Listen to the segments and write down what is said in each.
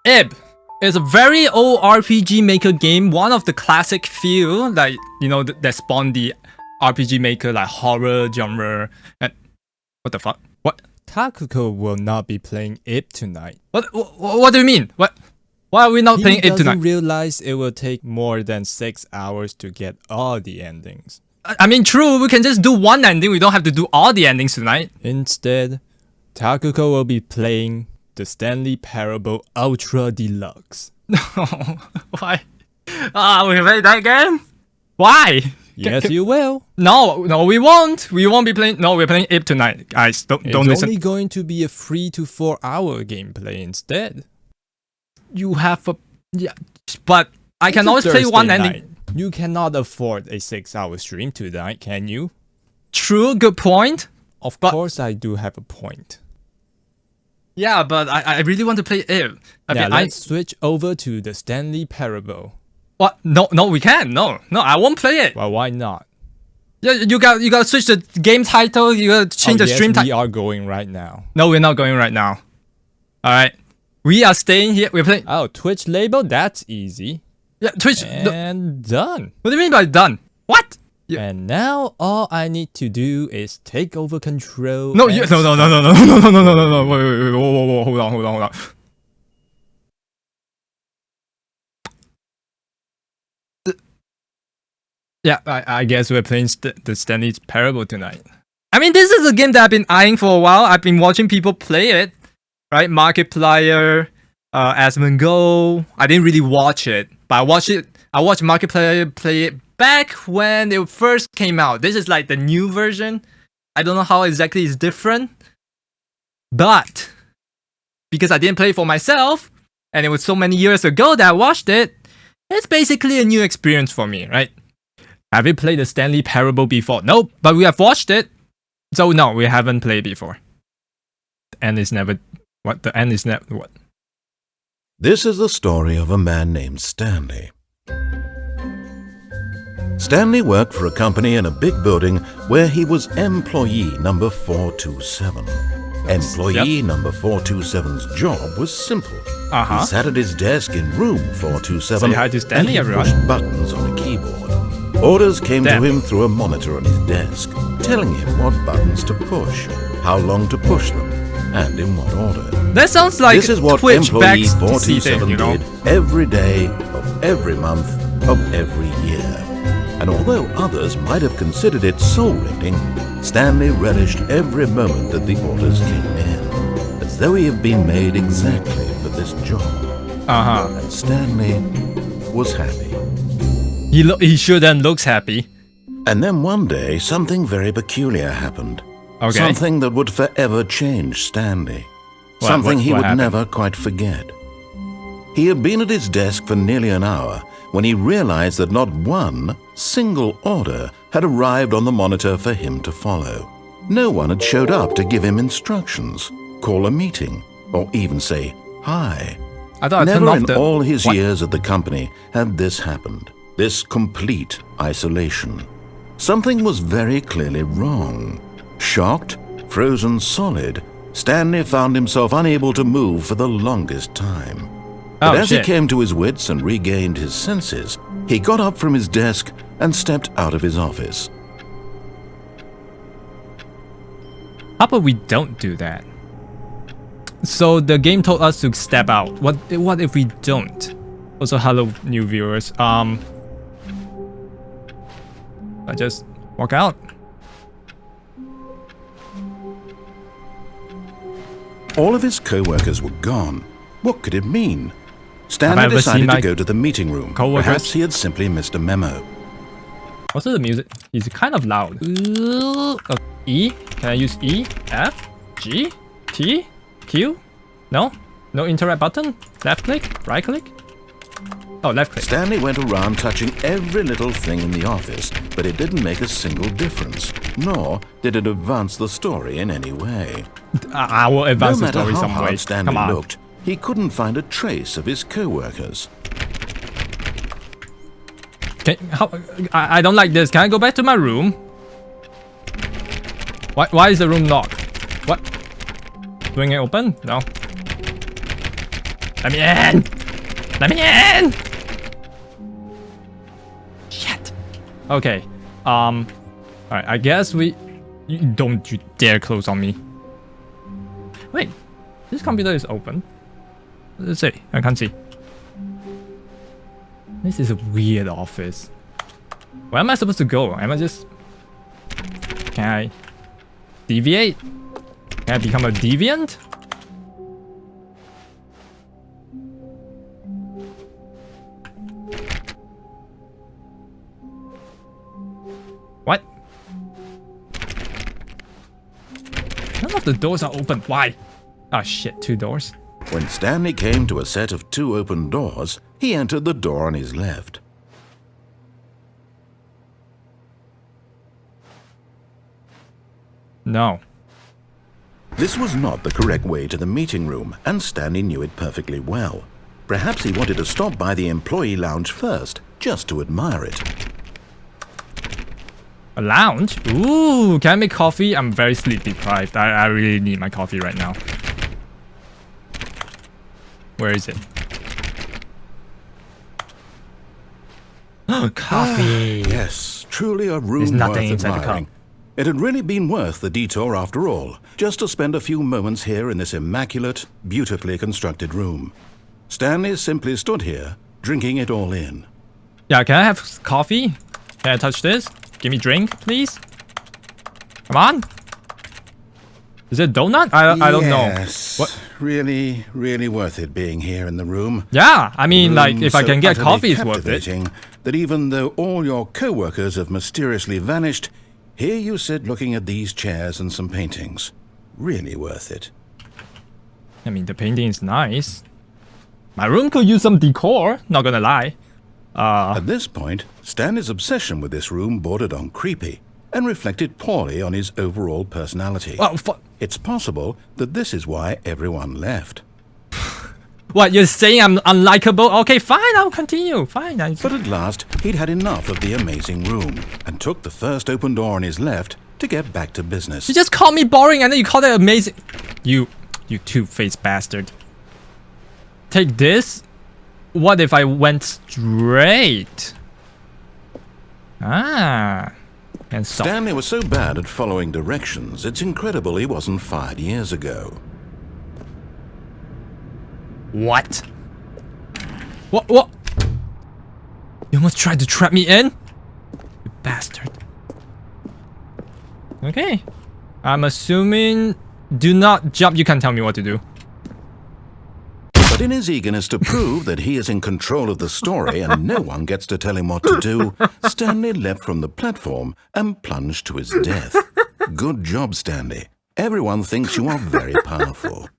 Ib is a very old RPG Maker game, one of the classic few, like, you know, that spawned the RPG Maker, like horror genre. And what the fuck? What? Takukou will not be playing Ib tonight. What do you mean? What? Why are we not playing Ib tonight? He doesn't realize it will take more than 6 hours to get all the endings. I mean, true, we can just do one ending. We don't have to do all the endings tonight. Instead, Takukou will be playing the Stanley Parable Ultra Deluxe. No, why? We can play that game? Why? Yes, you will. No, we won't. We won't be playing. No, we're playing Ib tonight, guys. Don't listen. It's only going to be a 3 to 4 hour gameplay instead. You have a but I can always play one ending. You cannot afford a 6-hour stream tonight, can you? True, good point. Of course, I do have a point. Yeah, but I really want to play Ib. Let's switch over to the Stanley Parable. What? No, we can't. No, I won't play it. Well, why not? Yeah, you got to switch the game title. You got to change the stream title. We are going right now. No, we're not going right now. All right, we are staying here. We're playing. Oh, Twitch label. That's easy. Yeah, Twitch. And done. What do you mean by done? What? Yeah. And now all I need to do is take over control. No. Wait, whoa, hold on. Yeah, I guess we're playing the Stanley Parable tonight. I mean, this is a game that I've been eyeing for a while. I've been watching people play it, right? Markiplier, Asmongo. I didn't really watch it, but I watched Markiplier play it back when it first came out. This is like the new version. I don't know how exactly it's different, but because I didn't play it for myself, and it was so many years ago that I watched it, it's basically a new experience for me, right? Have you played the Stanley Parable before? Nope, but we have watched it. So no, we haven't played before. The end is never... What? The end is never... What? This is the story of a man named Stanley. Stanley worked for a company in a big building where he was employee number 427. Employee number 427's job was simple. He sat at his desk in room 427 Say hi to Stanley, and he everyone. pushed buttons on a keyboard. Orders came to him through a monitor on his desk, telling him what buttons to push, how long to push them, and in what order. That sounds like This is what Twitch employee backs 427 thing, you know? did every day of every month of every year. And although others might have considered it soul-rending, Stanley relished every moment that the orders came in, as though he had been made exactly for this job. And Stanley was happy. He sure then looks happy. And then one day, something very peculiar happened. Okay. Something that would forever change Stanley. Something he would never quite forget. He had been at his desk for nearly an hour when he realized that not one single order had arrived on the monitor for him to follow. No one had showed up to give him instructions, call a meeting, or even say hi. Never in all his years at the company had this happened. This complete isolation. Something was very clearly wrong. Shocked, frozen solid, Stanley found himself unable to move for the longest time. But as he came to his wits and regained his senses, he got up from his desk and stepped out of his office. How about we don't do that? So the game told us to step out. What if we don't? Also, hello new viewers. I just walk out. All of his co-workers were gone. What could it mean? Stanley decided to go to the meeting room. Perhaps he had simply missed a memo. Also, the music is kind of loud. E? Can I use E? F? G? T? Q? No? No interact button? Left click? Right click? Oh, left click. Stanley went around touching every little thing in the office, but it didn't make a single difference, nor did it advance the story in any way. I will advance the story some way. No matter how hard Stanley looked, he couldn't find a trace of his co-workers. I don't like this. Can I go back to my room? Why is the room locked? What? Doing it open? No. Let me in! Let me in! Shit. Okay. Alright, I guess you don't you dare close on me. Wait, this computer is open. Let's see. I can't see. This is a weird office. Where am I supposed to go? Am I just... Can I deviate? Can I become a deviant? What? None of the doors are open. Why? Oh shit, 2 doors. When Stanley came to a set of 2 open doors, he entered the door on his left. No. This was not the correct way to the meeting room, and Stanley knew it perfectly well. Perhaps he wanted to stop by the employee lounge first, just to admire it. A lounge? Ooh, can I make coffee? I'm very sleep deprived. I really need my coffee right now. Where is it? Coffee. Yes, truly a room There's nothing worth inside the admiring. cup. It had really been worth the detour after all, just to spend a few moments here in this immaculate, beautifully constructed room. Stanley simply stood here, drinking it all in. Yeah, can I have coffee? Can I touch this? Give me drink, please. Come on. Is it a donut? I don't know. Yes, What? really, really worth it being here in the room. Yeah, I mean, like, Room if I so can get utterly coffee, it's worth it. captivating That even though all your co-workers have mysteriously vanished, here you sit looking at these chairs and some paintings. Really worth it. I mean, the painting is nice. My room could use some decor, not gonna lie. At this point, Stanley's obsession with this room bordered on creepy and reflected poorly on his overall personality. Well, It's possible that this is why everyone left. what, you're saying I'm unlikable? Okay, fine, I'll continue. Fine. But at last, he'd had enough of the amazing room and took the first open door on his left to get back to business. You just called me boring and then you called it amazing. You two-faced bastard. Take this? What if I went straight? Ah. And so. Stanley was so bad at following directions, it's incredible he wasn't fired years ago. What? What? You almost tried to trap me in? You bastard. Okay. I'm assuming... Do not jump. You can't tell me what to do. But in his eagerness to prove that he is in control of the story and no one gets to tell him what to do, Stanley leapt from the platform and plunged to his death. Good job, Stanley. Everyone thinks you are very powerful.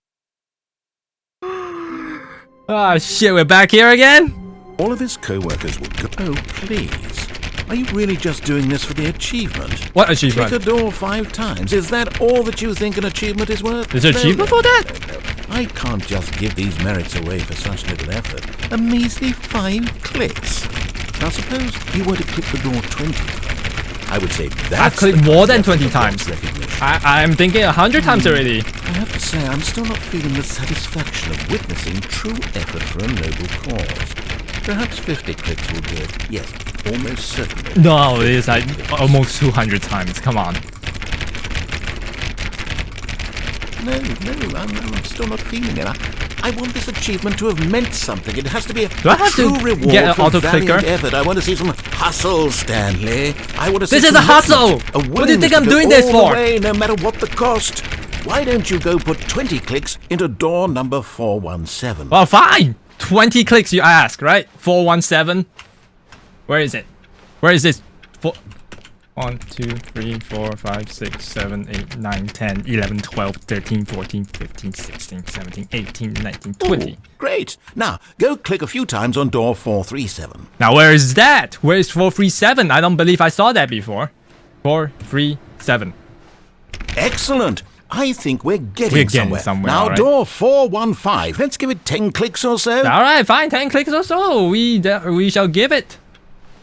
Ah, shit, we're back here again? All of his co-workers would go, "Oh, please. Are you really just doing this for the achievement? What achievement? Click a door 5 times. Is that all that you think an achievement is worth? Is there achievement for that? No. I can't just give these merits away for such little effort. A measly 5 clicks. Now suppose you were to click the door 20 times. I would say that's I've clicked more than 20 of times. recognition. I'm thinking 100 times already. I have to say, I'm still not feeling the satisfaction of witnessing true effort for a noble cause. Perhaps 50 clicks will do it. Yes, almost certainly. No, it is like almost 200 times. Come on. No, I'm still not feeling it. I want this achievement to have meant something. It has to be a Do I have true to reward get an for auto valiant clicker? effort. I want to see some hustle, Stanley. I want to see This is some a hustle! commitment, What do you think willingness I'm to go doing this all the for? way, no matter what the cost. Why don't you go put 20 clicks into door number 417? Well, fine. 20 clicks, you ask, right? 417. Where is it? Where is this? 1, 2, 3, 4, 5, 6, 7, 8, 9, 10, 11, 12, 13, 14, 15, 16, 17, 18, 19, 20. Ooh, great. Now, go click a few times on door 437. Now, where is that? Where is 437? I don't believe I saw that before. 437. Excellent. I think we're getting somewhere. Now, all right. door 415. Let's give it 10 clicks or so. All right, fine. 10 clicks or so. We shall give it.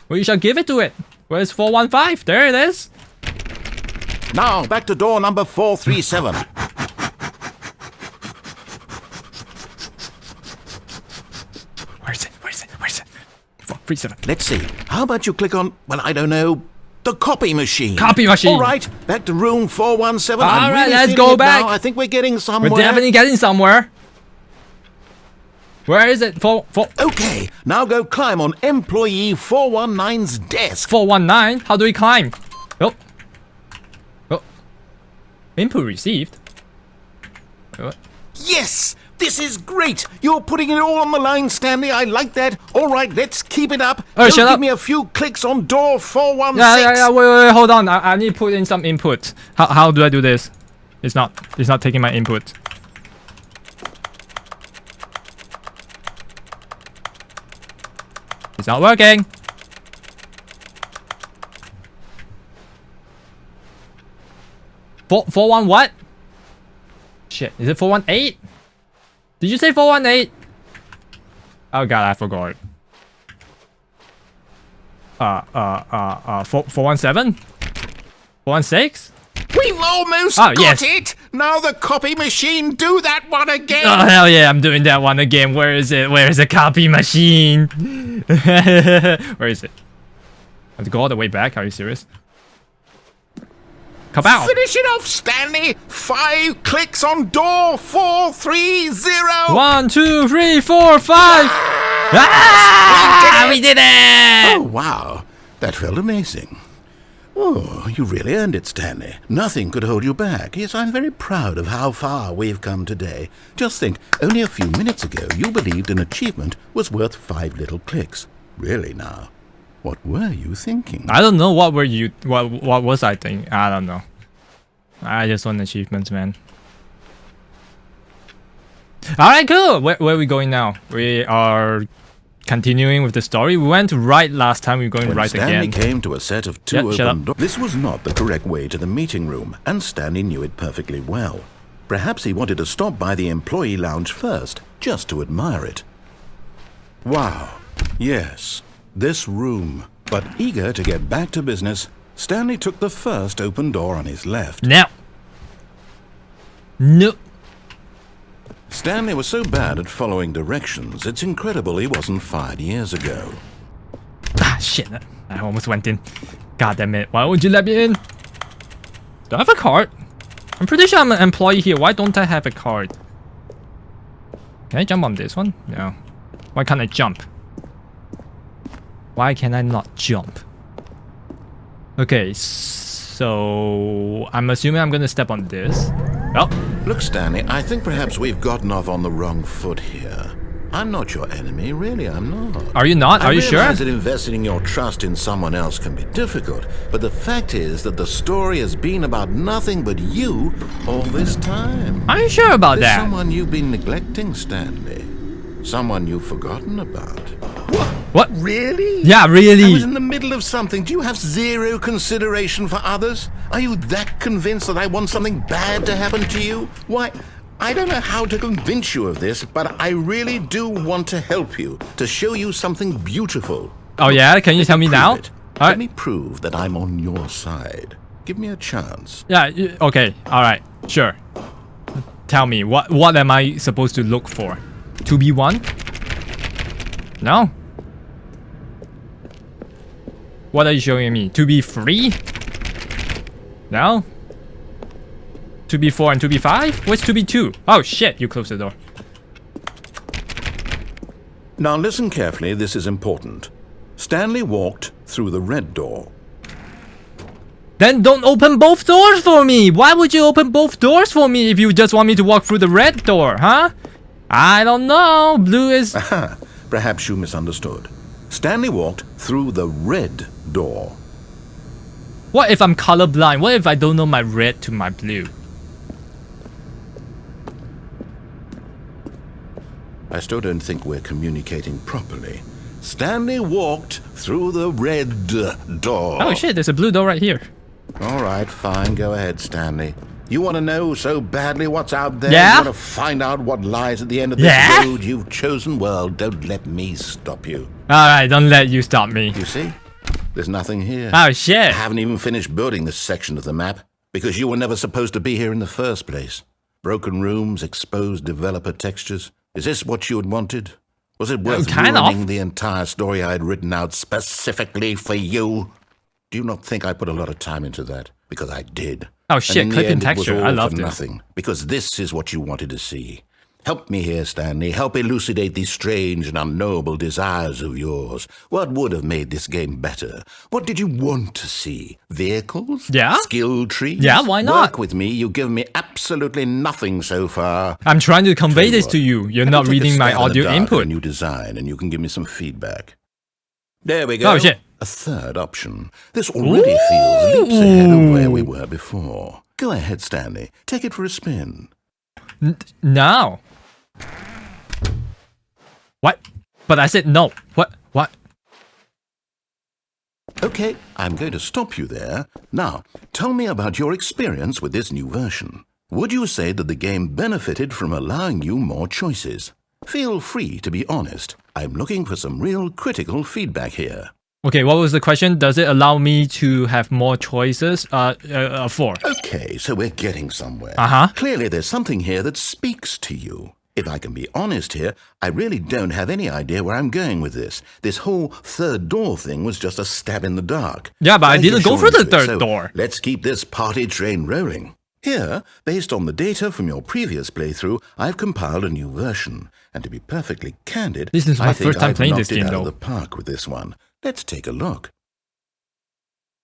We shall give it to it. Where's 415? There it is. Now, back to door number 437. Where is it? Where is it? Where is it? 437. Let's see. How about you click on, well, I don't know, the copy machine. Copy machine. All right, back to room 417. All I'm right, really let's feeling go it back. now. I think we're getting somewhere. We're definitely getting somewhere. Where is it? 419. Okay, now go climb on employee 419's desk. 419. How do we climb? Oh. Oh. Input received. What? Yes! This is great! You're putting it all on the line, Stanley. I like that. All right, let's keep it up. Oh, shut give up. me a few clicks on door 416. Yeah. Wait. Hold on. I need to put in some input. How do I do this? It's not taking my input. It's not working. Four one what? Shit. Is it 418? Did you say 418? Oh god, I forgot. 417? 416? We've almost Oh, got yes. it! Now the copy machine, do that one again! Oh hell yeah, I'm doing that one again. Where is it? Where is the copy machine? Where is it? I have to go all the way back. Are you serious? Kabow! Finish it off, Stanley! 5 clicks on door 430! 1, 2, 3, 4, 5. We did it! Oh, wow. That felt amazing. Oh, you really earned it, Stanley. Nothing could hold you back. Yes, I'm very proud of how far we've come today. Just think, only a few minutes ago, you believed an achievement was worth 5 little clicks. Really now? What were you thinking? I don't know. What were you? What was I thinking? I don't know. I just want achievements, man. All right, cool. Where are we going now? We are continuing with the story. We went right last time. We're going When right Stanley again. came to a set of 2 Yeah, shut open up. doors, this was not the correct way to the meeting room, and Stanley knew it perfectly well. Perhaps he wanted to stop by the employee lounge first, just to admire it. Wow. Yes, this room. But eager to get back to business, Stanley took the first open door on his left. Now. No. Stanley was so bad at following directions, it's incredible he wasn't fired years ago. Ah, shit. I almost went in. God damn it. Why would you let me in? Do I have a card? I'm pretty sure I'm an employee here. Why don't I have a card? Can I jump on this one? No. Why can't I jump? Why can I not jump? Okay, so I'm assuming I'm gonna step on this. Oh, Look, Stanley, I think perhaps we've gotten off on the wrong foot here. I'm not your enemy, really, I'm not. are you not? Are you I sure? realize that investing your trust in someone else can be difficult, but the fact is that the story has been about nothing but you all this time. Are you sure about There's that? someone you've been neglecting, Stanley. Someone you've forgotten about. What? Really? Yeah, I really. was in the middle of something. Do you have zero consideration for others? Are you that convinced that I want something bad to happen to you? Why, I don't know how to convince you of this, but I really do want to help you, to show you something beautiful. Oh yeah, can you tell me Prove now? it. All Let right. me prove that I'm on your side. Give me a chance. Yeah. Okay. All right. Sure. Tell me what am I supposed to look for? 2B1? No. What are you showing me? 2B3? No. 2B4 and 2B5? What's 2B2? Oh shit! You closed the door. Now listen carefully, this is important. Stanley walked through the red door. Then don't open both doors for me! Why would you open both doors for me if you just want me to walk through the red door, huh? I don't know. Blue is... Aha, perhaps you misunderstood. Stanley walked through the red door. What if I'm colorblind? What if I don't know my red to my blue? I still don't think we're communicating properly. Stanley walked through the red door. Oh shit, there's a blue door right here. All right, fine. Go ahead, Stanley. You want to know so badly what's out there? Yeah? You want to find out what lies at the end of this Yeah? road you've chosen? Well, don't let me stop you. Alright, don't let you stop me. You see? There's nothing here. Oh I shit. haven't even finished building this section of the map because you were never supposed to be here in the first place. Broken rooms, exposed developer textures. Is this what you had wanted? Was it worth Kind of. ruining the entire story I had written out specifically for you? Do you not think I put a lot of time into that? Because I did. Oh shit, and in the clipping end, texture. It was I all loved for it. nothing. Because this is what you wanted to see. Help me here, Stanley. Help elucidate these strange and unknowable desires of yours. What would have made this game better? What did you want to see? Vehicles? Yeah? Skill trees? Yeah, why not? Work with me. You've given me absolutely nothing so far. I'm trying to convey Tell you this what, to you. You're let me not take a reading my stab in the audio dark at input. a new design, and you can give me some feedback. There we go. Oh shit. A third option. This already feels leaps ahead of where we were before. Go ahead, Stanley. Take it for a spin. No. What? But I said no. What? What? Okay, I'm going to stop you there. Now, tell me about your experience with this new version. Would you say that the game benefited from allowing you more choices? Feel free to be honest. I'm looking for some real critical feedback here. Okay, what was the question? Does it allow me to have more choices? 4. Okay, so we're getting somewhere. Uh-huh. Clearly there's something here that speaks to you. If I can be honest here, I really don't have any idea where I'm going with this. This whole third door thing was just a stab in the dark. Yeah, but I Let's didn't get go sure for the into it. third So door. Let's keep this party train rolling. Here, based on the data from your previous playthrough, I've compiled a new version. And to be perfectly candid, This is my I think first time I've playing knocked this it game, out though. of the park with this one. Let's take a look.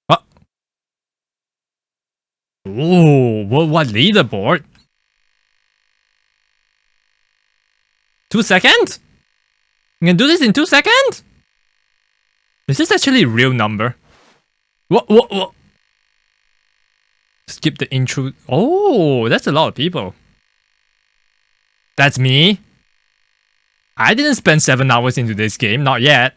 What? Ooh, what leaderboard? 2 seconds? You can do this in 2 seconds? Is this actually a real number? What? Skip the intro. Oh, that's a lot of people. That's me. I didn't spend 7 hours into this game, not yet.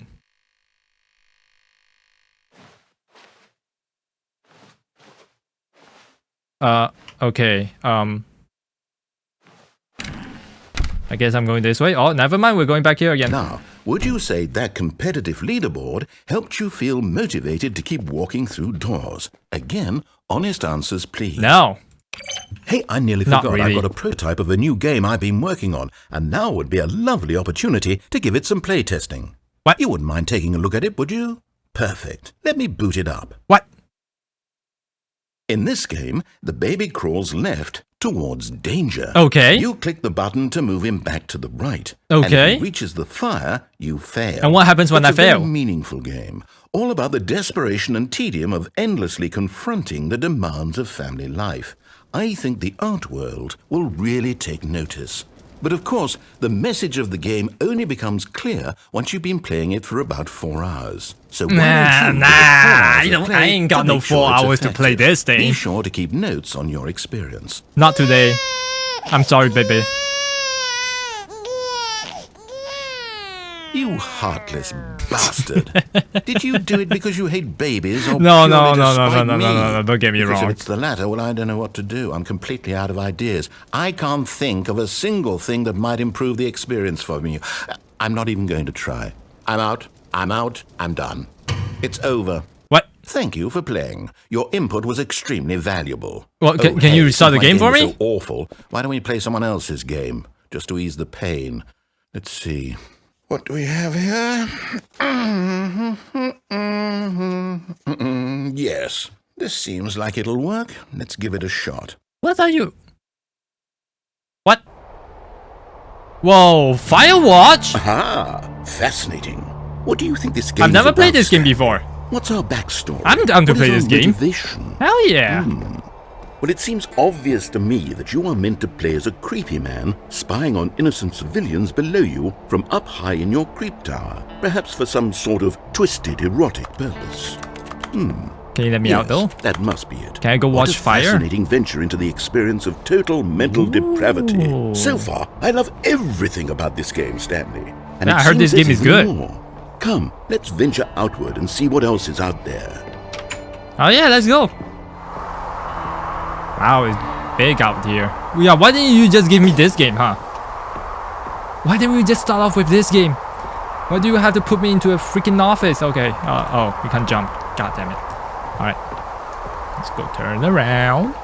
Okay, I guess I'm going this way. Oh, never mind, we're going back here again. Now, would you say that competitive leaderboard helped you feel motivated to keep walking through doors? Again, honest answers, please. No. Hey, I nearly Not forgot. really. I've got a prototype of a new game I've been working on, and now would be a lovely opportunity to give it some playtesting. What? You wouldn't mind taking a look at it, would you? Perfect. Let me boot it up. What? In this game, the baby crawls left towards danger. Okay. You click the button to move him back to the right. Okay. And if he reaches the fire, you fail. And what happens when It's I a very fail? meaningful game, all about the desperation and tedium of endlessly confronting the demands of family life. I think the art world will really take notice. But of course, the message of the game only becomes clear once you've been playing it for about 4 hours. So while Nah, you choose the 4 hours I of don't- play I ain't got to no make 4 it's hours to play effective, this thing. Be sure to keep notes on your experience. Not today. I'm sorry, baby. You heartless bastard. Did you do it because you hate babies or No, purely no, to no, no, spite no, me? no, no, no, don't get me Because wrong. if it's the latter, well, I don't know what to do. I'm completely out of ideas. I can't think of a single thing that might improve the experience for me. I'm not even going to try. I'm out. I'm done. It's over. What? Thank you for playing. Your input was extremely valuable. Well, can you restart the since my game for was me? So awful. Why don't we play someone else's game just to ease the pain? Let's see. What do we have here? Yes, this seems like it'll work. Let's give it a shot. What are you? What? Whoa, Firewatch? Aha! Fascinating. What do you think this game I've is never played about, this game Stan? before. What's our backstory? I'm down to What play is this our game. motivation? Hell yeah. Well, it seems obvious to me that you are meant to play as a creepy man spying on innocent civilians below you from up high in your creep tower, perhaps for some sort of twisted erotic purpose. Can you let me Yes, out though? that must be it. Can I go What watch a fire? fascinating venture into the experience of total mental depravity. So far, I love everything about this game, Stanley. And Yeah, it I heard this seems game is there's good. even more. Come, let's venture outward and see what else is out there. Oh yeah, let's go. Wow, it's big out here. Yeah, why didn't you just give me this game, huh? Why didn't we just start off with this game? Why do you have to put me into a freaking office? Okay. Oh, you can't jump. God damn it. Alright. Let's go turn around.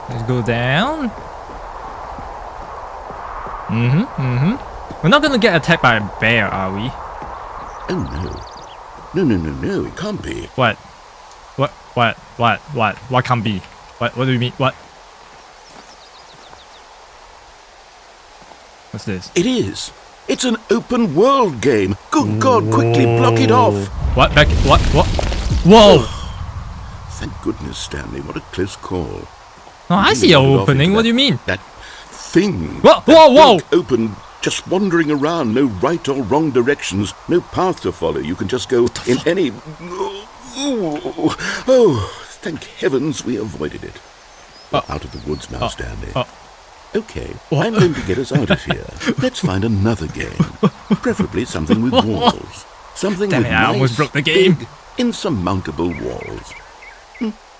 Let's go down. We're not gonna get attacked by a bear, are we? Oh no. No, it can't be. What? What can't be? What do you mean? What? What's this? It is. It's an open world game. Good God, quickly block it off. What? What? Whoa! Thank goodness, Stanley. What a close call. Oh, I see an opening. What do you mean? That thing. Whoa! Open, just wandering around. No right or wrong directions. No path to follow. You can just go in any... Oh, thank heavens we avoided it. We're out of the woods now, Stanley. Okay, I'm going to get us out of here. Let's find another game. Preferably something with walls. Something Damn with it, I almost broke the game. big, insurmountable walls.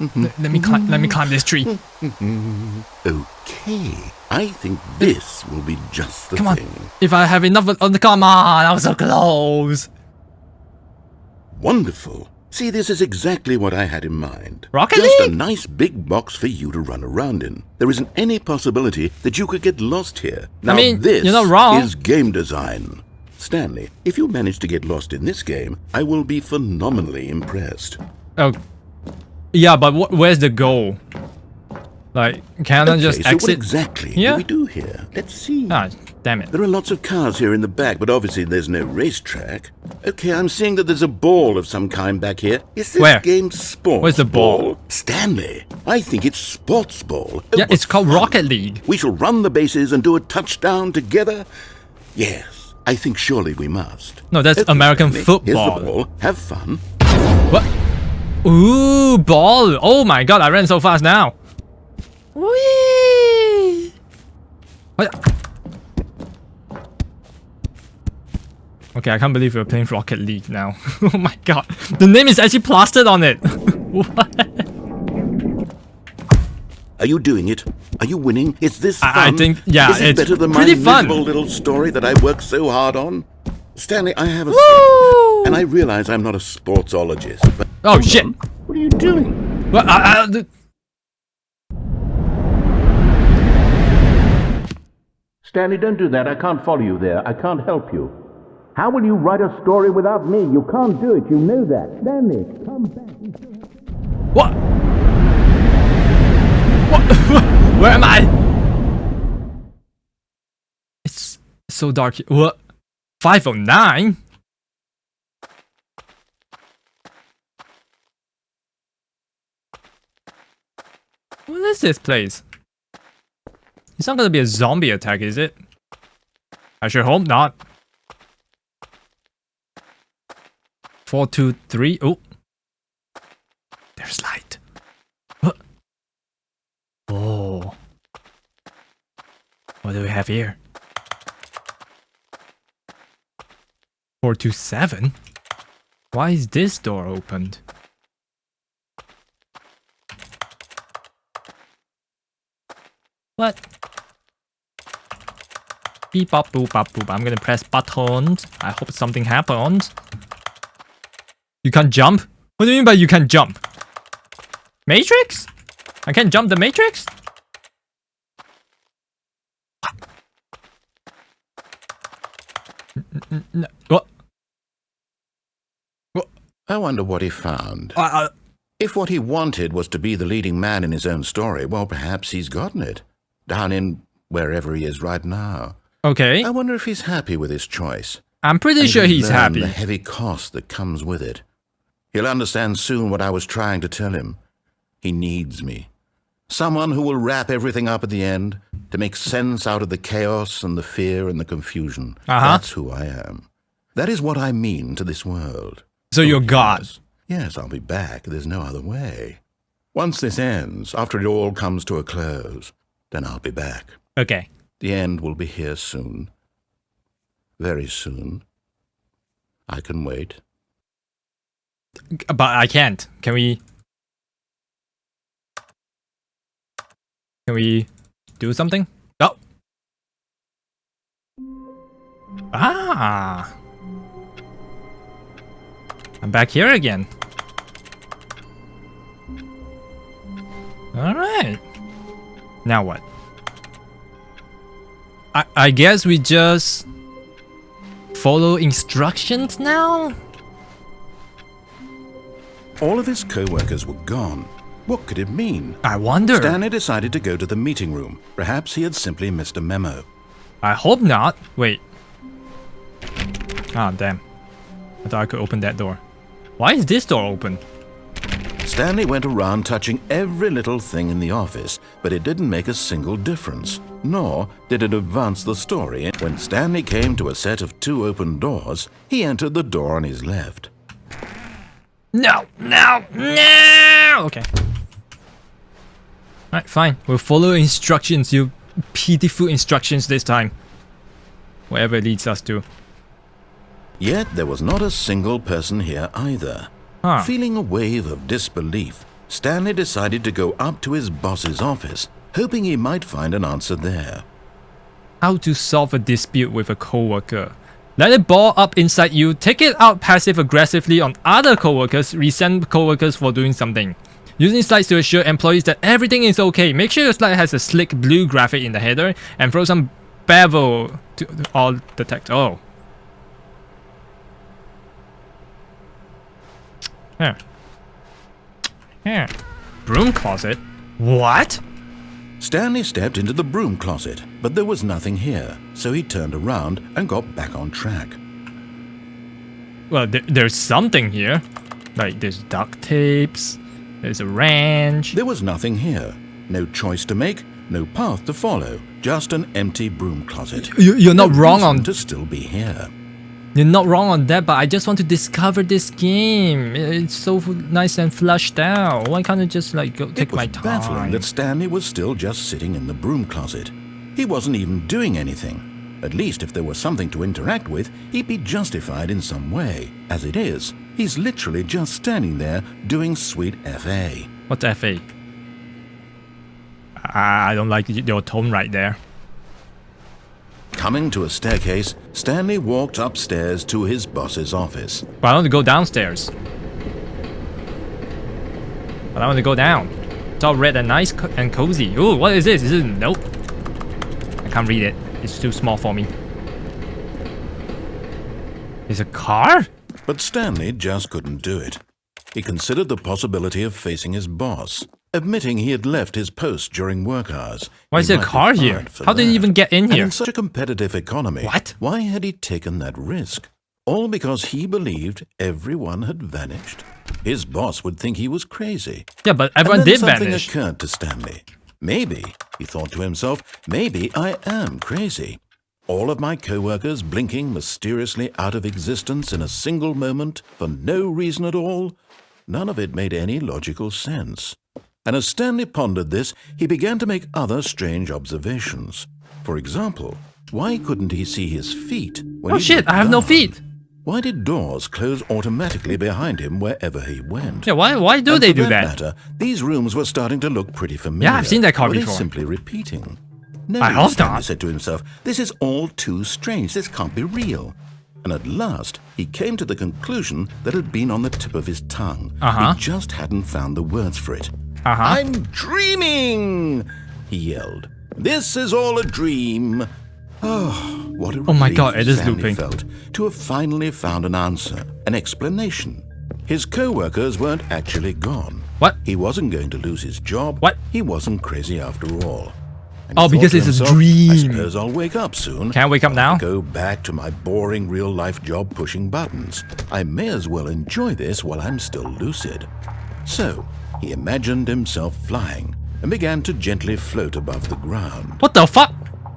Let me climb this tree. Okay, I think this will be just the Come on. thing. If I have enough on the... Come on, I was so close. Wonderful. See, this is exactly what I had in mind. Rocket Just League? a nice big box for you to run around in. There isn't any possibility that you could get lost here. Now, this you're not wrong. is game design. Stanley, if you manage to get lost in this game, I will be phenomenally impressed. Oh, yeah, but where's the goal? Like, can I just so exit? what exactly do we do here? Let's see. Ah, damn it. There are lots of cars here in the back, but obviously there's no racetrack. Okay, I'm seeing that there's a ball of some kind back here. Is this Where? game sports Where's the ball? Stanley, I think it's sports ball. Yeah, what it's called fun. Rocket League. We shall run the bases and do a touchdown together? Yes, I think surely we must. No, that's American Stanley, football. Here's the ball. Have fun. What? Ooh, ball. Oh my god, I ran so fast now. Whee! What? Okay, I can't believe we're playing Rocket League now. Oh my god. The name is actually plastered on it. What? Are you doing it? Are you winning? Is this fun? I think, yeah, Is it it's better than pretty my fun. miserable little story that I worked so hard on? Stanley, I have a Woo! and I realize I'm not a sportsologist, but Oh hold shit. on. What are you doing? Well, Stanley, don't do that. I can't follow you there. I can't help you. How will you write a story without me? You can't do it. You know that. Stanley, come back. What? What? Where am I? It's so dark. What? 509? What is this place? It's not gonna be a zombie attack, is it? I sure hope not. 4, 2, 3. Oh. There's light. What? Oh. What do we have here? 427? Why is this door opened? What? Beep bop boop bop boop. I'm gonna press buttons. I hope something happens. You can't jump? What do you mean by you can't jump? Matrix? I can't jump the Matrix? What? What? I wonder what he found. Uh, If what he wanted was to be the leading man in his own story, well, perhaps he's gotten it. Down in wherever he is right now. okay. I wonder if he's happy with his choice. I'm pretty And sure he'll he's learn happy. the heavy cost that comes with it. He'll understand soon what I was trying to tell him. He needs me. Someone who will wrap everything up at the end to make sense out of the chaos and the fear and the confusion. That's who I am. That is what I mean to this world. So you're God. Yes, I'll be back. There's no other way. Once this ends, after it all comes to a close, then I'll be back. Okay. The end will be here soon. Very soon. I can wait. But I can't. Can we do something? Oh. Ah. I'm back here again. All right. Now what? I guess we just follow instructions now? All of his co-workers were gone. What could it mean? I wonder. Stanley decided to go to the meeting room. Perhaps he had simply missed a memo. I hope not. Wait. Ah, damn. I thought I could open that door. Why is this door open? Stanley went around touching every little thing in the office, but it didn't make a single difference, nor did it advance the story. When Stanley came to a set of 2 open doors, he entered the door on his left. No! No! No! Okay. Alright, fine. We'll follow instructions, you pitiful instructions this time. Wherever it leads us to. Yet there was not a single person here either. Huh. Feeling a wave of disbelief, Stanley decided to go up to his boss's office, hoping he might find an answer there. How to solve a dispute with a coworker. Let it ball up inside you, take it out passive-aggressively on other coworkers, resent coworkers for doing something. Using slides to assure employees that everything is okay. Make sure your slide has a slick blue graphic in the header and throw some bevel to all the text. Oh. Here. Here. Broom closet? What? Stanley stepped into the broom closet, but there was nothing here, so he turned around and got back on track. Well, there's something here. Like, there's duct tapes, there's a wrench. There was nothing here. No choice to make, no path to follow, just an empty broom closet. You're not No wrong reason on... to still be here. You're not wrong on that, but I just want to discover this game. It's so nice and flushed out. Why can't I just like go take my It was baffling time? that Stanley was still just sitting in the broom closet. He wasn't even doing anything. At least if there was something to interact with, he'd be justified in some way. As it is, he's literally just standing there doing sweet FA. What's FA? I don't like your tone right there. Coming to a staircase, Stanley walked upstairs to his boss's office. But I want to go downstairs. But I want to go down. It's all red and nice and cozy. Ooh, what is this? Is it? Nope. I can't read it. It's too small for me. Is a car? But Stanley just couldn't do it. He considered the possibility of facing his boss, admitting he had left his post during work hours. Why is He there a might be car here? fired for How did he that. even get in And here? in such a competitive economy, What? why had he taken that risk? All because he believed everyone had vanished. His boss would think he was crazy. Yeah, but everyone And then did something vanish. occurred to Stanley. Maybe, he thought to himself, maybe I am crazy. All of my co-workers blinking mysteriously out of existence in a single moment for no reason at all. None of it made any logical sense. And as Stanley pondered this, he began to make other strange observations. For example, why couldn't he see his feet when Oh he shit, looked I have no down? feet. Why did doors close automatically behind him wherever he went? Yeah, why do And they for do that? matter, these rooms were starting to look pretty familiar. Yeah, I've seen that car Were they before. simply repeating? No, I hope Stanley not. said to himself, this is all too strange. This can't be real. And at last, he came to the conclusion that had been on the tip of his tongue. Uh-huh. He just hadn't found the words for it. Uh-huh. I'm dreaming, he yelled. This is all a dream. Oh, what a Oh my relief God, it is Stanley looping. felt to have finally found an answer, an explanation. His co-workers weren't actually gone. What? He wasn't going to lose his job. What? He wasn't crazy after all. And Oh, he because thought to it's a himself, dream. I suppose I'll wake up soon. Can I wake up I'll now? have to go back to my boring real-life job pushing buttons. I may as well enjoy this while I'm still lucid. So, he imagined himself flying and began to gently float above the ground. What the fuck?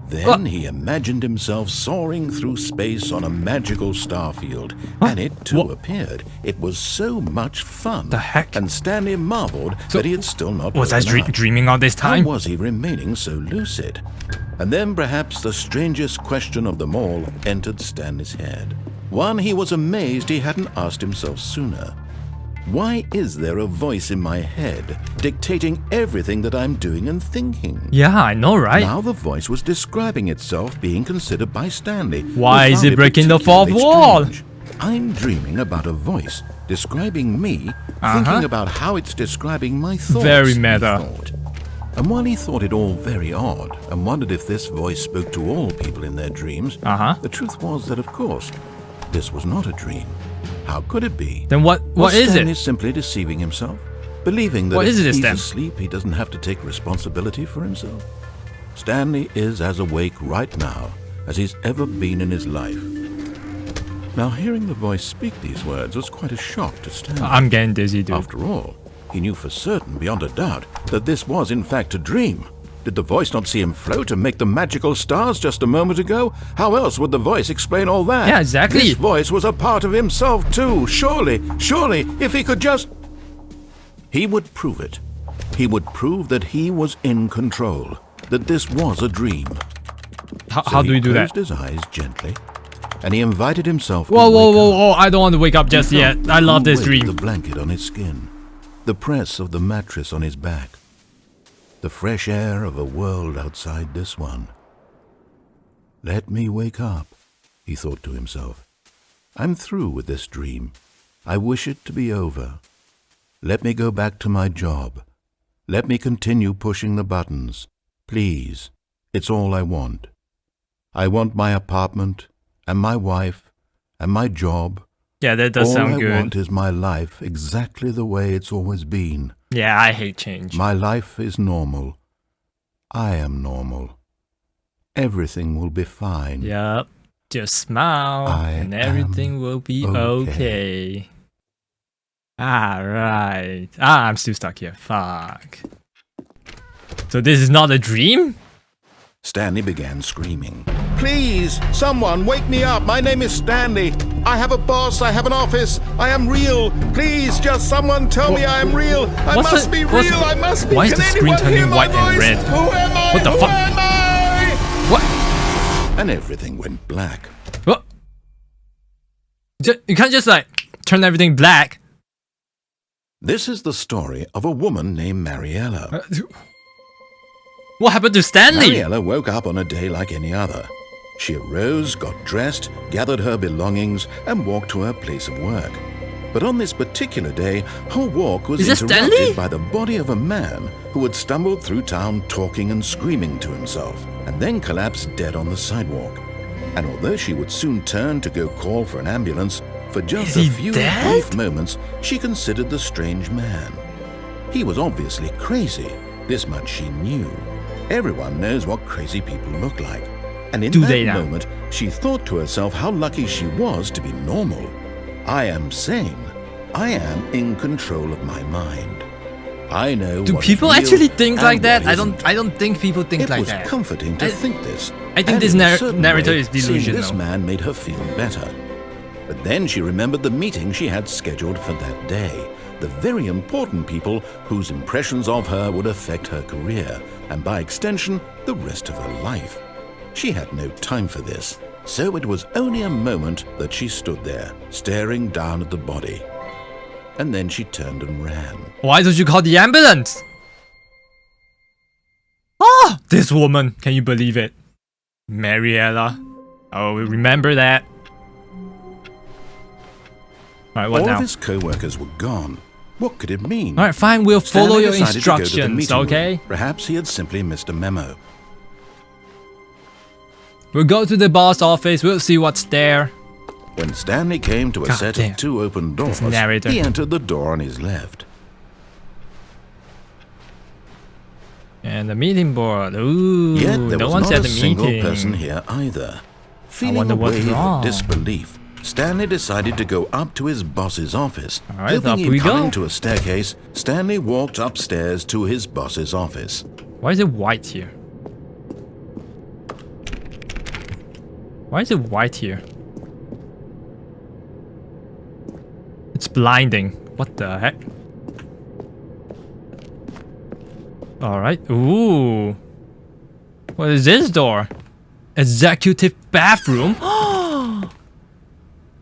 Then he imagined himself soaring through space on a magical starfield, and it too What? appeared. It was so much fun. The heck? And Stanley marveled So, that he had still not Was I woken up. dreaming all this How time? was he remaining so lucid? And then perhaps the strangest question of them all entered Stanley's head. One he was amazed he hadn't asked himself sooner. Why is there a voice in my head dictating everything that I'm doing and thinking? Yeah, I know, right? Now the voice was describing itself being considered by Stanley. Why who is found it breaking the fourth particularly wall? strange. I'm dreaming about a voice describing me, thinking about how it's describing my thoughts. Very he meta. thought. And while he thought it all very odd and wondered if this voice spoke to all people in their dreams, the truth was that, of course, this was not a dream. How could it be? Then what is Stanley it? simply deceiving himself? Believing that What if is this he's then? asleep, he doesn't have to take responsibility for himself? Stanley is as awake right now as he's ever been in his life. Now, hearing the voice speak these words was quite a shock to Stanley. I'm getting dizzy, dude. After all, he knew for certain, beyond a doubt, that this was in fact a dream. Did the voice not see him float and make the magical stars just a moment ago? How else would the voice explain all that? Yeah, exactly. This voice was a part of himself too. Surely, if he could just... He would prove it. He would prove that he was in control, that this was a dream. How do we do that? He closed his eyes gently, and he invited himself to Whoa, wake up. I don't want to wake up just He yet. felt I the love this cool weight dream. of the blanket on his skin, the press of the mattress on his back, the fresh air of a world outside this one. Let me wake up, he thought to himself. I'm through with this dream. I wish it to be over. Let me go back to my job. Let me continue pushing the buttons. Please, it's all I want. I want my apartment, and my wife, and my job. Yeah, that does sound All I good. want is my life exactly the way it's always been. Yeah, I hate change. My life is normal. I am normal. Everything will be fine. Yep. Just smile and everything will be okay. Alright. I'm still stuck here. Fuck. So this is not a dream? Stanley began screaming. Please, someone, wake me up. My name is Stanley. I have a boss. I have an office. I am real. Please, just someone tell me I am real. I must be real. I must be. Why is the screen turning white and red? Who am I? What the fuck? Am I? What? And everything went black. What? You can't just like turn everything black. This is the story of a woman named Mariella. What happened to Stanley? Mariella woke up on a day like any other. She arose, got dressed, gathered her belongings, and walked to her place of work. But on this particular day, her walk was interrupted by the body of a man who had stumbled through town talking and screaming to himself, and then collapsed dead on the sidewalk. And although she would soon turn to go call for an ambulance, for just a few brief moments, she considered the strange man. He was obviously crazy. This much she knew. Everyone knows what crazy people look like. And in that moment, she thought to herself how lucky she was to be normal. I am sane. I am in control of my mind. I know. Do people actually think like that? I don't think people think like that. It was comforting to think this. I think this narrator is delusional. Seeing this man made her feel better. But then she remembered the meeting she had scheduled for that day. The very important people whose impressions of her would affect her career, and by extension, the rest of her life. She had no time for this, so it was only a moment that she stood there, staring down at the body. And then she turned and ran. Why don't you call the ambulance? Ah, this woman, can you believe it? Mariella. Oh, remember that. Alright, what now? All of his co-workers were gone. What could it mean? Alright, fine, we'll follow Stanley your decided to go to the instructions, meeting room. okay? Perhaps he had simply missed a memo. We'll go to the boss office, we'll see what's there. When Stanley came to a set of two open doors, he entered the door on his left. And the meeting board. Ooh, Yet there no was one's not at a the single meeting. person here either. Feeling wonder a what's wave wrong. of disbelief, Stanley decided to go up to his boss's office. Alright, up Hoping we he'd come go. into a staircase, Stanley walked upstairs to his boss's office. Why is it white here? Why is it white here? It's blinding. What the heck? Alright. Ooh. What is this door? Executive bathroom?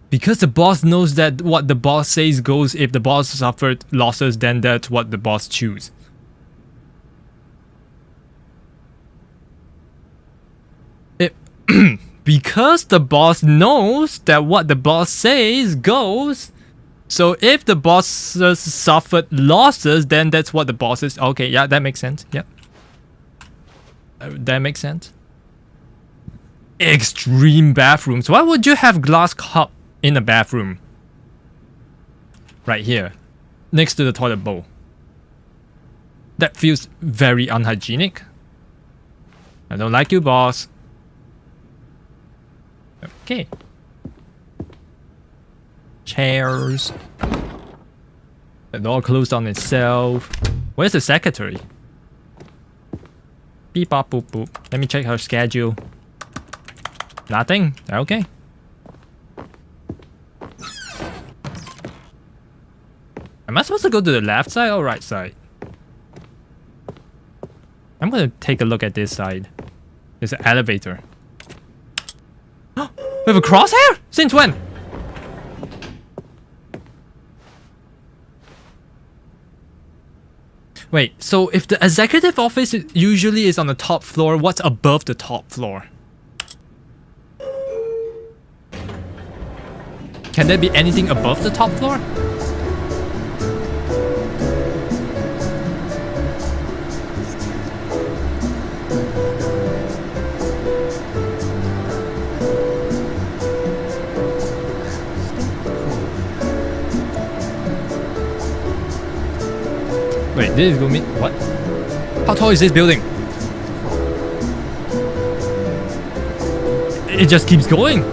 Because the boss knows that what the boss says goes. If the boss suffered losses, then that's what the boss choose. Because the boss knows that what the boss says goes. So if the boss suffered losses, then that's what the boss is. Okay, yeah, that makes sense. Yep. That makes sense. Extreme bathrooms. Why would you have glass cup in a bathroom? Right here, next to the toilet bowl. That feels very unhygienic. I don't like you, boss. Okay. Chairs. The door closed on itself. Where's the secretary? Beep bop boop boop. Let me check her schedule. Nothing? Okay. Am I supposed to go to the left side or right side? I'm gonna take a look at this side. There's an elevator. We have a crosshair? Since when? Wait, so if the executive office usually is on the top floor, what's above the top floor? Can there be anything above the top floor? Wait, this is going to mean what? How tall is this building? It just keeps going.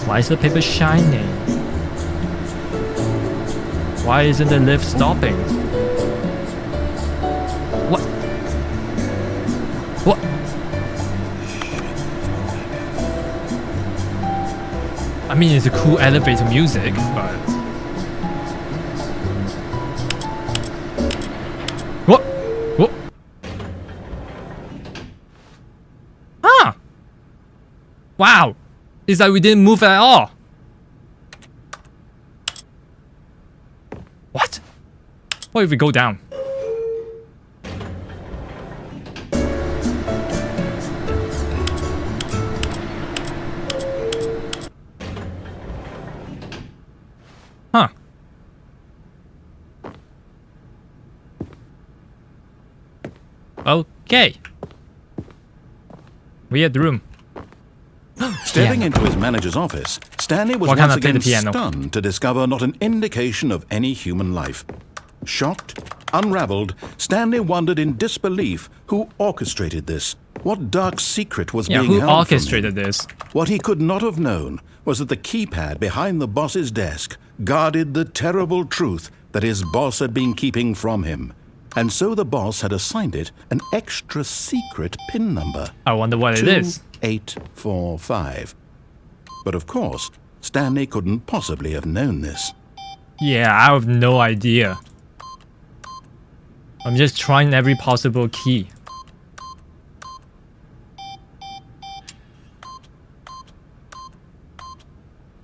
Why is the paper shining? Why isn't the lift stopping? What? What? I mean, it's a cool elevator music, but... What? What? Huh! Wow! It's like we didn't move at all. What? What if we go down? Huh. Okay. Weird room. Stepping into his manager's office, Stanley was once again stunned to discover not an indication of any human life. Shocked, unraveled, Stanley wondered in disbelief who orchestrated this. What dark secret was being held from him? Who orchestrated this? What he could not have known was that the keypad behind the boss's desk guarded the terrible truth that his boss had been keeping from him. And so the boss had assigned it an extra secret PIN number. I wonder what it is. 2845. But of course, Stanley couldn't possibly have known this. Yeah, I have no idea. I'm just trying every possible key.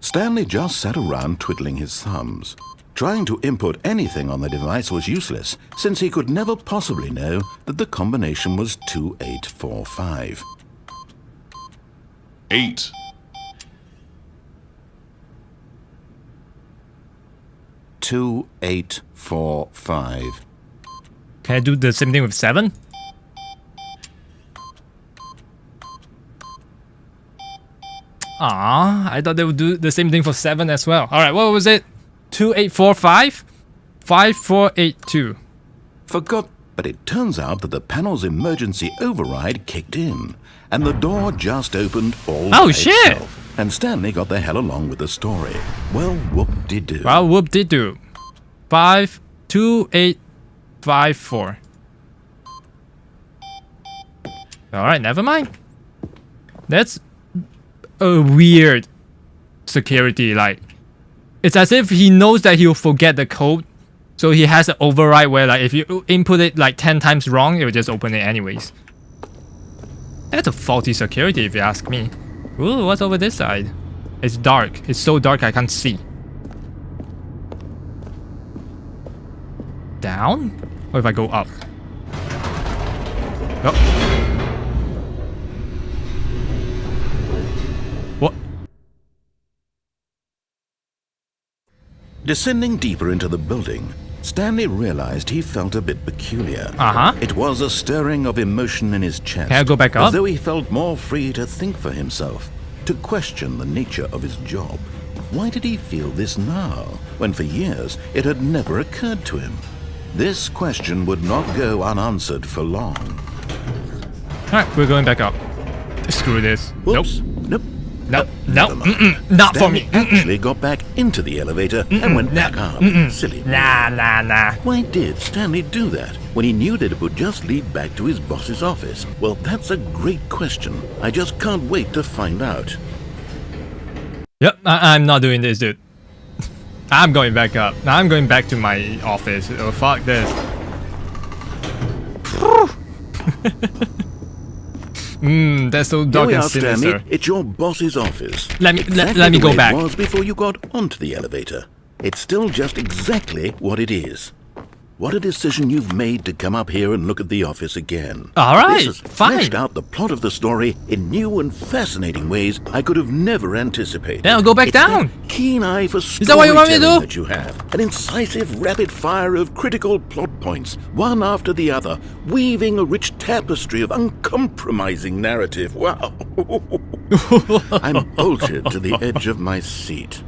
Stanley just sat around twiddling his thumbs. Trying to input anything on the device was useless, since he could never possibly know that the combination was 2845. 8. 2845. Can I do the same thing with 7? Ah, I thought they would do the same thing for 7 as well. Alright, what was it? 2845? 5482. Forgot, but it turns out that the panel's emergency override kicked in, and the door just opened all by itself. And Stanley got the hell along with the story. Well, whoop-de-doo. Well, whoop-de-doo. 52854. Alright, never mind. That's a weird security, like, it's as if he knows that he'll forget the code, so he has an override where, like, if you input it like 10 times wrong, it will just open it anyways. That's a faulty security if you ask me. Ooh, what's over this side? It's dark. It's so dark I can't see. Down? Or if I go up? Oh. What? Descending deeper into the building, Stanley realized he felt a bit peculiar. It was a stirring of emotion in his chest. Can I go back up? As though he felt more free to think for himself, to question the nature of his job. Why did he feel this now, when for years it had never occurred to him? This question would not go unanswered for long. Alright, we're going back up. Screw this. Whoops. Nope. Nope. Nope. Not for me. Actually got back into the elevator and went back up. Silly. Nah. Why did Stanley do that when he knew that it would just lead back to his boss's office? Well, that's a great question. I just can't wait to find out. Yep, I'm not doing this, dude. I'm going back up. I'm going back to my office. Oh, fuck this. That's so dark and sinister. Stanley. It's your boss's office. Let me go back. It was before you got onto the elevator. It's still just exactly what it is. What a decision you've made to come up here and look at the office again. All right, this has fine. fleshed out the plot of the story in new and fascinating ways I could have never anticipated. Then I'll go back down. That keen eye for storytelling that what you want me to do? that you have. An incisive rapid fire of critical plot points, one after the other, weaving a rich tapestry of uncompromising narrative. Wow. I'm bolted to the edge of my seat.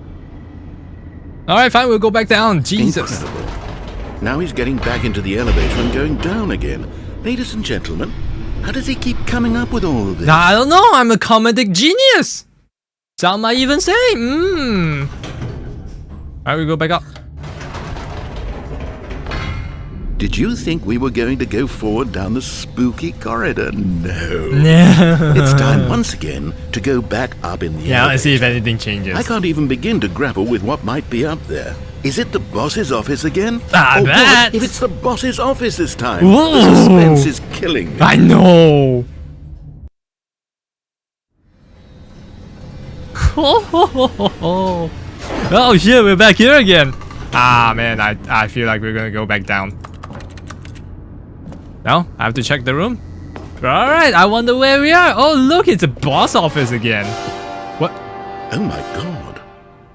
All right, fine. We'll go back down. Jesus. Incredible. Now he's getting back into the elevator and going down again. Ladies and gentlemen, how does he keep coming up with all of this? I don't know. I'm a comedic genius. Some might even say. Alright, we go back up. Did you think we were going to go forward down the spooky corridor? No. No. It's time once again to go back up in the elevator. Yeah, let's see if anything changes. I can't even begin to grapple with what might be up there. Is it the boss's office again? Ah, oh, that. If it's the boss's office this time. Whoa. The suspense is killing me. I know. Oh shit, we're back here again. Ah man, I feel like we're gonna go back down. No, I have to check the room. Alright, I wonder where we are. Oh look, it's the boss office again. What? Oh my god.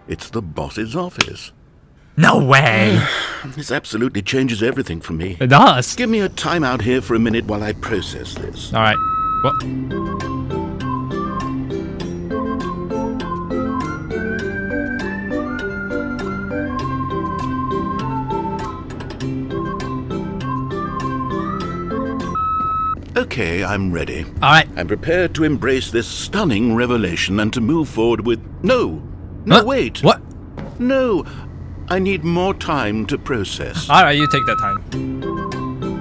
It's the boss's office. No way. This absolutely changes everything for me. It does. Give me a time out here for a minute while I process this. Alright. What? Okay, I'm ready. Alright. I'm prepared to embrace this stunning revelation and to move forward with... No! No, Huh? wait! What? No! I need more time to process. Alright, you take that time.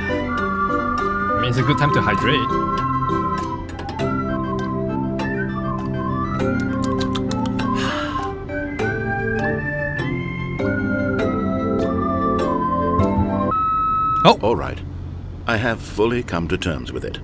I mean, it's a good time to hydrate. Oh! Alright. I have fully come to terms with it.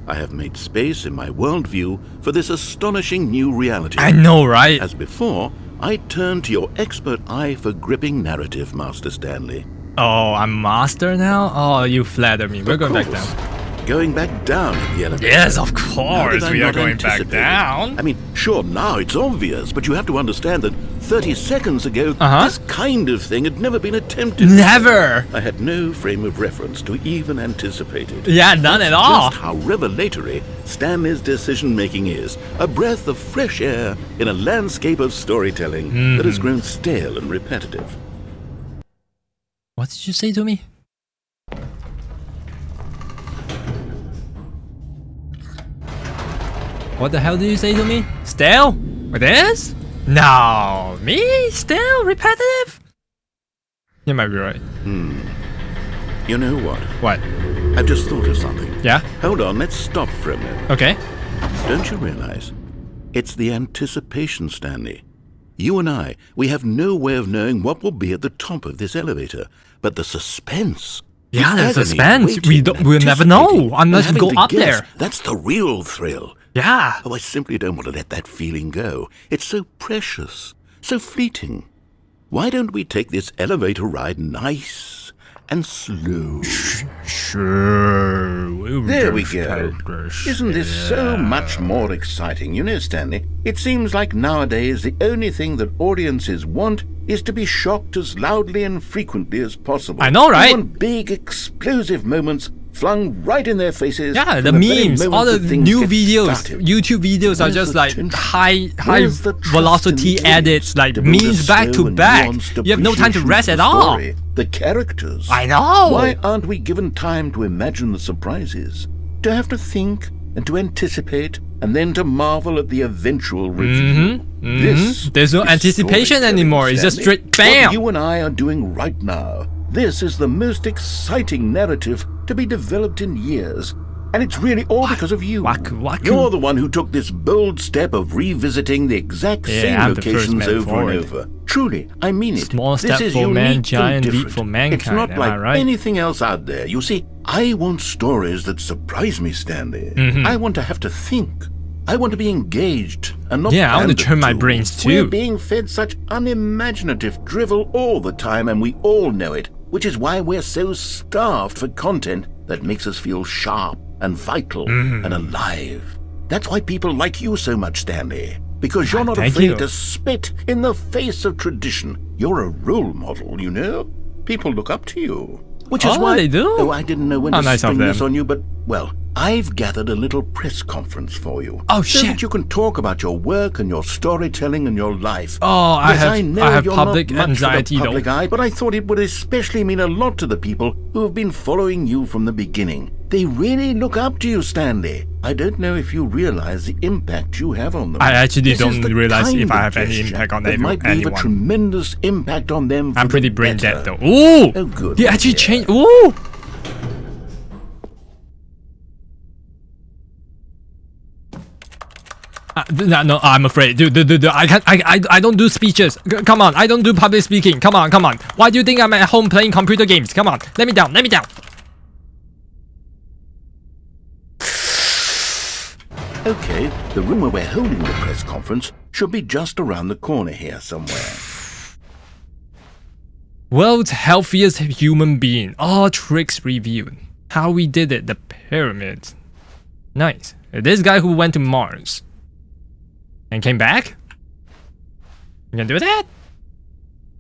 I have made space in my worldview for this astonishing new reality. I know, right? As before, I turn to your expert eye for gripping narrative, Master Stanley. Oh, I'm master now? Oh, you flatter me. We're going back down. Going back down in the elevator. Yes, of Now course, that I'm we are not going back anticipating. down. I mean, sure, now it's obvious, but you have to understand that 30 seconds ago, Uh-huh. this kind of thing had never been attempted. Never. I had no frame of reference to even anticipate it. Yeah, none at all. Just how revelatory Stanley's decision-making is. A breath of fresh air in a landscape of storytelling that has grown stale and repetitive. What did you say to me? What the hell did you say to me? Stale? With this? No, me? Stale? Repetitive? You might be right. You know what? What? I've just thought of something. Yeah? Hold on, let's stop for a minute. Okay. Don't you realize? It's the anticipation, Stanley. You and I, we have no way of knowing what will be at the top of this elevator. But the suspense... Yeah, the there's agony of suspense. waiting We'll and never know anticipating unless and we go having to up guess, there. That's the real thrill. Yeah. Oh, I simply don't want to let that feeling go. It's so precious, so fleeting. Why don't we take this elevator ride nice and slow. Sure. There we go. Isn't this so much more exciting? You know, Stanley, it seems like nowadays the only thing that audiences want is to be shocked as loudly and frequently as possible. I know, right? They want big, explosive moments flung right in their faces. Yeah, the memes, all the new videos, YouTube videos are just like high velocity edits, like memes back to back. You have no time to rest at all. The characters. I know. Why aren't we given time to imagine the surprises? To have to think and to anticipate and then to marvel at the eventual reveal. There's no anticipation anymore. It's just straight bam. What you and I are doing right now. This is the most exciting narrative to be developed in years. And it's really all because of you. You're the one who took this bold step of revisiting the exact same locations over and over. Truly, I mean it. Small step this is for man, unique giant and leap different. for mankind. It's not like right? anything else out there. You see, I want stories that surprise me, Stanley. I want to have to think. I want to be engaged and not I want to turn my brains too. We're being fed such unimaginative drivel all the time, and we all know it, which is why we're so starved for content that makes us feel sharp and vital and alive. That's why people like you so much, Stanley. Because you're not afraid to spit in the face of tradition. You're a role model, you know? People look up to you. Which is why they do? Oh, I didn't know when to nice spring of them. this on you, but, well, I've gathered a little press conference for you. Oh, so shit. that you can talk about your work and your storytelling and your life. Oh, Yes, I have you're public not much for the anxiety public though. eye, but I thought it would especially mean a lot to the people who have been following you from the beginning. They really look up to you, Stanley. I don't know if you realize the impact you have on them. I actually This is don't the realize kind if I of have any gesture impact on that might leave a anyone. tremendous impact on them. I'm for pretty the brain better. dead though. Ooh! Oh, good. He actually Yeah. changed. Ooh! No, I'm afraid. Dude, I don't do speeches. Come on, I don't do public speaking. Come on. Why do you think I'm at home playing computer games? Come on, let me down. Okay, the room where we're holding the press conference should be just around the corner here somewhere. World's healthiest human being. All tricks reviewed. How we did it. The pyramids. Nice. This guy who went to Mars and came back? You can do that?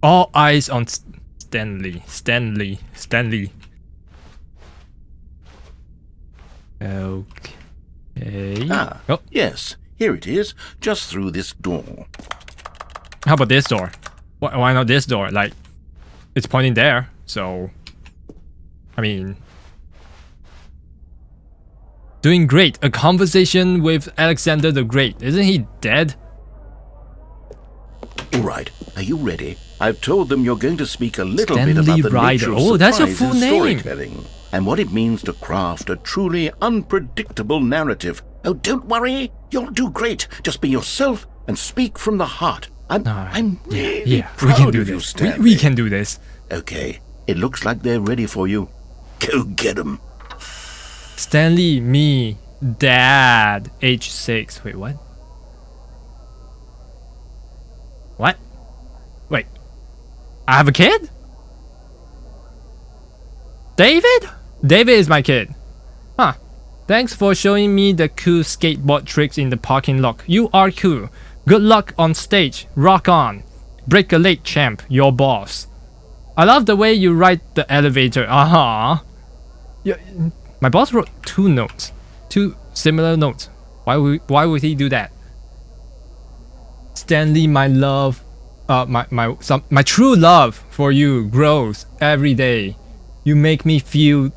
All eyes on Stanley. Okay. Oh, Yes, here it is, just through this door. how about this door? Why not this door? Like, it's pointing there, so... I mean... Doing great. A conversation with Alexander the Great. Isn't he dead? All right, are you ready? I've told them you're going to speak a little bit Stanley about the Ryder. nature of Oh, that's your surprise full in name. storytelling and what it means to craft a truly unpredictable narrative. Oh, don't worry, you'll do great. Just be yourself and speak from the heart. I'm really we can proud do of you, this. Stanley. We can do this. Okay, it looks like they're ready for you. Go get them. Stanley, me, Dad, age 6. Wait, what? What? Wait. I have a kid? David? David is my kid. Huh. Thanks for showing me the cool skateboard tricks in the parking lot. You are cool. Good luck on stage. Rock on. Break a leg, champ. Your boss. I love the way you ride the elevator. Yeah, my boss wrote 2 notes. 2 similar notes. Why would he do that? Stanley, my love, my true love for you grows every day. You make me feel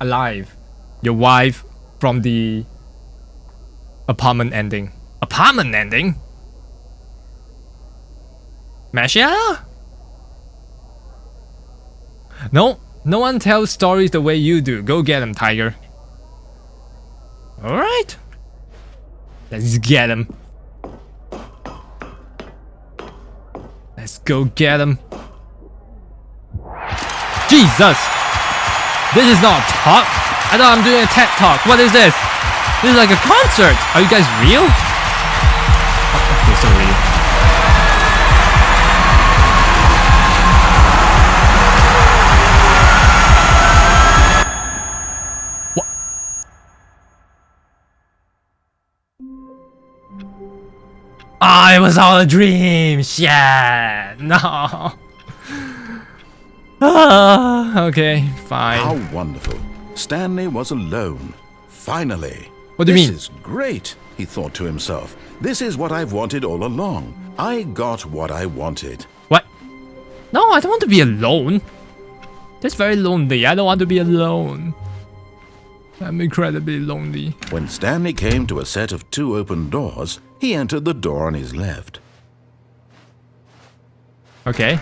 alive. Your wife from the apartment ending. Apartment ending? Masha? No one tells stories the way you do. Go get him, Tiger. Alright. Let's get him. Let's go get him. Jesus! This is not a talk. I thought I'm doing a TED talk. What is this? This is like a concert. Are you guys real? Okay, so real. Oh, it was all a dream. Shit. No. Okay, fine. How wonderful. Stanley was alone. Finally. What do you mean? This is great, he thought to himself. This is what I've wanted all along. I got what I wanted. What? No, I don't want to be alone. That's very lonely. I don't want to be alone. I'm incredibly lonely. When Stanley came to a set of 2 open doors, he entered the door on his left. Okay.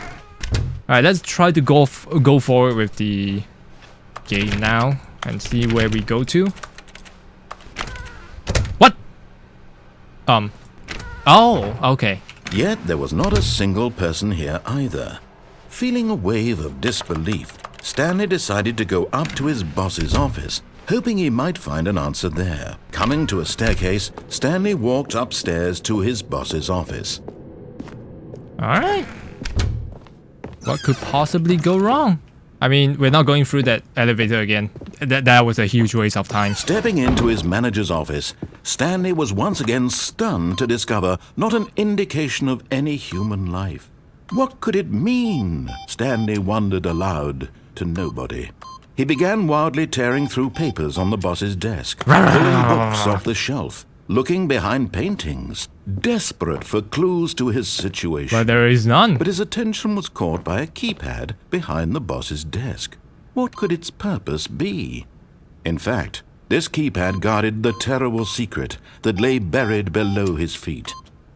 Alright, let's try to go forward with the game now and see where we go to. What? Oh, okay. Yet there was not a single person here either. Feeling a wave of disbelief, Stanley decided to go up to his boss's office, hoping he might find an answer there. Coming to a staircase, Stanley walked upstairs to his boss's office. Alright. What could possibly go wrong? I mean, we're not going through that elevator again. That was a huge waste of time. Stepping into his manager's office, Stanley was once again stunned to discover not an indication of any human life. What could it mean? Stanley wondered aloud to nobody. He began wildly tearing through papers on the boss's desk, pulling books off the shelf, looking behind paintings, desperate for clues to his situation. But there is none. But his attention was caught by a keypad behind the boss's desk. What could its purpose be? In fact, this keypad guarded the terrible secret that lay buried below his feet.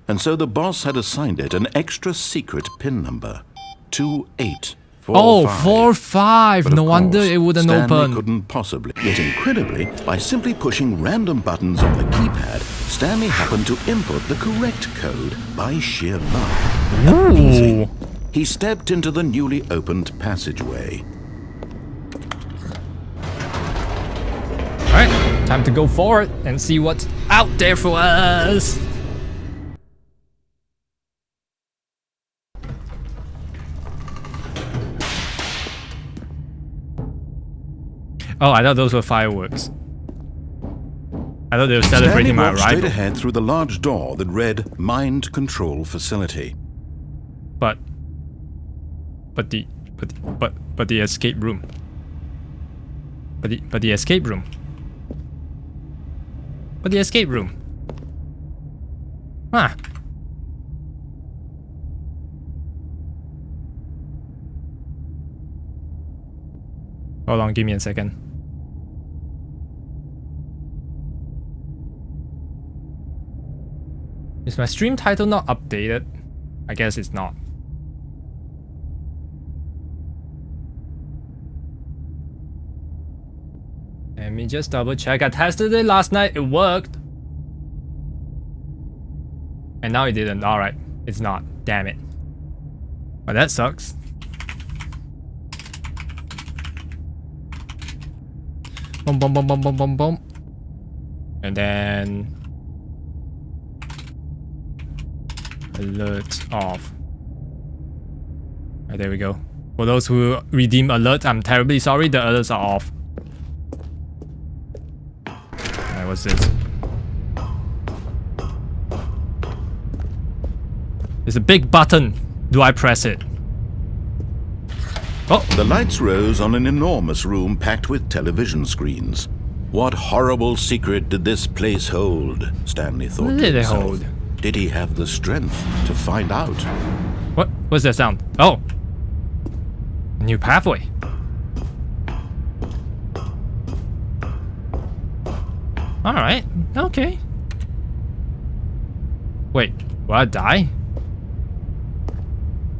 And so the boss had assigned it an extra secret PIN number, 2845. Oh, 45. But of No wonder course, it wouldn't Stanley open. couldn't possibly. Yet incredibly, by simply pushing random buttons on the keypad, Stanley happened to input the correct code by sheer luck. Amazing. He stepped into the newly opened passageway. Alright, time to go forward and see what's out there for us. Oh, I thought those were fireworks. I thought they were celebrating my Stanley walked straight arrival. ahead through the large door that read Mind Control Facility. But the escape room. But the escape room. But the escape room. Huh. Hold on, give me a second. Is my stream title not updated? I guess it's not. Let me just double check. I tested it last night, it worked. And now it didn't. Alright, it's not. Damn it. Well, that sucks. Boom, boom, boom, boom, boom, boom, boom. And then alert off. Right, there we go. For those who redeem alerts, I'm terribly sorry. The alerts are off. Alright, what's this? There's a big button. Do I press it? Oh! The lights rose on an enormous room packed with television screens. What horrible secret did this place hold? Stanley thought What to did it himself. hold? Did he have the strength to find out? What? What's that sound? Oh! A new pathway. Alright, okay. Wait, will I die?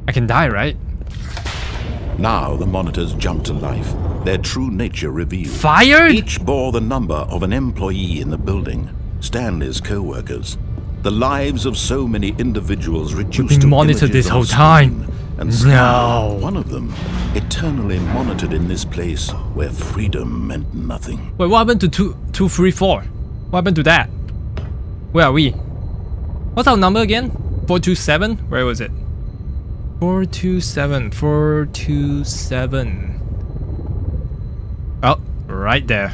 I can die, right? Now the monitors jumped to life, their true nature revealed. Fired? Each bore the number of an employee in the building, Stanley's co-workers. The lives of so many individuals reduced been to monitored images this on whole time. screen. And Stanley, No. one of them, eternally monitored in this place where freedom meant nothing. Wait, what happened to 234? What happened to that? Where are we? What's our number again? 427? Where was it? 427. 427. Oh, right there.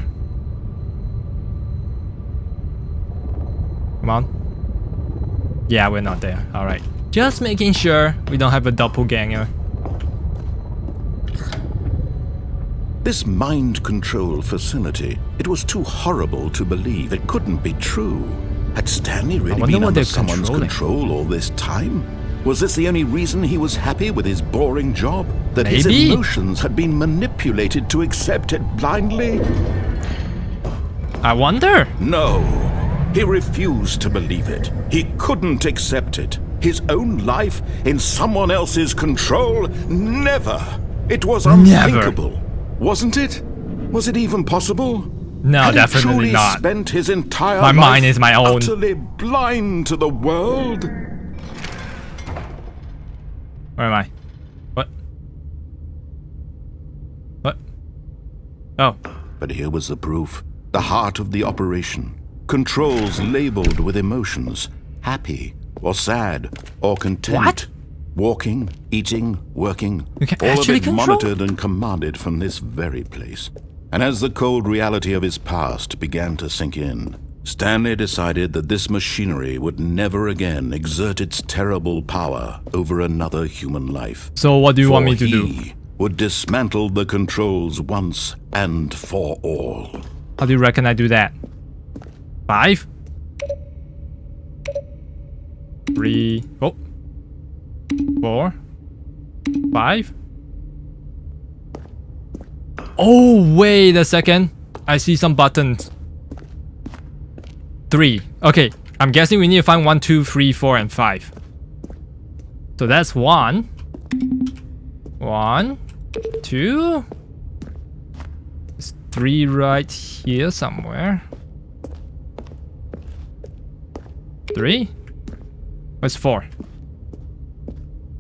Come on. Yeah, we're not there. Alright. Just making sure we don't have a doppelganger. This mind control facility, it was too horrible to believe. It couldn't be true. Had Stanley really been under someone's control all this time? Was this the only reason he was happy with his boring job? That his emotions had been manipulated to accept it blindly? I wonder. No. He refused to believe it. He couldn't accept it. His own life in someone else's control? Never. It was unthinkable. Wasn't it? Was it even possible? No, Had definitely he truly not. Spent his entire My life mind is my own. utterly blind to the world? Where am I? What? What? Oh. But here was the proof. The heart of the operation. Controls labeled with emotions. Happy or sad or content. What? Walking, eating, working. You can all of actually it control? monitored and commanded from this very place. And as the cold reality of his past began to sink in, Stanley decided that this machinery would never again exert its terrible power over another human life. So what do you want me to do? He would dismantle the controls once and for all. How do you reckon I do that? 5? 3. Oh. 4. 5. Oh, wait a second. I see some buttons. 3. Okay, I'm guessing we need to find 1, 2, 3, 4, and 5. So that's 1. 1, 2. There's 3 right here somewhere. 3. Where's 4?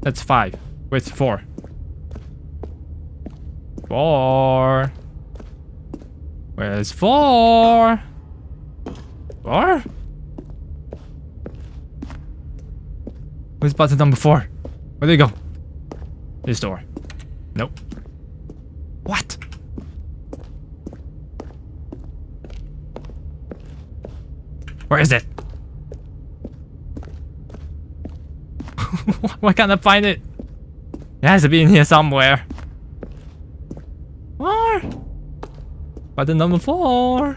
That's 5. Where's 4? 4. Where's 4? 4? Where's button number 4? Where'd they go? This door. Nope. What? Where is it? Why can't I find it? It has to be in here somewhere. 4. Button number 4.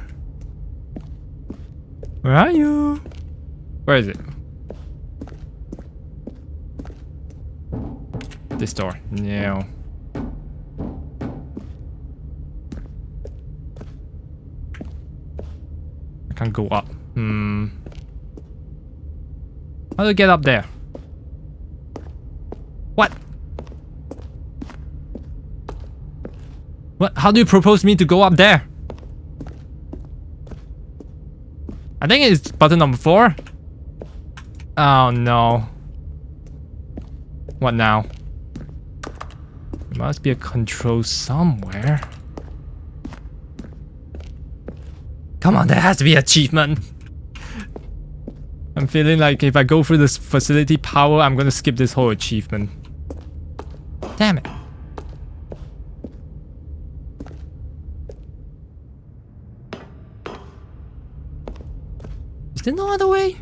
Where are you? Where is it? This door. No. I can't go up. How do I get up there? What? What? How do you propose me to go up there? I think it's button number 4. Oh no. What now? There must be a control somewhere. Come on, there has to be an achievement. I'm feeling like if I go through this facility power, I'm gonna skip this whole achievement. Damn it. Is there no other way?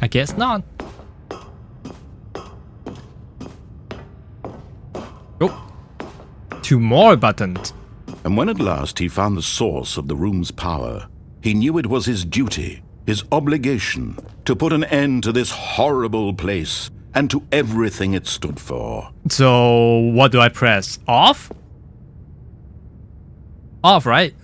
I guess not. Oh, 2 more buttons. And when at last he found the source of the room's power, he knew it was his duty, his obligation, to put an end to this horrible place and to everything it stood for. So, what do I press? Off? Off, right?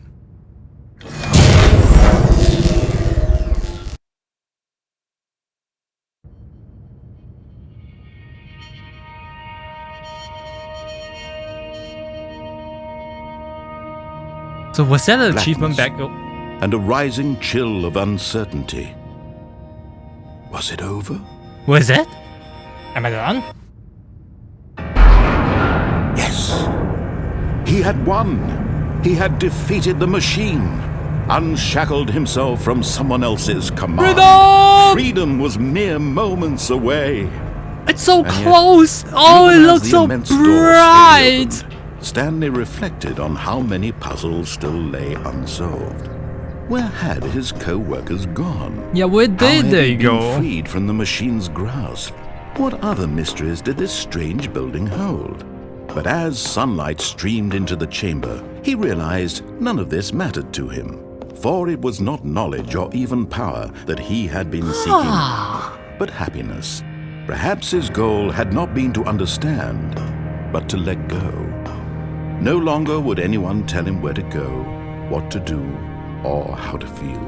So was that an achievement back? Oh. And a rising chill of uncertainty. Was it over? Was it? Am I done? Yes. He had won. He had defeated the machine. Unshackled himself from someone else's command. Freedom! Freedom was mere moments away. It's so And yet, close! Oh, it even as looks the so immense door bright! slowly opened, Stanley reflected on how many puzzles still lay unsolved. Where had his co-workers gone? Yeah, where How did had they he been go? freed from the machine's grasp? What other mysteries did this strange building hold? But as sunlight streamed into the chamber, he realized none of this mattered to him. For it was not knowledge or even power that he had been seeking, but happiness. Perhaps his goal had not been to understand, but to let go. No longer would anyone tell him where to go, what to do, or how to feel.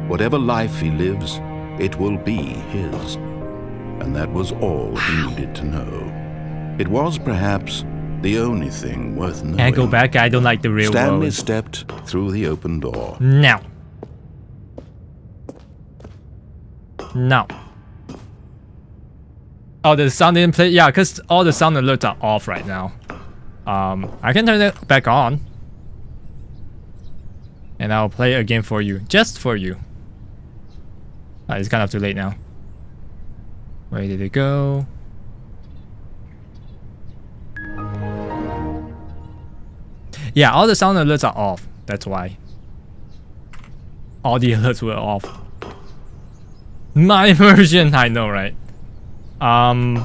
Whatever life he lives, it will be his. And that was all he needed to know. It was perhaps the only thing worth knowing. Can't go back. I don't like the real Stanley world. stepped through the open door. Now. Now. Oh, the sound didn't play. Yeah, because all the sound alerts are off right now. I can turn it back on. And I'll play again for you. Just for you. It's kind of too late now. Where did it go? Yeah, all the sound alerts are off. That's why. All the alerts were off. My version, I know, right? I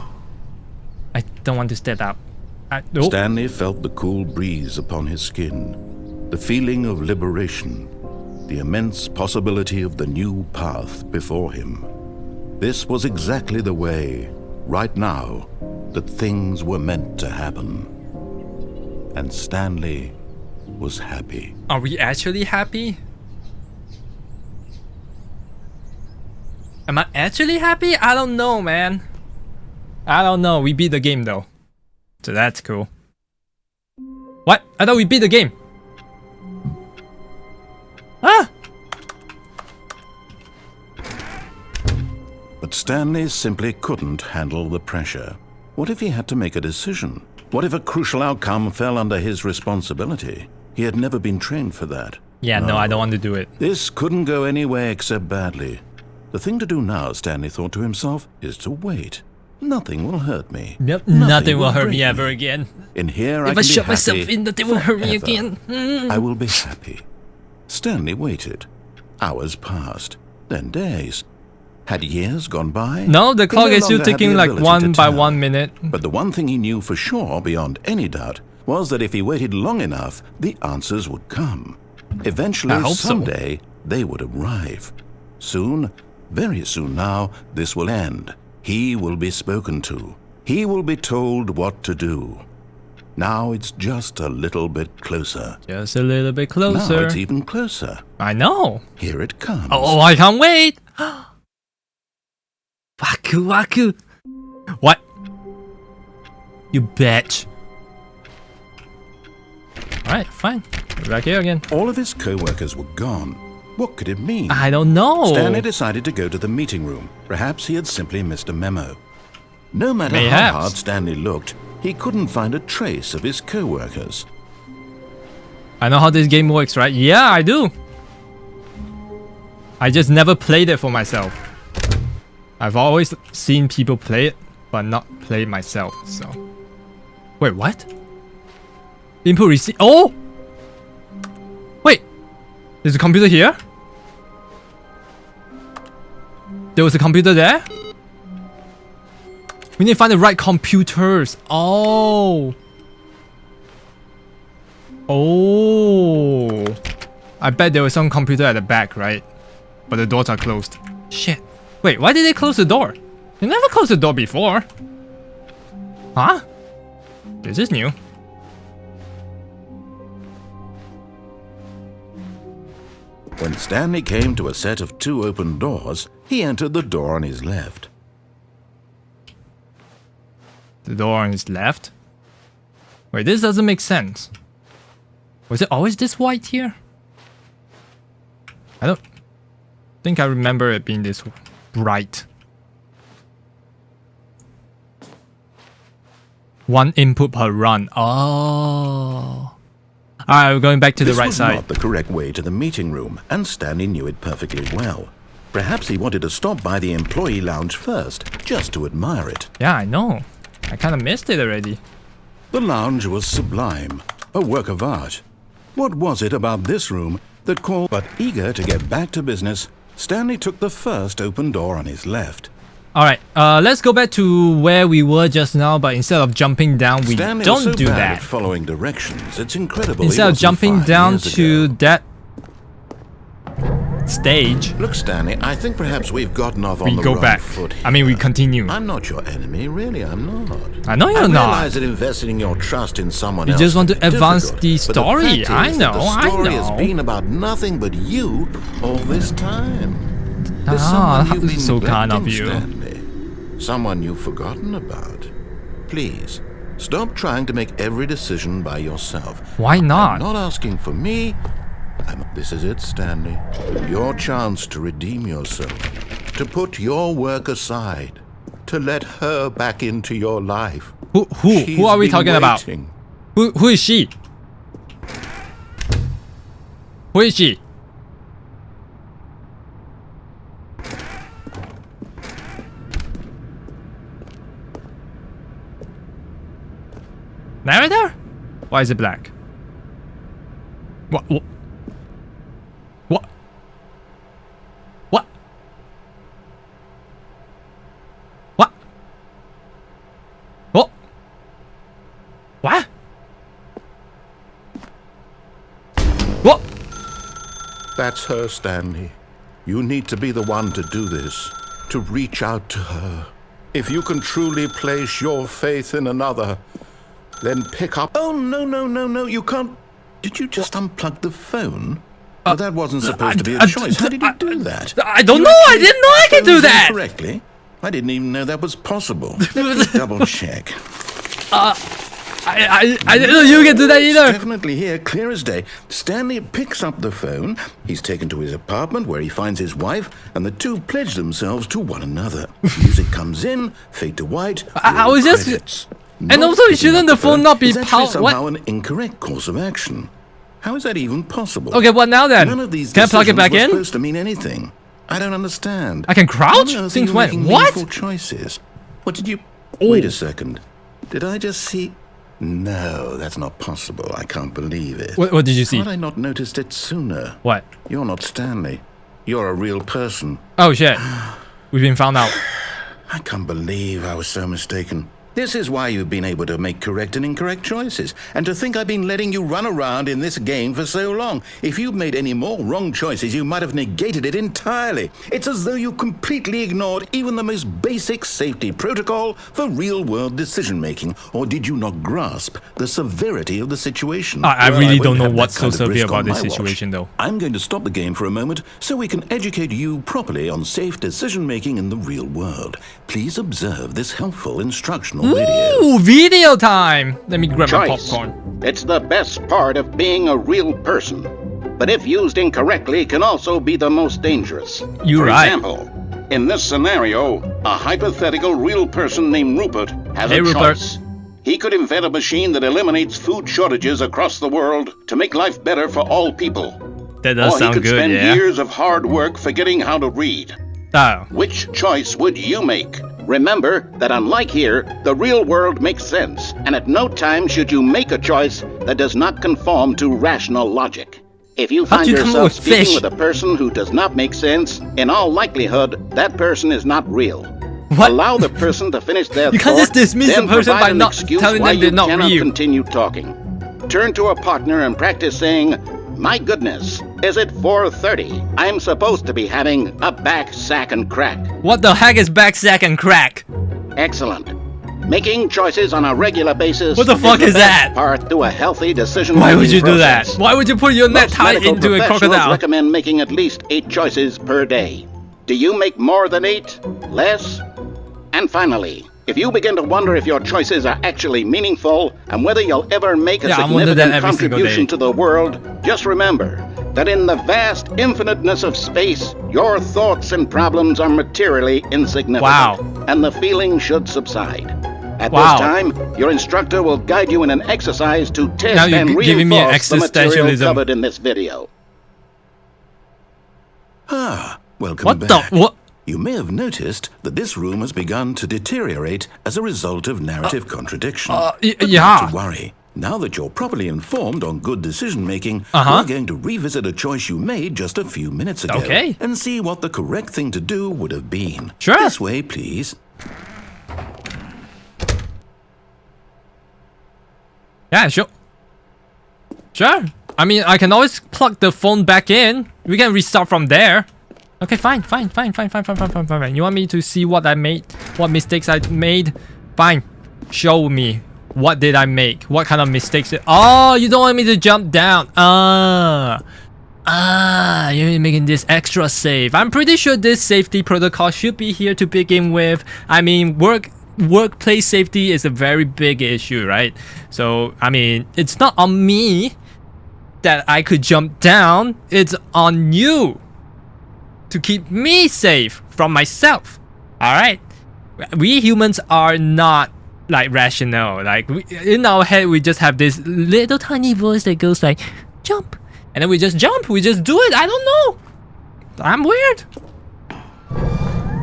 don't want to step out. Nope. Stanley felt the cool breeze upon his skin, the feeling of liberation, the immense possibility of the new path before him. This was exactly the way, right now, that things were meant to happen. And Stanley was happy. Are we actually happy? Am I actually happy? I don't know, man. I don't know. We beat the game though. So that's cool. What? I thought we beat the game. Ah! But Stanley simply couldn't handle the pressure. What if he had to make a decision? What if a crucial outcome fell under his responsibility? He had never been trained for that. Yeah, no, I don't want to do it. This couldn't go any way except badly. The thing to do now, Stanley thought to himself, is to wait. Nothing will hurt me. Yep, nothing will hurt break me ever again. In here, I If can I be shut happy myself in, nothing will hurt me forever. again. I will be happy. Stanley waited. Hours passed, then days. Had years gone by? No, the He clock no is still longer had ticking the like ability 1 to by tell. 1 minute. But the one thing he knew for sure, beyond any doubt, was that if he waited long enough, the answers would come. Eventually, I hope so. someday, they would arrive. Soon, very soon now, this will end. He will be spoken to. He will be told what to do. Now it's just a little bit closer. Just a little bit Now closer. it's even closer. I know. Here it comes. Oh, I can't wait. Waku waku. What? You bitch. Alright, fine. We're back here again. All of his co-workers were gone. What could it mean? I don't know. Stanley decided to go to the meeting room. Perhaps he had simply missed a memo. No matter Mayhaps. how hard Stanley looked, he couldn't find a trace of his co-workers. I know how this game works, right? Yeah, I do. I just never played it for myself. I've always seen people play it, but not play it myself, so. Wait, what? Input receipt. Oh! Wait! There's a computer here? There was a computer there? We need to find the right computers. Oh! Oh! I bet there was some computer at the back, right? But the doors are closed. Shit. Wait, why did they close the door? They never closed the door before. Huh? This is new. When Stanley came to a set of 2 open doors, he entered the door on his left. The door on his left? Wait, this doesn't make sense. Was it always this white here? I don't think I remember it being this bright. 1 input per run. Oh. Alright, we're going back to the This right was side. not the correct way to the meeting room, and Stanley knew it perfectly well. Perhaps he wanted to stop by the employee lounge first, just to admire it. Yeah, I know. I kind of missed it already. The lounge was sublime, a work of art. What was it about this room that called? But eager to get back to business, Stanley took the first open door on his left. Alright, let's go back to where we were just now, but instead of jumping down, we Stanley don't was so do bad that. at following directions. It's incredible. he Instead of wasn't jumping 5 down years to ago. that stage, Look, Stanley, I think perhaps we've gotten off on we the go wrong back. foot here. I mean, we continue. I'm not your enemy, really, I'm not. I know you're I not. realize that investing your trust in someone You else just want to can be advance difficult, the but story. fact I is know, that the I story has know. been about nothing but you all this time. There's Ah, someone you've been so kind of neglecting, you. Stanley. Someone you've forgotten about. Please, stop trying to make every decision by yourself. Why I'm not? not asking for me. This is it, Stanley. Your chance to redeem yourself. To put your work aside. To let her back into your life. Who are we talking about? Waiting. Who is she? Who is she? Narrator? Why is it black? What? What? What? What? What? What? What? That's her, Stanley. You need to be the one to do this. To reach out to her. If you can truly place your faith in another, then pick up. Oh, no, you can't. Did you just unplug the phone? Well, that wasn't supposed to be a choice. How did you do that? I don't know. I didn't know I could do that. Correctly. I didn't even know that was possible. Let me double check. I didn't know you can do that either. Definitely here, clear as day. Stanley picks up the phone. He's taken to his apartment where he finds his wife, and the two pledge themselves to one another. Music comes in, fade to white. I was just. credits. And Not also, picking shouldn't up the phone phone not be is actually powered? What? somehow an incorrect course of action. How is that even possible? Okay, what now then? None of these Can I plug it decisions back were in? supposed to mean anything. I don't understand. I can crouch? How on earth are Since you when? making What? meaningful choices? What did you? Oh. Wait a second. Did I just see? No, that's not possible. I can't believe it. What did you see? How had I not noticed it sooner? What? You're not Stanley. You're a real person. Oh shit. We've been found out. I can't believe I was so mistaken. This is why you've been able to make correct and incorrect choices. And to think I've been letting you run around in this game for so long. If you'd made any more wrong choices, you might have negated it entirely. It's as though you completely ignored even the most basic safety protocol for real-world decision-making. Or did you not grasp the severity of the situation? I Well, really won't don't know have that what's so kind of severe risk about on this my watch. situation though. I'm going to stop the game for a moment so we can educate you properly on safe decision-making in the real world. Please observe this helpful instructional video. Ooh, video time! Let me grab my Choice. popcorn. It's the best part of being a real person. But if used incorrectly, can also be the most dangerous. You're For right. example, in this scenario, a hypothetical real person named Rupert has Hey, a Rupert. choice. He could invent a machine that eliminates food shortages across the world to make life better for all people. That does Or he sound could good, spend yeah. years of hard work forgetting how to read. Oh. Which choice would you make? Remember that unlike here, the real world makes sense, and at no time should you make a choice that does not conform to rational logic. If you How'd find you come up yourself with speaking fish? with a person who does not make sense, in all likelihood, that person is not real. What? Allow the person to finish their You can't just thought, dismiss then the person provide by an not excuse telling why them they're you not cannot real. continue talking. Turn to a partner and practice saying, "My goodness, is it 4:30? I'm supposed to be having a back sack and crack." What the heck is back sack and crack? Excellent. Making choices on a regular basis. What the fuck the is best that? Part to a healthy decision. Why would you do that? process. Why would you put your Most necktie medical into a professionals crocodile? recommend making at least 8 choices per day. Do you make more than 8? Less? And finally, if you begin to wonder if your choices are actually meaningful and whether you'll ever make a Yeah, I wonder that significant every single contribution day. to the world, just remember that in the vast infiniteness of space, your thoughts and problems are materially insignificant. Wow. And the feeling should subside. At Wow. this time, your instructor will guide you in an exercise to test Now you're and giving me an reinforce the material existentialism. covered in this video. Ah, welcome What back. the? What? You may have noticed that this room has begun to deteriorate as a result of narrative contradiction. But yeah. not to worry. Now that you're properly informed on good decision-making, we're going to revisit a choice you made just a few minutes ago and see what the correct thing to do would have been. Sure. This way, please. Yeah, sure. Sure. I mean, I can always plug the phone back in. We can restart from there. Okay, fine. You want me to see what I made? What mistakes I made? Fine. Show me. What did I make? What kind of mistakes? Oh, you don't want me to jump down. You're making this extra safe. I'm pretty sure this safety protocol should be here to begin with. I mean, workplace safety is a very big issue, right? So, I mean, it's not on me that I could jump down. It's on you to keep me safe from myself. Alright? We humans are not like rational. Like in our head we just have this little tiny voice that goes like, jump. And then we just jump. We just do it. I don't know. I'm weird.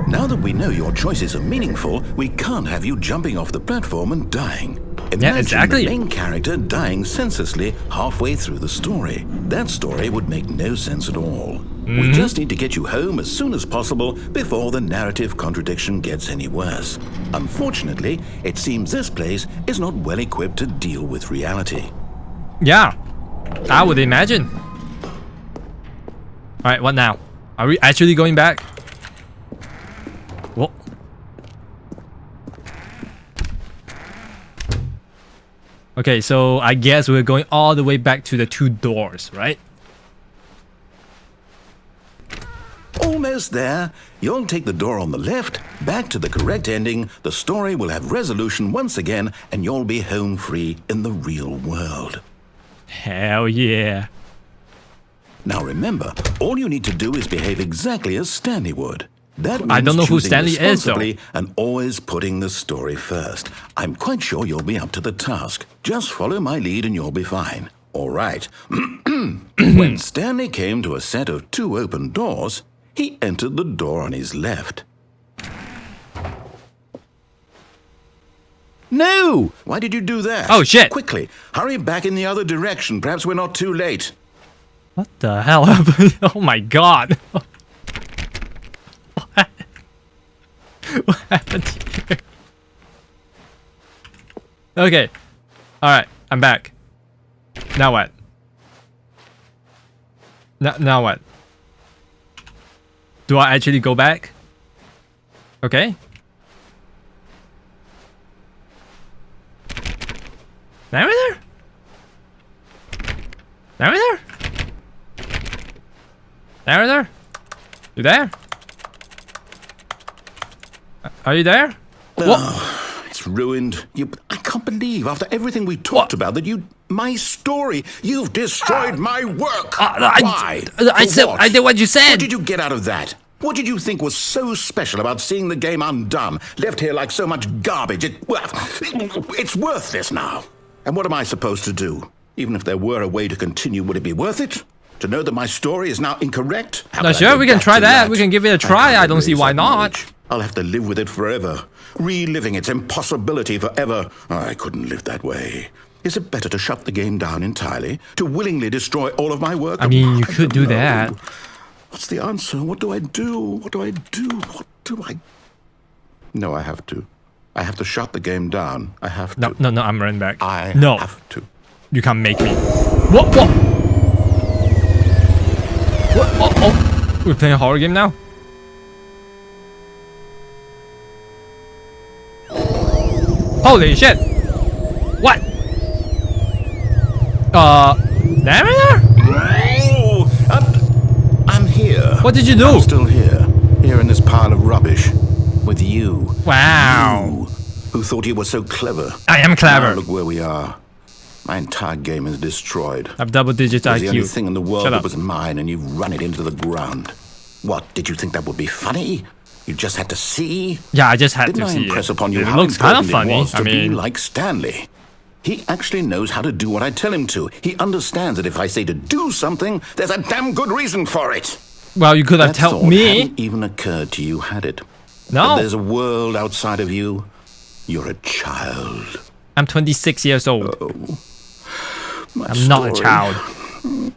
Now that we know your choices are meaningful, we can't have you jumping off the platform and dying. Imagine the main character dying senselessly halfway through the story. That story would make no sense at all. We just need to get you home as soon as possible before the narrative contradiction gets any worse. Unfortunately, it seems this place is not well equipped to deal with reality. Yeah, I would imagine. Alright, what now? Are we actually going back? Whoa. Okay, so I guess we're going all the way back to the 2 doors, right? Almost there. You'll take the door on the left, back to the correct ending, the story will have resolution once again, and you'll be home free in the real world. Hell yeah. Now remember, all you need to do is behave exactly as Stanley would. That means I don't know who choosing Stanley is, though. responsibly and always putting the story first. I'm quite sure you'll be up to the task. Just follow my lead and you'll be fine. All right. When Stanley came to a set of 2 open doors, he entered the door on his left. No! Why did you do that? Oh, shit. Quickly, hurry back in the other direction. Perhaps we're not too late. What the hell happened? Oh my god. What happened here? Okay. Alright, I'm back. Now what? Now what? Do I actually go back? Okay. Now we're there? Now we're there? Now we're there? You there? Are you there? Oh, it's ruined. I can't believe after everything we talked about that my story, you've destroyed my work. Why? I did what you said. What did you get out of that? What did you think was so special about seeing the game undone, left here like so much garbage? It's worthless now. And what am I supposed to do? Even if there were a way to continue, would it be worth it? To know that my story is now incorrect? No, sure, we can try that. We can give it a try. I don't see why not. I'll have to live with it forever, reliving its impossibility forever. I couldn't live that way. Is it better to shut the game down entirely? To willingly destroy all of my work? I mean, you could do that. What's the answer? What do I do? What do I do? What do I... No, I have to. I have to shut the game down. I have to. No, I'm running back. I no. have to. You can't make me. What? Oh. We're playing a horror game now? Holy shit! What? There we are? Oh, I'm here. What did you do? I'm still here. Here in this pile of rubbish. With you. Wow. You, who thought you were so clever. I am clever. Now look where we are. My entire game is destroyed. I have double-digit IQ. It's the only thing in the world Shut that up. was mine, and you've run it into the ground. What, did you think that would be funny? You just had to see? Yeah, I just had Didn't to I see impress it. upon you It how looks kind of important funny. it was to I mean, be like Stanley? He actually knows how to do what I tell him to. He understands that if I say to do something, there's a damn good reason for it. Well, you could have That told thought me. hadn't even occurred to you, had it? That No, there's a world outside of you. You're a child. I'm 26 years old. My I'm not a story. child.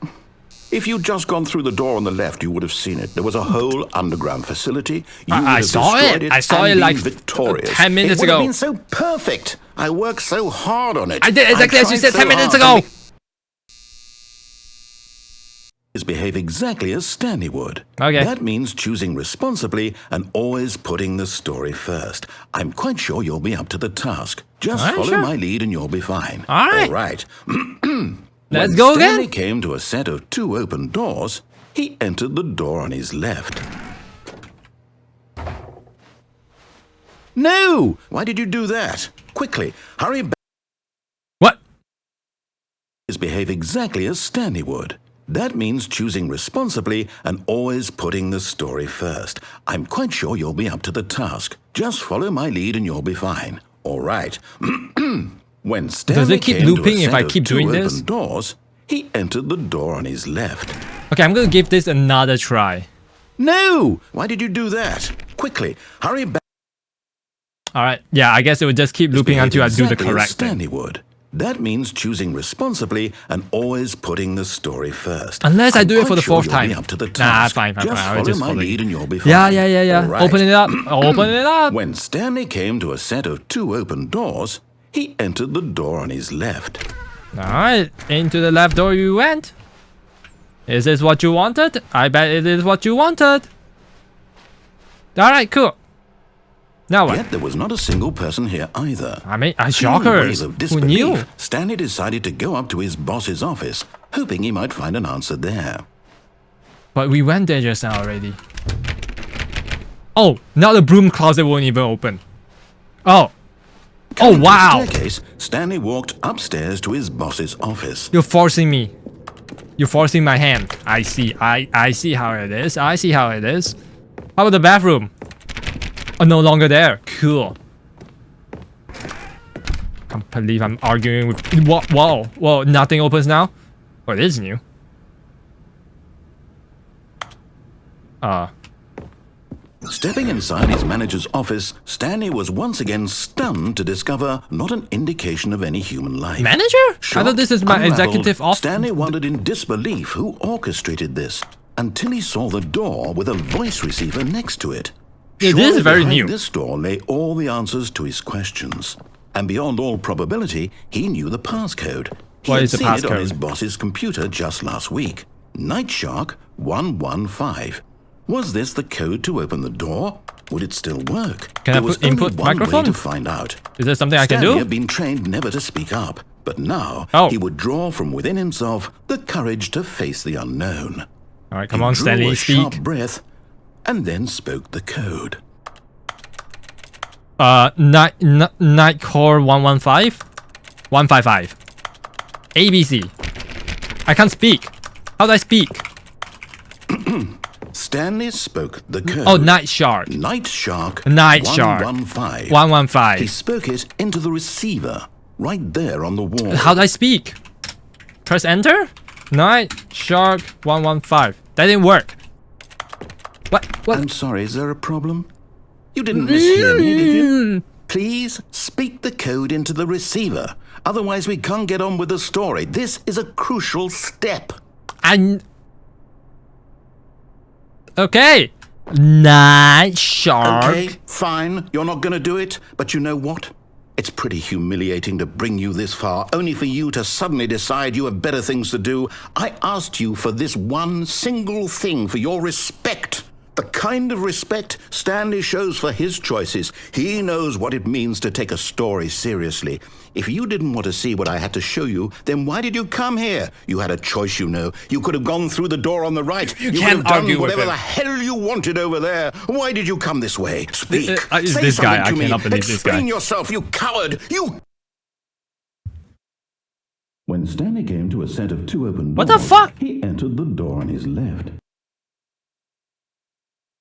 If you'd just gone through the door on the left, you would have seen it. There was a whole underground facility. You would I have saw destroyed it. I saw and it like been victorious. 10 minutes it would ago. have been so perfect. I worked so hard on it. I did exactly as you tried said 10 minutes hard ago. to behave exactly as Stanley would. Okay. That means choosing responsibly and always putting the story first. I'm quite sure you'll be up to the task. Just Alright, follow sure. my lead and you'll be fine. Alright. All right. Let's When go Stanley again. came to a set of 2 open doors, he entered the door on his left. No! Why did you do that? Quickly, hurry back. What? Behave exactly as Stanley would. That means choosing responsibly and always putting the story first. I'm quite sure you'll be up to the task. Just follow my lead and you'll be fine. All right. When Stanley it keep came looping to a if I set of keep 2 doing open this? doors, he entered the door on his left. Okay, I'm gonna give this another try. No! Why did you do that? Quickly, hurry back. Alright, yeah, I guess it would just keep looping until I do the Exactly as correct thing. Stanley would. That means choosing responsibly and always putting the story first. Unless I I'm do it for quite the sure 4th you'll time. be up to the Nah, task. fine. Just I'll follow just my follow lead and you'll be fine. Yeah. All right. Open it up. Open it up. When Stanley came to a set of 2 open doors, he entered the door on his left. Alright, into the left door you went. Is this what you wanted? I bet it is what you wanted. Alright, cool. Now what? Yet there was not a single person here either. I mean, Feeling a shockers. wave of Who knew? disbelief, Stanley decided to go up to his boss's office, hoping he might find an answer there. But we went there just now already. Oh, now the broom closet won't even open. Oh. Oh, Coming to the wow. staircase, Stanley walked upstairs to his boss's office. You're forcing me. You're forcing my hand. I see. I see how it is. I see how it is. How about the bathroom? Oh, no longer there. Cool. Can't believe I'm arguing with... Whoa, nothing opens now? Oh, it is new. Stepping inside his manager's office, Stanley was once again stunned to discover not an indication of any human life. Manager? I thought this is my Unraveled, executive office. Stanley wondered in disbelief who orchestrated this, until he saw the door with a voice receiver next to it. It Surely is very behind new. This door lay all the answers to his questions. And beyond all probability, he knew the passcode. He What had is the seen it on passcode? his boss's computer just last week. Nightshark 115. Was this the code to open the door? Would it still work? Can I There was put input only one microphone? way to find out. Is there something I can Stanley do? had been trained never to speak up, but now Oh. he would draw from within himself the courage to face the unknown. Alright, come He on, drew Stanley, a sharp speak. breath and then spoke the code. Nightcore 115? 155. ABC. I can't speak. How do I speak? Stanley spoke the code. Oh, Night Shark. Nightshark Night Shark. 115. 115. He spoke it into the receiver, right there on the wall. How do I speak? Press enter? Night Shark 115. That didn't work. What? I'm sorry, is there a problem? You didn't mishear me, did you? Please speak the code into the receiver. Otherwise, we can't get on with the story. This is a crucial step. Okay. Night Shark. Okay, fine. You're not going to do it. But you know what? It's pretty humiliating to bring you this far, only for you to suddenly decide you have better things to do. I asked you for this one single thing, for your respect. The kind of respect Stanley shows for his choices. He knows what it means to take a story seriously. If you didn't want to see what I had to show you, then why did you come here? You had a choice, you know. You could have gone through the door on the right. You could can't have done argue with whatever him. the hell you wanted over there. Why did you come this way? Speak. It's Say this guy. something to I cannot me. believe this guy. Explain yourself, you coward. You... When Stanley came to a set of 2 open doors, What the fuck? he entered the door on his left.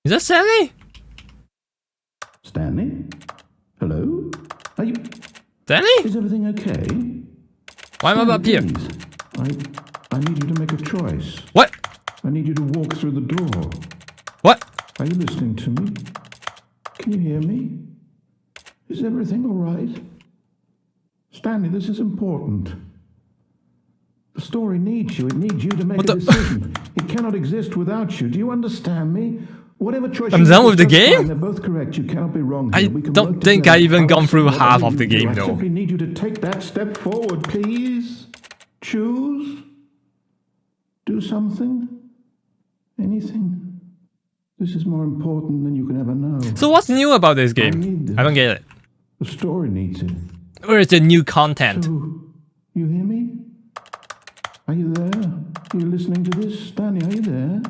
Is that Stanley? Stanley? Hello? Are you... Stanley? Is everything okay? Why am I up here? Please, I need you to make a choice. What? I need you to walk through the door. What? Are you listening to me? Can you hear me? Is everything all right? Stanley, this is important. The story needs you. It needs you to make a decision. It cannot exist without you. Do you understand me? Whatever choice I'm you done make with the is just game? fine. They're both correct. You cannot be wrong I here. We can don't work think together. I even gone will through see half whatever of the you do. game, I though. simply need you to take that step forward, please. Choose. Do something. Anything. This is more important than you can ever know. So what's new about this I game? need this. I don't get it. The story needs it. Where is the new content? So, you hear me? Are you there? Are you listening to this? Stanley, are you there?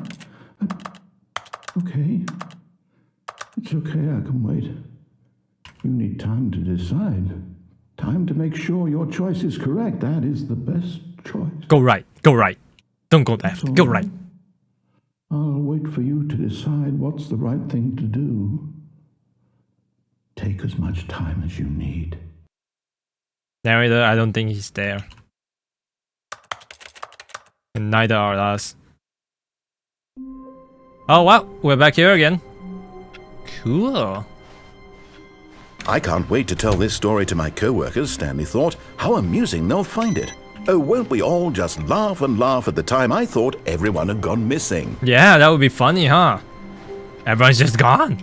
Okay. It's okay, I can wait. You need time to decide. Time to make sure your choice is correct. That is the best choice. Go right. Go right. Don't go left. Go right. I'll wait for you to decide what's the right thing to do. Take as much time as you need. Narrator, I don't think he's there. And neither are us. Oh wow, we're back here again. Cool. I can't wait to tell this story to my co-workers, Stanley thought. How amusing they'll find it. Oh, won't we all just laugh and laugh at the time I thought everyone had gone missing. Yeah, that would be funny, huh? Everyone's just gone.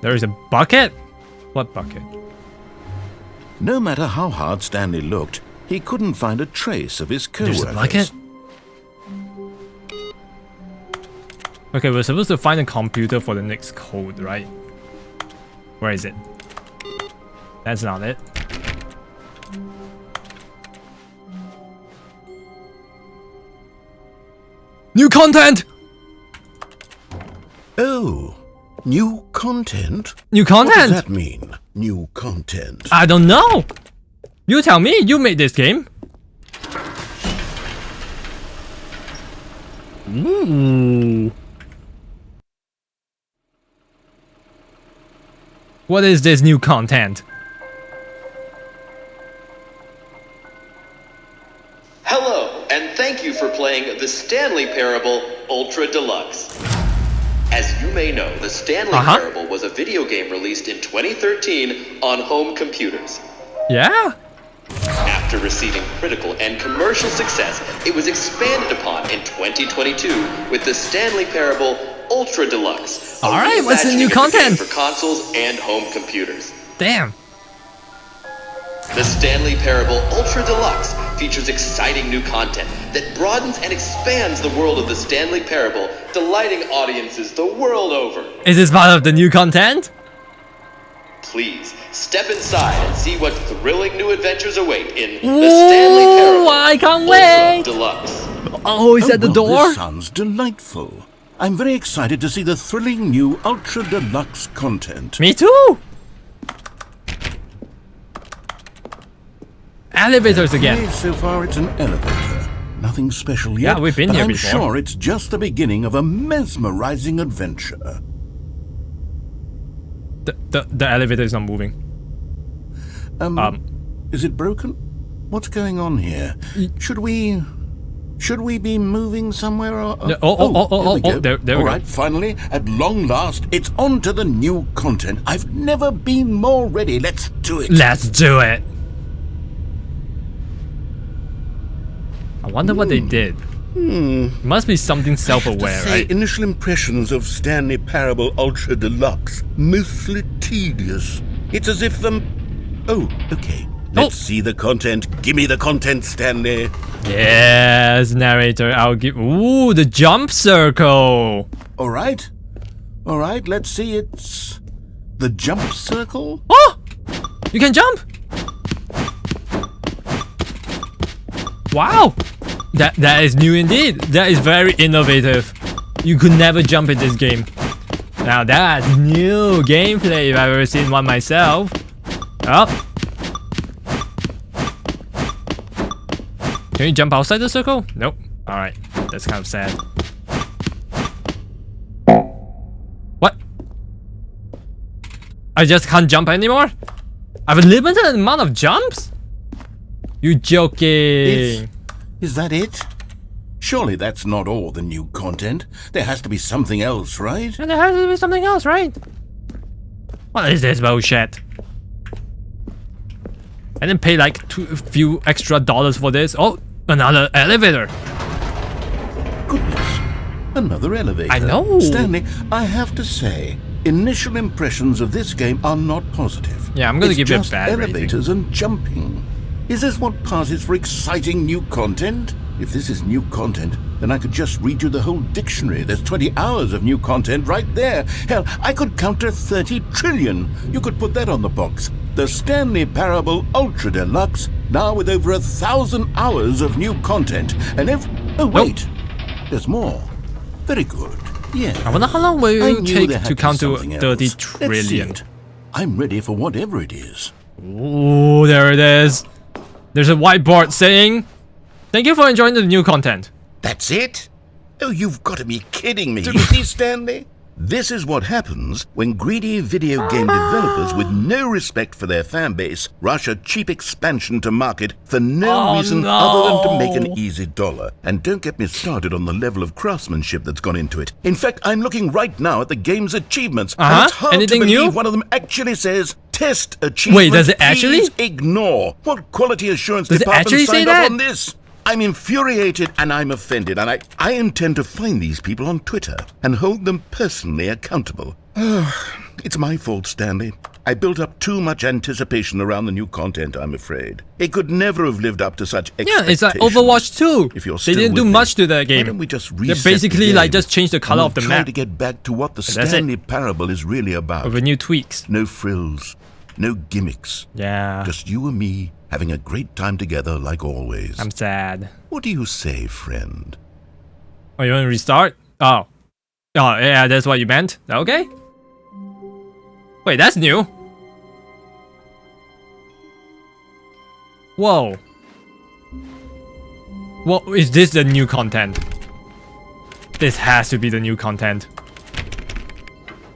There's a bucket? What bucket? No matter how hard Stanley looked, he couldn't find a trace of his co-workers. There's a bucket? Okay, we're supposed to find a computer for the next code, right? Where is it? That's not it. New content! Oh, new content? New What does content! that mean, new content? I don't know! You tell me, you made this game. Ooh. What is this new content? Hello, and thank you for playing the Stanley Parable Ultra Deluxe. As you may know, the Stanley Parable was a video game released in 2013 on home computers. Yeah? After receiving critical and commercial success, it was expanded upon in 2022 with the Stanley Parable Ultra Deluxe. Alright, what's the new reimagining of the game content? for consoles and home computers. Damn. The Stanley Parable Ultra Deluxe features exciting new content that broadens and expands the world of the Stanley Parable, delighting audiences the world over. Is this part of the new content? Please, step inside and see what thrilling new adventures await in the Stanley Parable I can't Ultra wait. Deluxe. Oh, is that the well, door? This sounds delightful. I'm very excited to see the thrilling new Ultra Deluxe content. Me too. Elevators again. Okay, so far it's an elevator. Nothing special yet. Yeah, we've been but here I'm before. sure it's just the beginning of a mesmerizing adventure. The elevator is not moving. Is it broken? What's going on here? Should we be moving somewhere or? There we All go. right, finally, at long last, it's on to the new content. I've never been more ready. Let's do it. Let's do it. I wonder what they did. Must be something self-aware, right? Initial impressions of Stanley Parable Ultra Deluxe, mostly tedious. It's as if Oh, okay. Let's see the content. Give me the content, Stanley. Yes, narrator. I'll give. Ooh, the jump circle. All right, let's see. It's the jump circle. Oh, you can jump. Wow, that is new indeed. That is very innovative. You could never jump in this game. Now that's new gameplay if I've ever seen one myself. Up. Can you jump outside the circle? Nope. Alright, that's kind of sad. What? I just can't jump anymore? I have a limited amount of jumps? You joking? Is that it? Surely that's not all the new content. There has to be something else, right? And there has to be something else, right? What is this bullshit? I didn't pay like a few extra dollars for this. Oh, another elevator. Goodness, another elevator. I know. Stanley, I have to say, initial impressions of this game are not positive. Yeah, I'm gonna give it a just bad elevators and jumping. Is this what passes for exciting new content? If this is new content, then I could just read you the whole dictionary. There's 20 hours of new content right there. Hell, I could counter 30 trillion. You could put that on the box. The Stanley Parable Ultra Deluxe, now with over 1,000 hours of new content. And oh, wait. There's more. Very good. Yeah. I wonder how long will I it knew take there had to be count to something 30 else. Let's see trillion. it. I'm ready for whatever it is. Oh, there it is. There's a whiteboard saying, "Thank you for enjoying the new content." That's it? Oh, you've got to be kidding me. You see, Stanley? This is what happens when greedy video game developers with no respect for their fan base rush a cheap expansion to market for no reason other than to make an easy dollar. And don't get me started on the level of craftsmanship that's gone into it. In fact, I'm looking right now at the game's achievements. And it's hard Anything to believe new? one of them actually says, "Test achievement. Wait, does it actually? Please ignore." What quality assurance Does it department actually say signed off that? on this? I'm infuriated and I'm offended, and I intend to find these people on Twitter and hold them personally accountable. It's my fault, Stanley. I built up too much anticipation around the new content, I'm afraid. It could never have lived up to such Yeah, expectations. it's like Overwatch 2. If you're They still didn't do with me, much to that why game. don't we just They reset basically the like game just changed the color and of the we'll try map to get back to what the that's it. Stanley Parable is really about. with new tweaks. No frills, no gimmicks. Yeah, Just you and me having a great time together like always. I'm sad. What do you say, friend? Oh, you want to restart? Oh, yeah, that's what you meant. Okay. Wait, that's new. Whoa. Well, is this the new content? This has to be the new content.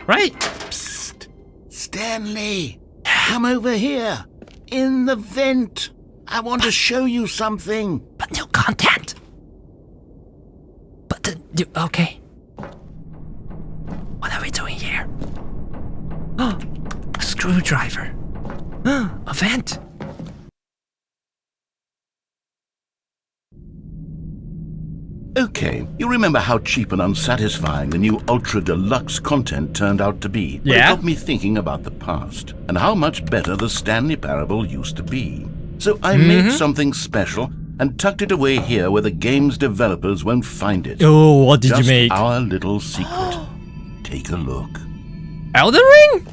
Right? Psst! Stanley! Come over here! In the vent! I want to show you something! But new content. But okay. What are we doing here? Oh, a screwdriver. A vent. Okay, you remember how cheap and unsatisfying the new Ultra Deluxe content turned out to be? Well, Yeah. it got me thinking about the past, and how much better the Stanley Parable used to be. So I made something special, and tucked it away here where the game's developers won't find it. Oh, what did Just you make? our little secret. Take a look. Elden Ring?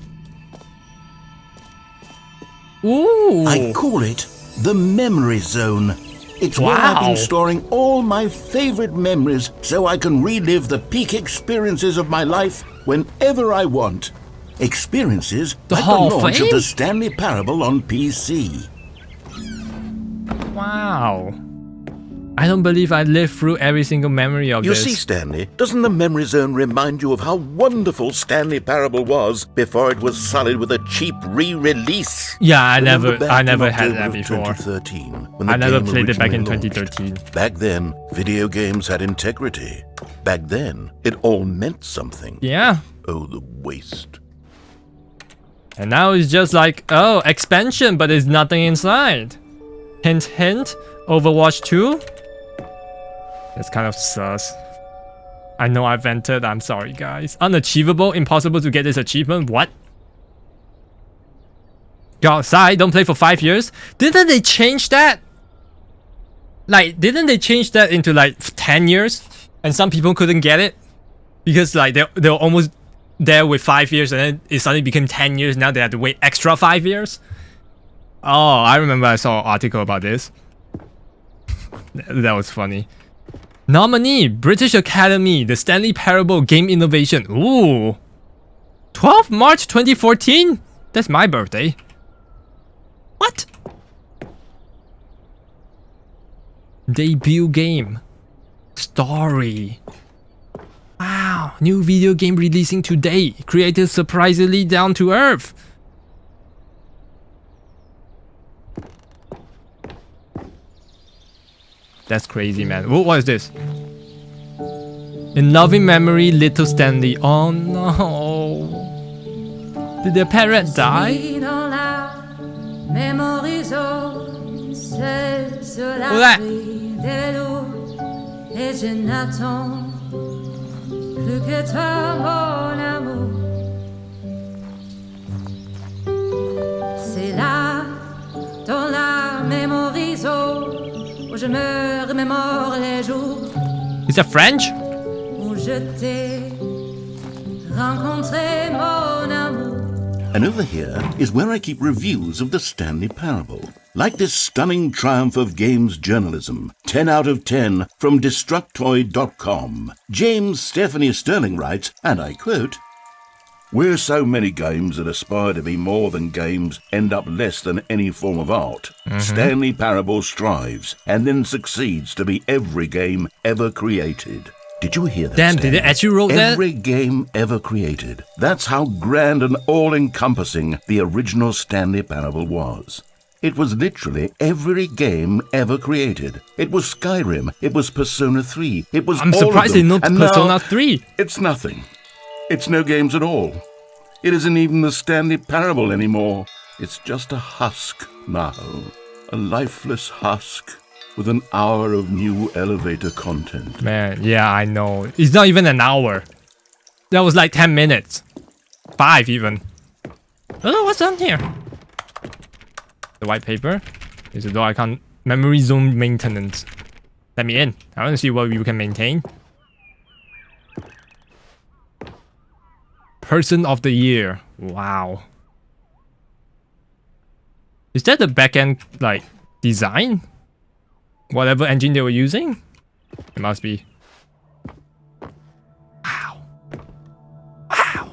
Ooh. I call it the Memory Zone. It's where I've Wow. been storing all my favorite memories so I can relive the peak experiences of my life whenever I want. Experiences The like Hall the of launch of Fame? the Stanley Parable on PC. Wow. I don't believe I lived through every single memory of You this. see, Stanley, doesn't the Memory Zone remind you of how wonderful Stanley Parable was before it was sullied with a cheap re-release? Yeah, I Remember never back I in never had October that of before. 2013, when the I never game played it back in originally 2013. launched. Back then, video games had integrity. Back then, it all meant something. Yeah. Oh, the waste. And now it's just like, oh, expansion, but there's nothing inside. Hint, hint. Overwatch 2? That's kind of sus. I know I vented. I'm sorry, guys. Unachievable. Impossible to get this achievement. What? Go outside. Don't play for 5 years. Didn't they change that? Like, didn't they change that into like 10 years? And some people couldn't get it? Because like they were almost there with 5 years and then it suddenly became 10 years. Now they have to wait extra 5 years? Oh, I remember I saw an article about this. That was funny. Nominee, British Academy, the Stanley Parable Game Innovation. Ooh. 12 March 2014? That's my birthday. What? Debut game. Story. Wow. New video game releasing today. Created surprisingly down to earth. That's crazy, man. What is this? In loving memory, little Stanley. Oh no. Did their parent die? What? Et je n'attends plus que toi, mon amour. C'est là, dans la mémorisation, où je me remémore les jours. Is that French? Où je t'ai rencontré, mon amour. And over here is where I keep reviews of the Stanley Parable. Like this stunning triumph of games journalism, 10 out of 10 from Destructoid.com. James Stephanie Sterling writes, and I quote, "Where so many games that aspire to be more than games end up less than any form of art, Stanley Parable strives and then succeeds to be every game ever created." Did you hear that? Damn, Stanley? did they actually wrote that? Every game ever created. That's how grand and all-encompassing the original Stanley Parable was. It was literally every game ever created. It was Skyrim. It was Persona 3. It was I'm all surprised of they them. know And Persona now, 3. It's nothing. It's no games at all. It isn't even the Stanley Parable anymore. It's just a husk now. A lifeless husk with an hour of new elevator content. Man, yeah, I know. It's not even an hour. That was like 10 minutes. 5 even. Oh, what's down here? The white paper. There's a door I can't... Memory zone maintenance. Let me in. I want to see what you can maintain. Person of the year. Wow. Is that the backend, like, design? Whatever engine they were using? It must be. Wow. Wow.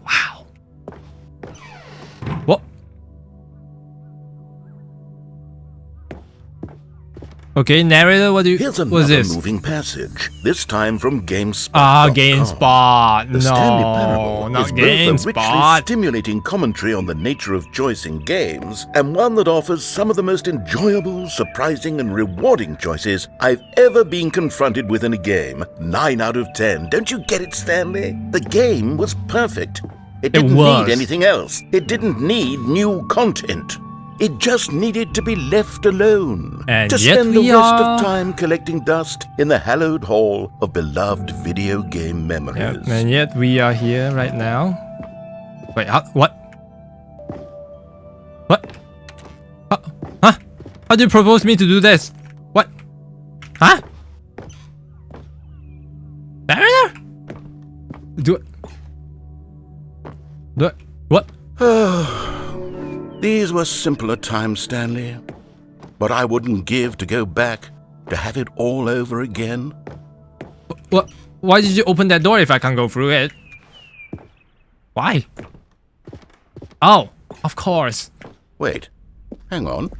Wow. What? Okay, narrator, what Here's was another this? moving passage, this time from GameSpot. Ah, GameSpot. The Stanley No, Parable not is both a richly GameSpot. stimulating commentary on the nature of choice in games, and one that offers some of the most enjoyable, surprising, and rewarding choices I've ever been confronted with in a game. 9 out of 10. Don't you get it, Stanley? The game was perfect. It didn't was. need anything else. It didn't need new content. It just needed to be left alone. And to yet spend the we rest are- of time collecting dust in the hallowed hall of beloved video game memories. Yep, and yet we are here right now. Wait, what? What? Huh? How do you propose me to do this? What? Huh? Barrier? Do it. Do it. What? These were simpler times, Stanley. But I wouldn't give to go back to have it all over again. What? Why did you open that door if I can't go through it? Why? Oh, of course. Wait, hang on.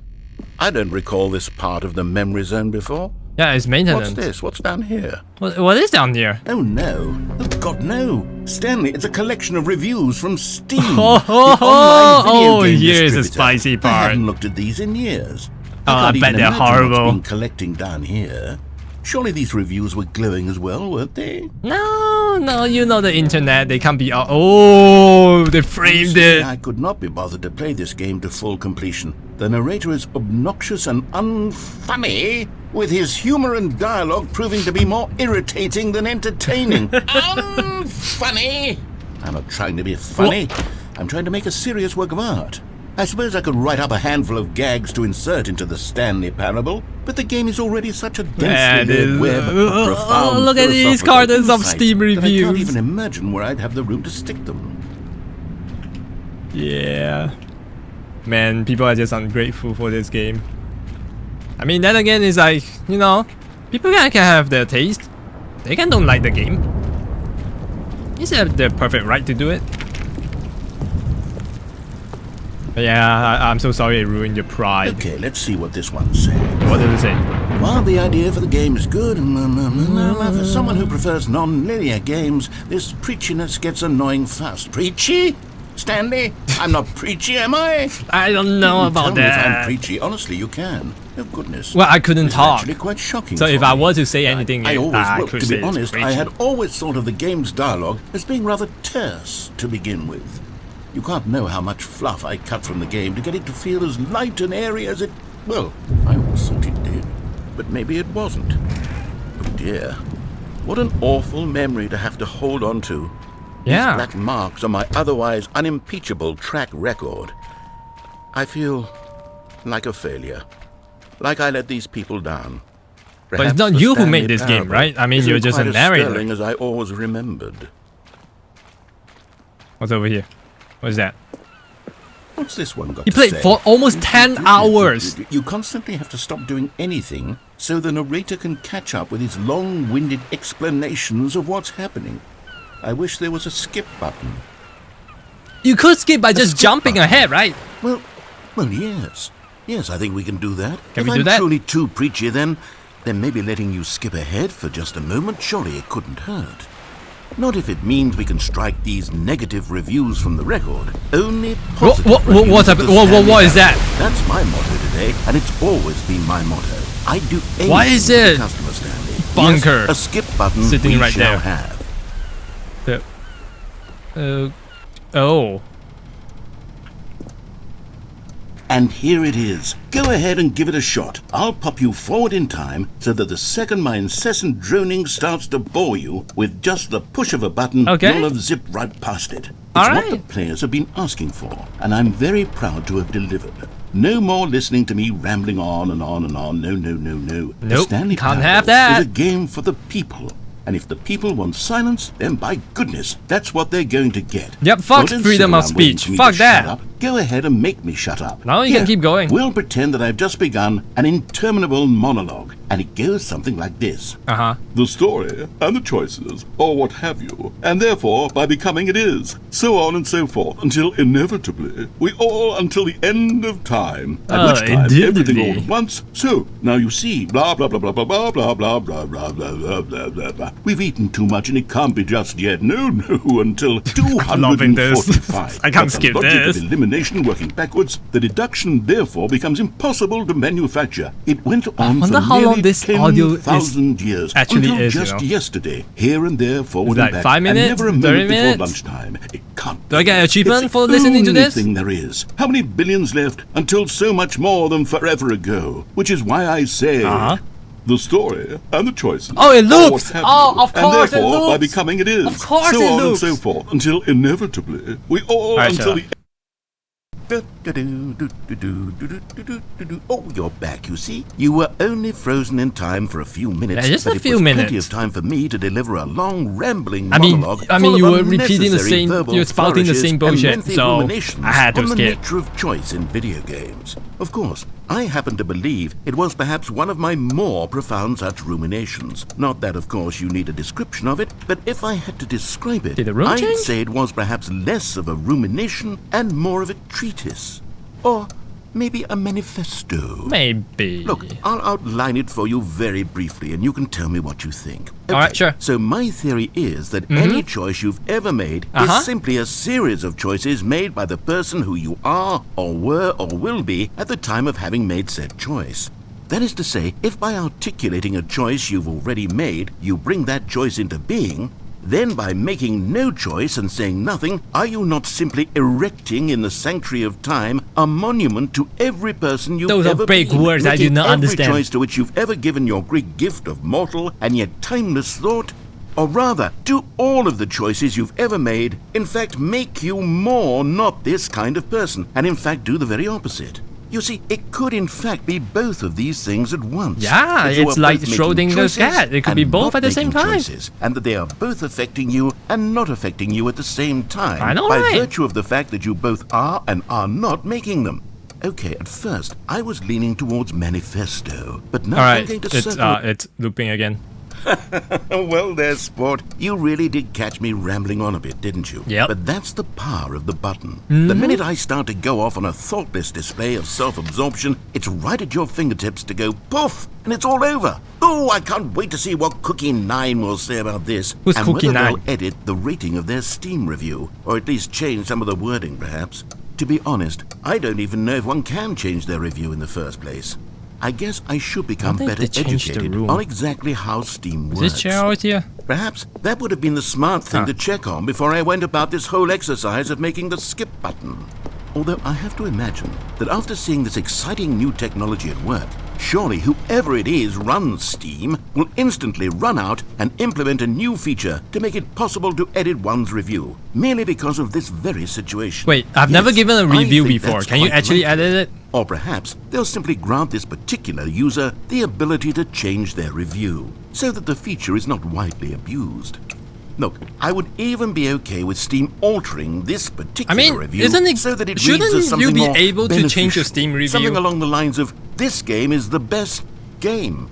I don't recall this part of the memory zone before. Yeah, it's maintenance. What's this? What's down here? What is down here? Oh no. Oh God, no. Stanley, it's a collection of reviews from Steam. Oh, the online video game here's the distributor. spicy I part. haven't looked at these in years. Oh, I can't bet even they're imagine horrible. What's been collecting down here. Surely these reviews were glowing as well, weren't they? No, you know the internet. They can't be. Oh, they framed Honestly, it. I could not be bothered to play this game to full completion. The narrator is obnoxious and unfunny, with his humor and dialogue proving to be more irritating than entertaining. Unfunny! I'm not trying to be funny. I'm trying to make a serious work of art. I suppose I could write up a handful of gags to insert into the Stanley Parable, but the game is already such a Yeah, it densely layered is. web of profound Look at these philosophical cartons of insights Steam that I can't reviews. even imagine where I'd have the room to stick them. Yeah. Man, people are just ungrateful for this game. I mean, then again, it's like, you know, people can have their taste. They can don't like the game. It's their perfect right to do it. But yeah, I'm so sorry it ruined your pride. Okay, let's see what this one says. What does it say? While the idea for the game is good, for someone who prefers non-linear games, this preachiness gets annoying fast. Preachy? Stanley, I'm not preachy, am I? I don't know about Tell me if I'm that. preachy. Honestly, you can. Oh, goodness. Well, I couldn't This is talk. actually quite shocking So for if I me. were to say anything, I always, I well, could to say be it's honest, I preachy. had always thought of the game's dialogue as being rather terse to begin with. You can't know how much fluff I cut from the game to get it to feel as light and airy as it... Well, I always thought it did. But maybe it wasn't. Oh dear. What an awful memory to have to hold on to. Yeah. These black marks on my otherwise unimpeachable track record. I feel like a failure. Like I let these people down. But it's Perhaps not the you who Stanley made this game, Parable right? I mean, isn't you're just a quite as narrator. sterling as I always remembered. What's over here? What is that? What's this one got You to played say? for almost 10 hours. You constantly have to stop doing anything so the narrator can catch up with his long-winded explanations of what's happening. I wish there was a skip button. You could skip by just skip jumping button. ahead, right? Well, yes. Yes, I think we can do that. Can if we I'm do that? truly too preachy, then maybe letting you skip ahead for just a moment, surely it couldn't hurt. Not if it means we can strike these negative reviews from the record. Only positive reviews What's of up? the What Stanley is that? Parable. That's my motto today, and it's always been my motto. I do anything Why is for the it customer, Stanley. bunker Yes, a skip button sitting we right shall there? have. Oh. And here it is. Go ahead and give it a shot. I'll pop you forward in time so that the second my incessant droning starts to bore you, with just the push of a button, Okay. you'll have zipped right past it. It's All what the right. players have been asking for, and I'm very proud to have delivered. No more listening to me rambling on and on and on. No, no, no, no. The Nope, Stanley can't Parable have that. is a game for the people. And if the people want silence, then by goodness, that's what they're going to get. Yep, fuck Don't freedom sit of around waiting speech. for me Fuck to that. shut up. Go ahead and make me shut up. No, you can keep going. We'll pretend that I've just begun an interminable monologue, and it goes something like this. Uh-huh. The story and the choices, or what have you, and therefore by becoming it is, so on and so forth, until inevitably, we all until the end of time, at which time everything all at once. So, now you see, blah blah blah blah blah blah blah blah blah blah blah blah blah blah blah. We've eaten too much and it can't be just yet. No, no, until 245. I can't But skip the logic this. of elimination working backwards, the deduction therefore becomes impossible to manufacture. It went on wonder for how long nearly this audio is 10,000 years actually until is, you just know. yesterday, here and there, forward Like and back, 5 minutes? and never a 30 moment before minutes? lunchtime. It can't Do I get an be. achievement It's for the listening to only this? thing there is. How many billions left until so much more than forever ago? Which is why I say the story and the choices. Oh, it or loops. what have Oh, you, of course it and therefore, by loops. becoming it is, Of course so it on loops. and so forth, until inevitably we all Alright, until shut the Oh, you're back, you see. You were only frozen in time for a few minutes, Yeah, just but a it few was minutes. plenty of time for me to deliver a long, rambling I mean, monologue you full were of repeating the unnecessary same, verbal you're spouting the flourishes same and bullshit, lengthy so ruminations I had to on the skip. nature of choice in video games. Of course, I happen to believe it was perhaps one of my more profound such ruminations. Not that, of course, you need a description of it, but if I had to describe it, Did the room I'd change? say it was perhaps less of a rumination and more of a treatise. Or maybe a manifesto. Maybe. Look, I'll outline it for you very briefly, and you can tell me what you think. All right, sure. So my theory is that any choice you've ever made is simply a series of choices made by the person who you are, or were, or will be at the time of having made said choice. That is to say, if by articulating a choice you've already made, you bring that choice into being, then by making no choice and saying nothing, are you not simply erecting in the sanctuary of time a monument to every person you've Those are ever big been, words I do making not every understand. choice to which you've ever given your great gift of mortal and yet timeless thought? Or rather, do all of the choices you've ever made in fact make you more not this kind of person, and in fact do the very opposite? You see, it could in fact be both of these things at once. Yeah, That you it's are like both making Schrodinger's choices cat. It could be and both not at the same making time. choices, and that they are both affecting you and not affecting you at the same time. I know, by right? virtue of the fact that you both are and are not making them. Okay, at first, I was leaning towards manifesto, but now All I'm right, going to it's circle... it's looping again. Well there, sport. You really did catch me rambling on a bit, didn't you? Yep. But that's the power of the button. The minute I start to go off on a thoughtless display of self-absorption, it's right at your fingertips to go poof, and it's all over. Oh, I can't wait to see what Cookie 9 will say about this. Who's and Cookie whether 9? they'll edit the rating of their Steam review, or at least change some of the wording, perhaps. To be honest, I don't even know if one can change their review in the first place. I guess I should become better educated on exactly how Steam works. Is this chair out here? Perhaps that would have been the smart thing to check on before I went about this whole exercise of making the skip button. Although I have to imagine that after seeing this exciting new technology at work, surely whoever it is runs Steam will instantly run out and implement a new feature to make it possible to edit one's review, merely because of this very situation. Wait, I've never given a review before. Can you actually edit it? Or perhaps they'll simply grant this particular user the ability to change their review, so that the feature is not widely abused. Look, I would even be okay with Steam altering this particular review so that it reads as something more you be able to change your beneficial. Steam review? Something along the lines of, this game is the best game.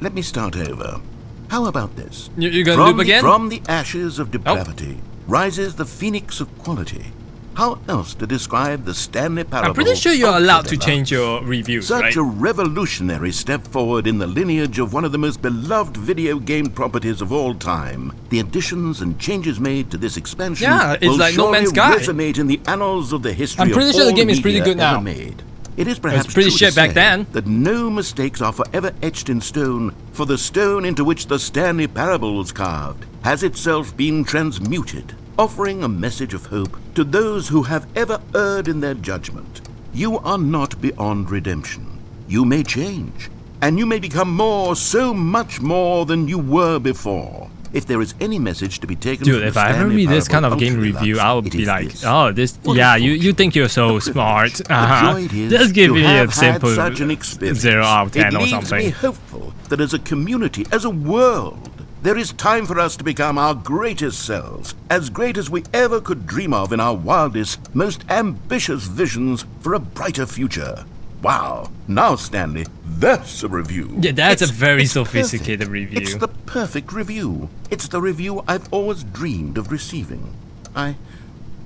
Let me start over. How about this? You gonna loop again? From the ashes of depravity rises the phoenix of quality. How else to describe the Stanley Parable? I'm pretty sure you're Ultra allowed to Deluxe? change your reviews, Such right? a revolutionary step forward in the lineage of one of the most beloved video game properties of all time. The additions and changes made to this expansion it's will like No Man's surely Sky. resonate in the annals of the history I'm pretty of sure the all game is pretty media good now. ever made. It is perhaps pretty true shit to back say then. that no mistakes are forever etched in stone, for the stone into which the Stanley Parable was carved has itself been transmuted, offering a message of hope to those who have ever erred in their judgment. You are not beyond redemption. You may change, and you may become more, so much more than you were before. If there is any message to be taken Dude, from if the I ever Stanley read this kind Parable of game Ultra review, Deluxe, I would it be is like, this. oh, this, What a yeah, fortune. you think you're so What a smart. privilege. The joy it is Just give to me a have had simple such an experience. 0 out of 10 it or leaves something. me hopeful that as a community, as a world, there is time for us to become our greatest selves, as great as we ever could dream of in our wildest, most ambitious visions for a brighter future. Wow. Now, Stanley, that's a review. Yeah, that's a very it's sophisticated perfect. review. It's the perfect review. It's the review I've always dreamed of receiving. I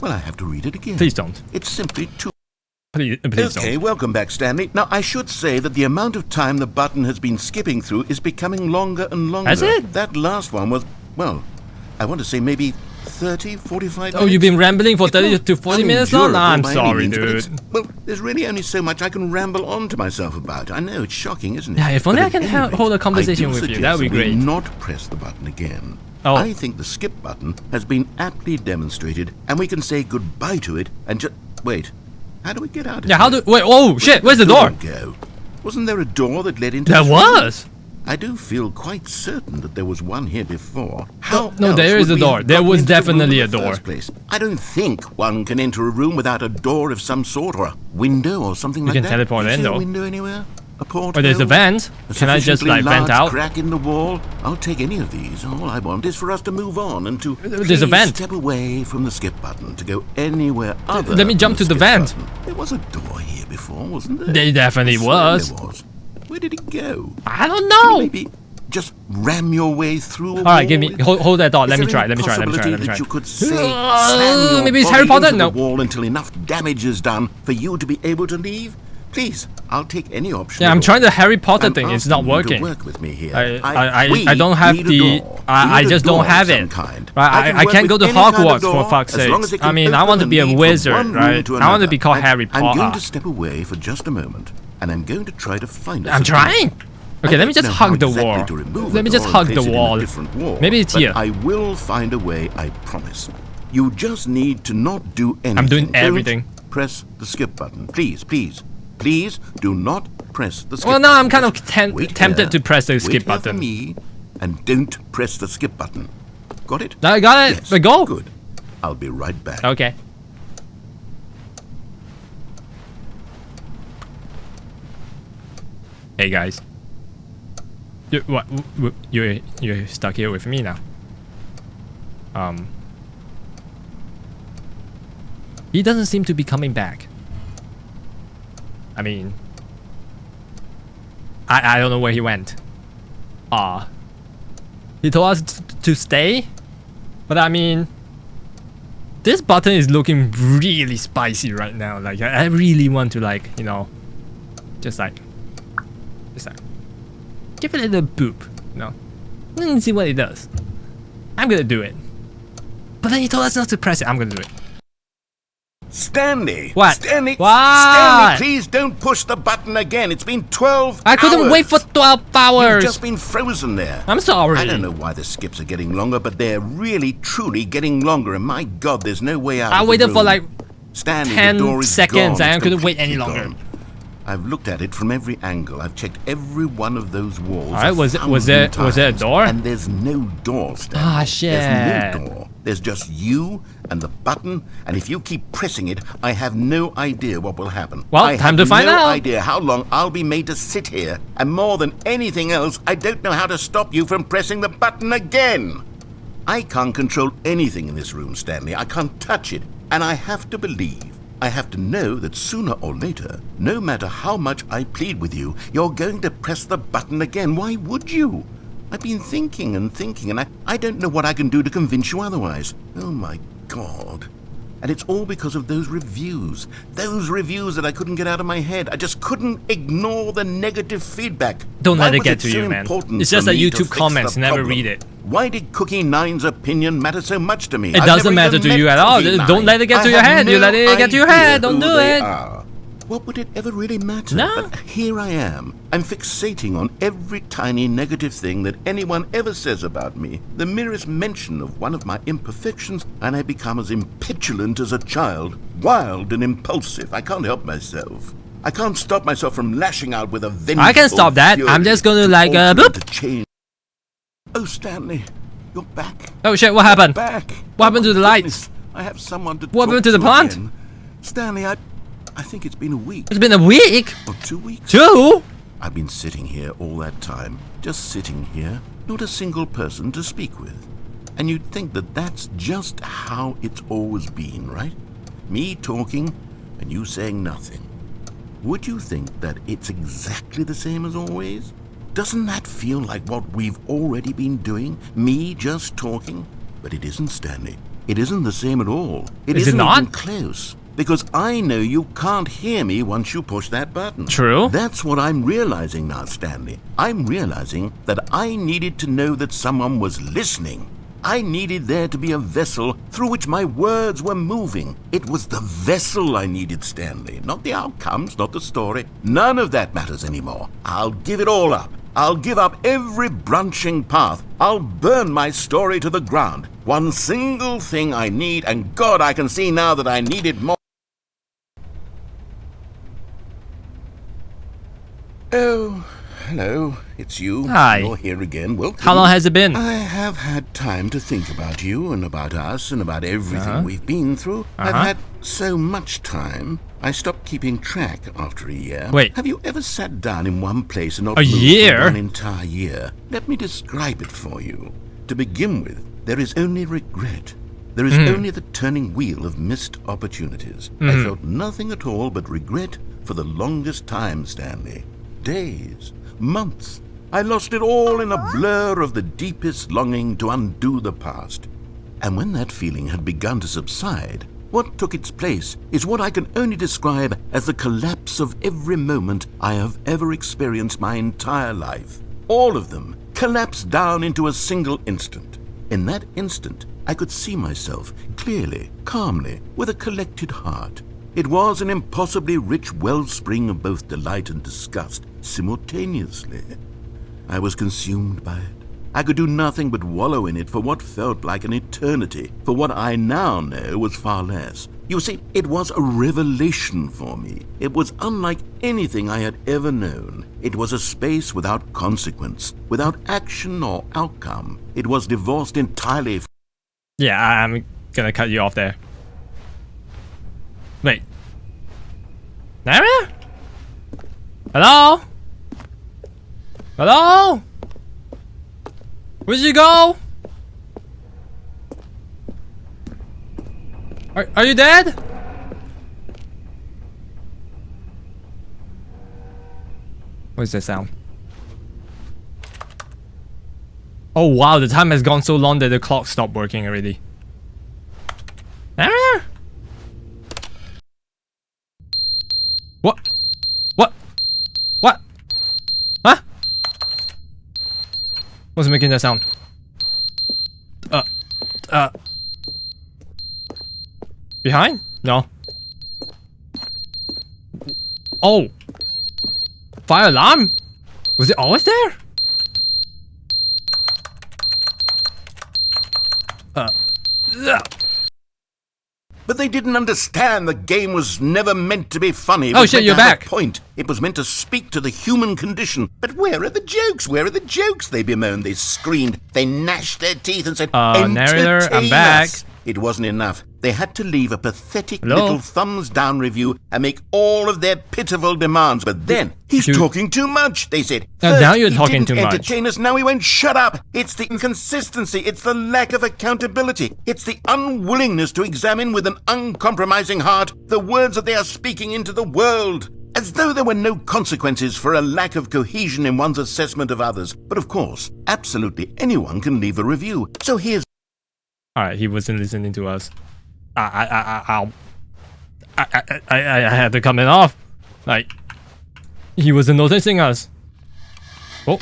have to read it again. Please don't. It's simply too... Please Okay, don't. welcome back, Stanley. Now, I should say that the amount of time the button has been skipping through is becoming longer and longer. Has it? That last one was, well, I want to say maybe 30, 45 minutes. Oh, you've been rambling for 30 to 40 minutes now? Nah, I'm Unendurable by any sorry, means, but dude. it's- Well, there's really only so much I can ramble on to myself about. I know, it's shocking, isn't it? Yeah, if only But I can at any rate, hold a conversation I do with you, suggest that would be that we great. not press the button again. Oh. I think the skip button has been aptly demonstrated, and we can say goodbye to it and just... Wait, how do we get out of Yeah, how here? do... Wait, oh, shit, where's the door? Go? Wasn't there a door that led into There this room? was! I do feel quite certain that there was one here before. How No, else there is would a we door. have There gotten was into the room definitely in a the door. first place? I don't think one can enter a room without a door of some sort, or a window, or something like can that. teleport Do you in, see a though. window anywhere? A porthole? Oh, there's a vent. A Can I just, sufficiently like, vent large out? crack in the wall? I'll take any of these. All I want is for us to move on and to There's a please vent. step away from the skip button to go anywhere other let me jump than to the skip vent. button. There was a door here before, wasn't there? There definitely I swear was. There was. Where did it go? I don't Can you know! maybe just ram your way through a Alright, give me... wall? Hold that thought. Let Is me there try, any let me try. possibility that you could say, slam your Maybe it's body Harry Potter? into No. the wall until enough damage is done for you to be able to leave? Please, I'll take any option. Yeah, at I'm all. trying the Harry Potter I'm thing. It's not asking you to working. work with me here. I don't have we the... need a door. I We need a just don't door of have some it. kind. Right, can I work can't with go to any kind of Hogwarts door, for fuck's as long as sake. it I can mean, I open want to the be a need from wizard, one room right? to I want to another. be called Harry I'm going Potter. to step away for just a moment, and I'm going to try to find us I'm a door. trying! Okay, let me I just don't hug the know how exactly wall. to remove Let me a just door hug and the place it in a wall. different wall, Maybe it's but here. I will find a way, I promise. You just need to not do anything. I'm doing Don't everything. Press the skip button. Please, please, please do not press the skip Well, button. now I'm kind of Just wait tempted here. to press the Wait skip here for button. me, and don't press the skip button. Got it? I got it. Yes. But go. Good. I'll be right back. Okay. Hey guys. What? You're stuck here with me now. He doesn't seem to be coming back. I mean, I don't know where he went. He told us to stay, but I mean, this button is looking really spicy right now. Like I really want to like, you know, just like give it a little boop, you know, and see what it does. I'm gonna do it. But then he told us not to press it. I'm gonna do it. Stanley! What? Stanley! What? Stanley, please don't push the button again. It's been 12 I couldn't hours. wait for 12 hours. You've just been frozen there. I'm sorry. I don't know why the skips are getting longer, but they're really, truly getting longer. And my God, there's no way out. I of the waited for room. like Stanley, 10 the door is seconds gone. and I It's couldn't wait any completely longer. gone. I've looked at it from every angle. I've checked every one of those walls. Alright, was there a door? And there's no door, Stanley. Ah, shit. There's no door. There's just you and the button, and if you keep pressing it, I have no idea what will happen. Well, I time have to find no out. idea how long I'll be made to sit here, and more than anything else, I don't know how to stop you from pressing the button again. I can't control anything in this room, Stanley. I can't touch it, and I have to believe, I have to know that sooner or later, no matter how much I plead with you, you're going to press the button again. Why would you? I've been thinking and thinking, and I don't know what I can do to convince you otherwise. Oh my God. And it's all because of those reviews. Those reviews that I couldn't get out of my head. I just couldn't ignore the negative feedback. Don't let Why it was get to so you, man. important It's just for that me to YouTube fix comments, the never problem? read it. Why did Cookie Nine's opinion matter so much to me? It I've doesn't never matter even to you met at all. Cookie Don't Nine. let it get I to your have head. You no let it get to your idea head. Don't who do they it. are. What would it ever really matter? No. But here I am. I'm fixating on every tiny negative thing that anyone ever says about me. The merest mention of one of my imperfections, and I become as impetulant as a child, wild and impulsive. I can't help myself. I can't stop myself from lashing out with a vengeful I can stop that. fury I'm just gonna to like alter and boop. to change. Oh, Stanley, you're back. Oh shit! What happened? Back. What happened to the my lights? goodness. I have someone to What talk happened to the plant? again. Stanley, I think it's been a week It's been a week. or 2 weeks. 2. I've been sitting here all that time, just sitting here, not a single person to speak with. And you'd think that that's just how it's always been, right? Me talking and you saying nothing. Would you think that it's exactly the same as always? Doesn't that feel like what we've already been doing? Me just talking? But it isn't, Stanley. It isn't the same at all. Is it isn't not? even close. Because I know you can't hear me once you push that button. True. That's what I'm realizing now, Stanley. I'm realizing that I needed to know that someone was listening. I needed there to be a vessel through which my words were moving. It was the vessel I needed, Stanley. Not the outcomes, not the story. None of that matters anymore. I'll give it all up. I'll give up every branching path. I'll burn my story to the ground. One single thing I need, and God, I can see now that I need it more. Oh, hello. It's you. Hi. You're here again. Welcome. How long has it been? I have had time to think about you and about us and about everything we've been through. I've had so much time, I stopped keeping track after a year. Wait. Have you ever sat down in one place and not A moved year? for an entire year? Let me describe it for you. To begin with, there is only regret. There is only the turning wheel of missed opportunities. I felt nothing at all but regret for the longest time, Stanley. Days, months. I lost it all in a blur of the deepest longing to undo the past. And when that feeling had begun to subside, what took its place is what I can only describe as the collapse of every moment I have ever experienced my entire life. All of them collapsed down into a single instant. In that instant, I could see myself clearly, calmly, with a collected heart. It was an impossibly rich wellspring of both delight and disgust simultaneously. I was consumed by it. I could do nothing but wallow in it for what felt like an eternity, for what I now know was far less. You see, it was a revelation for me. It was unlike anything I had ever known. It was a space without consequence, without action or outcome. It was divorced entirely. Yeah, I'm gonna cut you off there. Wait. Nara? Hello? Hello? Where'd you go? Are you dead? What is that sound? Oh wow, the time has gone so long that the clock stopped working already. Narrator? What? What? What? Huh? What's making that sound? Behind? No. Oh! Fire alarm? Was it always there? But they didn't understand the game was never meant to be funny. Oh shit, you're back. Point. It was meant to speak to the human condition. But where are the jokes? Where are the jokes? They bemoaned, they screamed, they gnashed their teeth and said, narrator, I'm back. Us. It wasn't enough. They had to leave a pathetic little thumbs-down review and make all of their pitiful demands. But then, he's talking too much, they said. First, now you're talking too much. Entertain us, now he won't shut up. It's the inconsistency, it's the lack of accountability, it's the unwillingness to examine with an uncompromising heart the words that they are speaking into the world. As though there were no consequences for a lack of cohesion in one's assessment of others. But of course, absolutely anyone can leave a review. So here's... Alright, he wasn't listening to us. I had to cut it off. Like, he wasn't noticing us. Oh.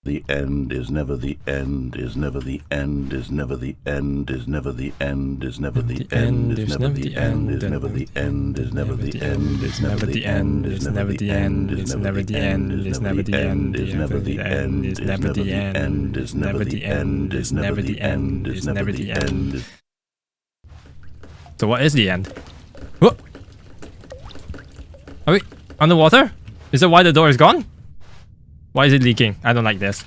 The end is never the end, is never the end, is never the end, is never the end, is never the end, is never the end, is never the end, is never the end, is never the end, is never the end, is never the end, is never the end, is never the end, is never the end, is never the end, is never the end, is never the end. So what is the end? What? Are we underwater? Is that why the door is gone? Why is it leaking? I don't like this.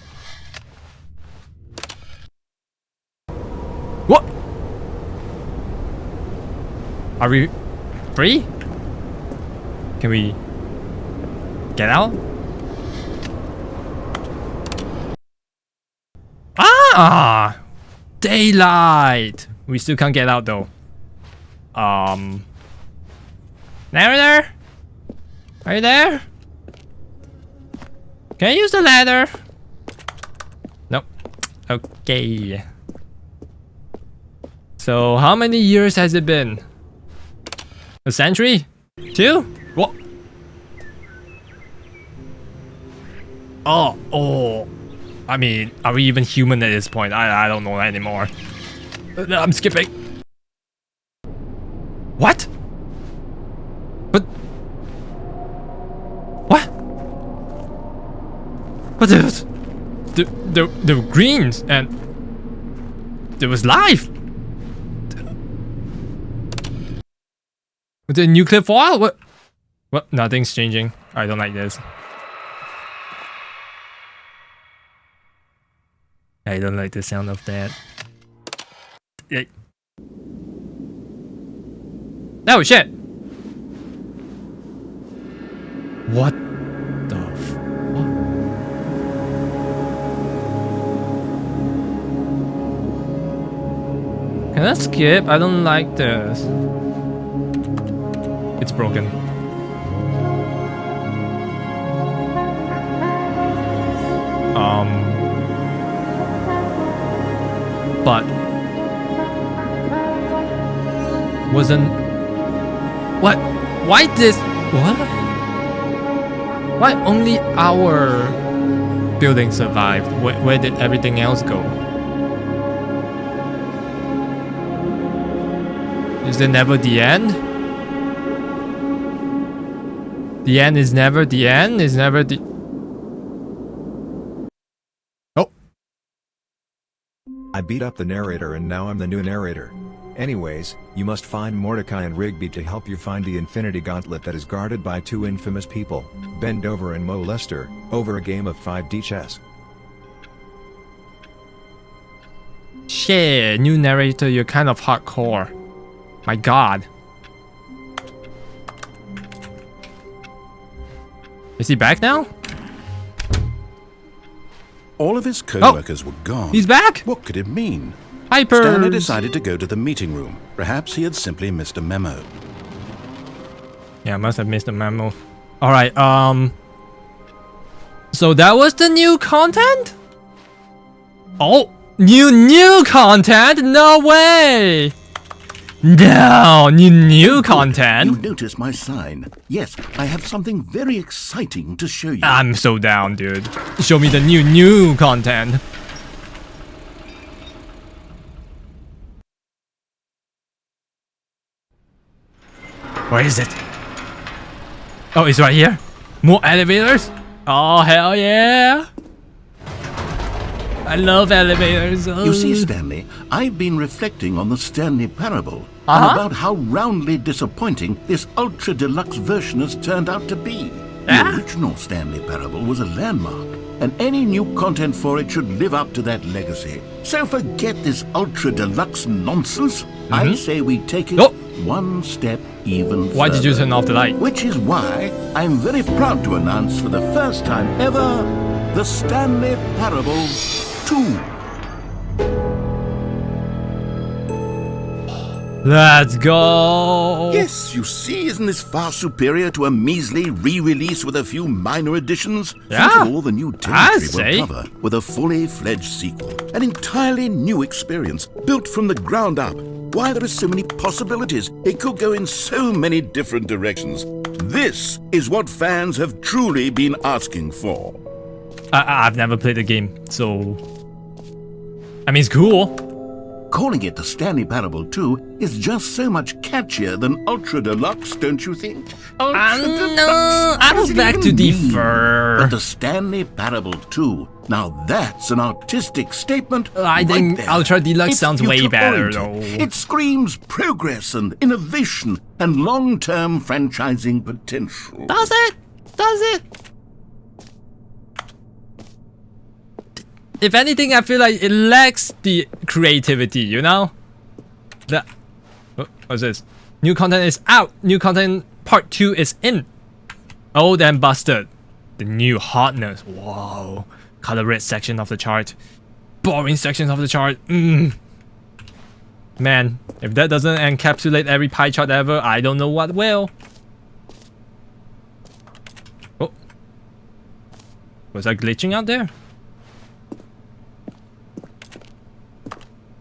What? Are we free? Can we get out? Ah! Daylight! We still can't get out though. Narrator? Are you there? Can I use the ladder? Nope. Okay. So how many years has it been? A century? 2? What? Oh. I mean, are we even human at this point? I don't know anymore. I'm skipping. What? But what? But there were greens and there was life. The nuclear fallout? What? What? Nothing's changing. I don't like this. I don't like the sound of that. Oh shit! What the fuck? Can I skip? I don't like this. It's broken. But wasn't what? Why this? What? Why only our building survived? Where did everything else go? Is it never the end? The end is never the end? Is never the... Oh. I beat up the narrator and now I'm the new narrator. Anyways, you must find Mordecai and Rigby to help you find the Infinity Gauntlet that is guarded by 2 infamous people, Bendover and Mo Lester, over a game of 5D chess. Shit, new narrator, you're kind of hardcore. My god. Is he back now? All of his co-workers were gone. He's back! What could it mean? Hyper! Stanley decided to go to the meeting room. Perhaps he had simply missed a memo. Yeah, I must have missed a memo. Alright, so that was the new content? Oh, new content? No way! No, new content. You notice my sign. Yes, I have something very exciting to show you. I'm so down, dude. Show me the new content. Where is it? Oh, it's right here. More elevators? Oh, hell yeah. I love elevators. You see, Stanley, I've been reflecting on the Stanley Parable and about how roundly disappointing this Ultra Deluxe version has turned out to be. The original Stanley Parable was a landmark, and any new content for it should live up to that legacy. So forget this Ultra Deluxe nonsense. I say we take it one step even further. Why did you turn off the light? Which is why I'm very proud to announce for the first time ever, the Stanley Parable 2. Let's go. Yes, you see, isn't this far superior to a measly re-release with a few minor additions? Yeah, think of all the new territory say. we'll cover with a fully fledged sequel. An entirely new experience, built from the ground up. Why, there are so many possibilities. It could go in so many different directions. This is what fans have truly been asking for. I've never played the game, so... I mean, it's cool. Calling it the Stanley Parable 2 is just so much catchier than Ultra Deluxe, don't you think? Ultra Deluxe! No, I was back to defer. But the Stanley Parable 2, now that's an artistic statement. I think there. Ultra Deluxe It's sounds way better, future-oriented. though. It screams progress and innovation and long-term franchising potential. Does it? Does it? If anything, I feel like it lacks the creativity, you know? What's this? New content is out. New content part 2 is in. Old and busted. The new hotness. Whoa. Color red section of the chart. Boring sections of the chart. Man, if that doesn't encapsulate every pie chart ever, I don't know what will. Oh. Was I glitching out there?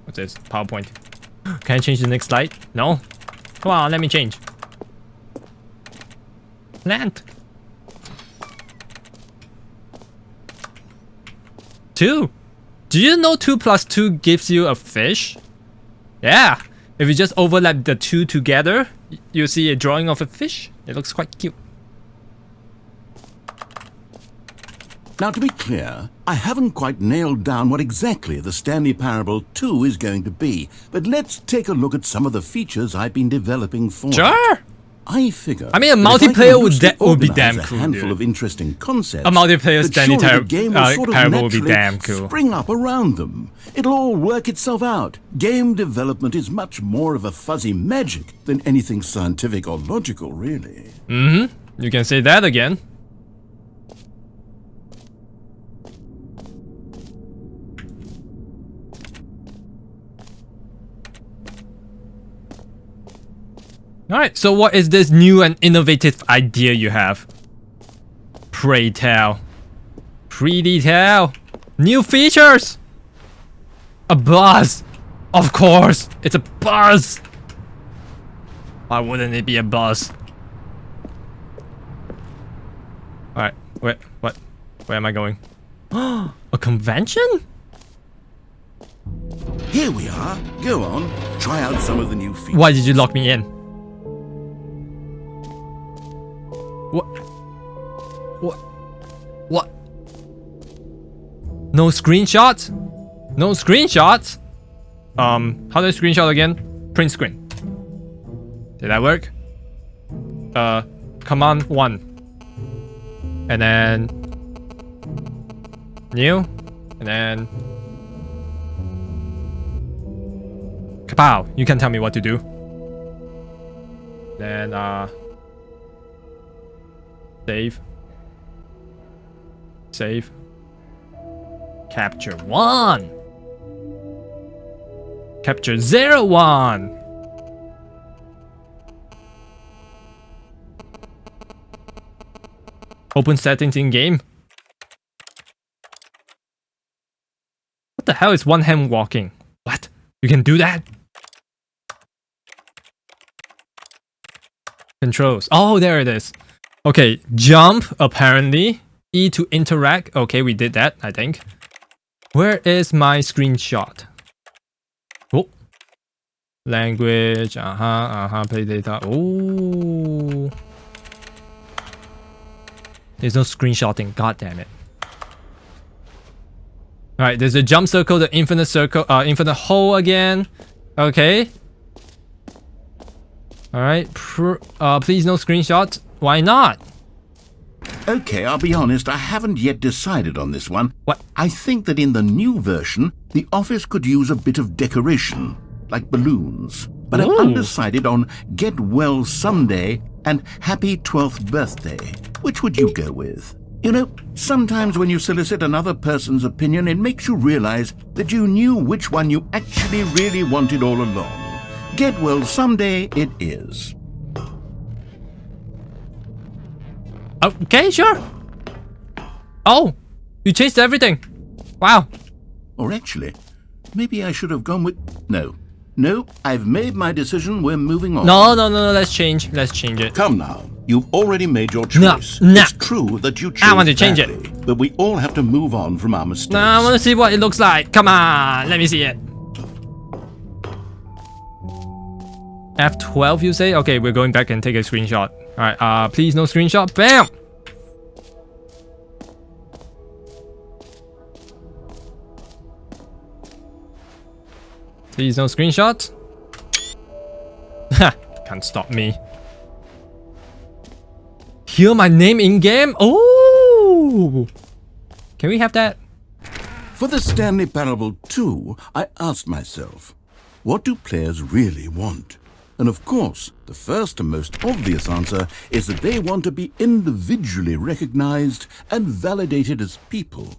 What's this? PowerPoint. Can I change the next slide? No? Come on, let me change. Plant. 2. Do you know 2 plus 2 gives you a fish? Yeah. If you just overlap the 2 together, you see a drawing of a fish. It looks quite cute. Now, to be clear, I haven't quite nailed down what exactly the Stanley Parable 2 is going to be, but let's take a look at some of the features I've been developing for it. Sure. I figure. I mean, a multiplayer would be damn cool. A handful dude. of interesting concepts. A multiplayer Stanley Parable would be damn cool. Spring up around them. It'll all work itself out. Game development is much more of a fuzzy magic than anything scientific or logical, really. You can say that again. Alright, so what is this new and innovative idea you have? Pray tell. Pretty tell. New features! A buzz! Of course! It's a buzz! Why wouldn't it be a buzz? Alright, wait, what? Where am I going? A convention? Here we are. Go on, try out some of the new features. Why did you lock me in? What? What? What? No screenshots? No screenshots? How do I screenshot again? Print screen. Did that work? Command 1. And then... New. And then... Kapow! You can tell me what to do. Then, Save. Save. Capture 1. Capture 01. Open settings in game. What the hell is one hand walking? What? You can do that? Controls. Oh, there it is. Okay, jump, apparently. E to interact. Okay, we did that, I think. Where is my screenshot? Oh. Language. Play data. Oh. There's no screenshotting. God damn it. Alright, there's a jump circle, the infinite circle, infinite hole again. Okay. Alright, please no screenshots. Why not? Okay, I'll be honest, I haven't yet decided on this one. What? I think that in the new version, the office could use a bit of decoration, like balloons. But I'm undecided on Get Well Someday and Happy 12th Birthday. Which would you go with? You know, sometimes when you solicit another person's opinion, it makes you realize that you knew which one you actually really wanted all along. Get Well Someday it is. Okay, sure. Oh, you changed everything. Wow. Or actually, maybe I should have gone with... No, I've made my decision. We're moving on. No. Let's change it. Come now. You've already made your choice. No. It's true that you chose I want to change badly, it. but we all have to move on from our mistakes. No, I want to see what it looks like. Come on, let me see it. F12, you say? Okay, we're going back and take a screenshot. Alright, please no screenshot. Bam! Please no screenshot. Ha! Can't stop me. Hear my name in game? Oh! Can we have that? For the Stanley Parable 2, I asked myself, what do players really want? And of course, the first and most obvious answer is that they want to be individually recognized and validated as people.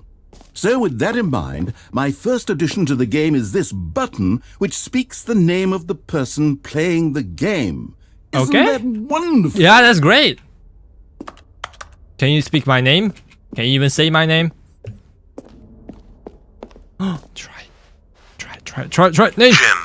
So with that in mind, my first addition to the game is this button which speaks the name of the person playing the game. Isn't that wonderful? Yeah, that's great. Can you speak my name? Can you even say my name? Try. Name. Jim.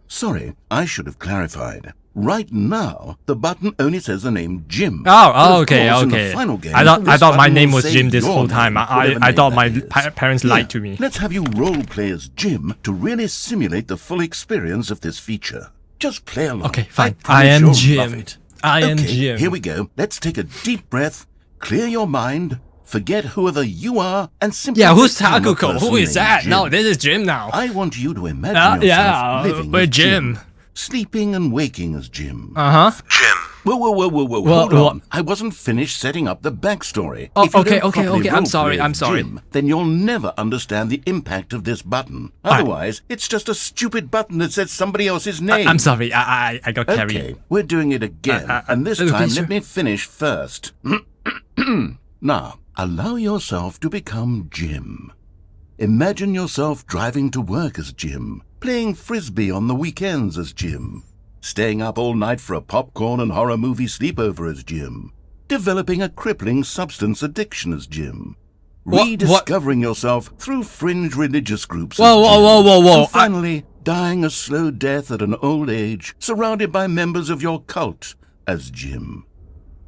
Sorry, I should have clarified. Right now, the button only says the name Jim. Oh, okay. In the final game, I thought my name was say Jim this your whole time. name, I thought my name that is. parents lied to me. Let's have you role play as Jim to really simulate the full experience of this feature. Just play along. Okay, fine. I am you'll Jim. love it. I am Okay, Jim. Here we go. Let's take a deep breath, clear your mind, forget whoever you are, and simply... Yeah, who's become a Takukou? person Who is named that? Jim. No, this is Jim now. I want you to imagine yourself living we're as Jim. Sleeping and waking as Jim. Jim. Whoa, hold on. I wasn't finished setting up the backstory. Oh, If you okay, don't properly I'm roleplay as sorry. Jim, then you'll never understand the impact of this button. Otherwise, it's just a stupid button that says somebody else's name. I'm sorry, I got carried. Okay, we're doing it again, and this time let me finish first. Now, allow yourself to become Jim. Imagine yourself driving to work as Jim, playing frisbee on the weekends as Jim, staying up all night for a popcorn and horror movie sleepover as Jim, developing a crippling substance addiction as Jim, rediscovering yourself through fringe religious groups as Jim, and finally dying a slow death at an old age, surrounded by members of your cult as Jim.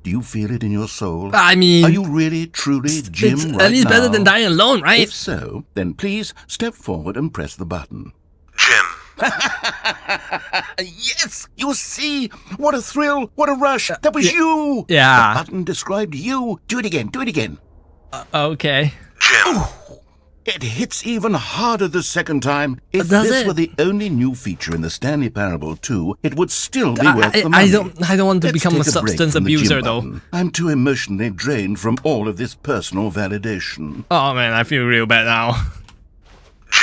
Do you feel it in your soul? I mean... Are you really, truly Jim it's right at least better now? than dying alone, right? If so, then please step forward and press the button. Jim. Yes! You see? What a thrill! What a rush! That was you! Yeah. The button described you. Do it again. Okay. Jim. It hits even harder the second time. If Does this it? were the only new feature in the Stanley Parable 2, it would still be worth the money. I don't want to Let's become a take break substance from the Jim abuser, though. button. I'm too emotionally drained from all of this personal validation. Oh man, I feel real bad now.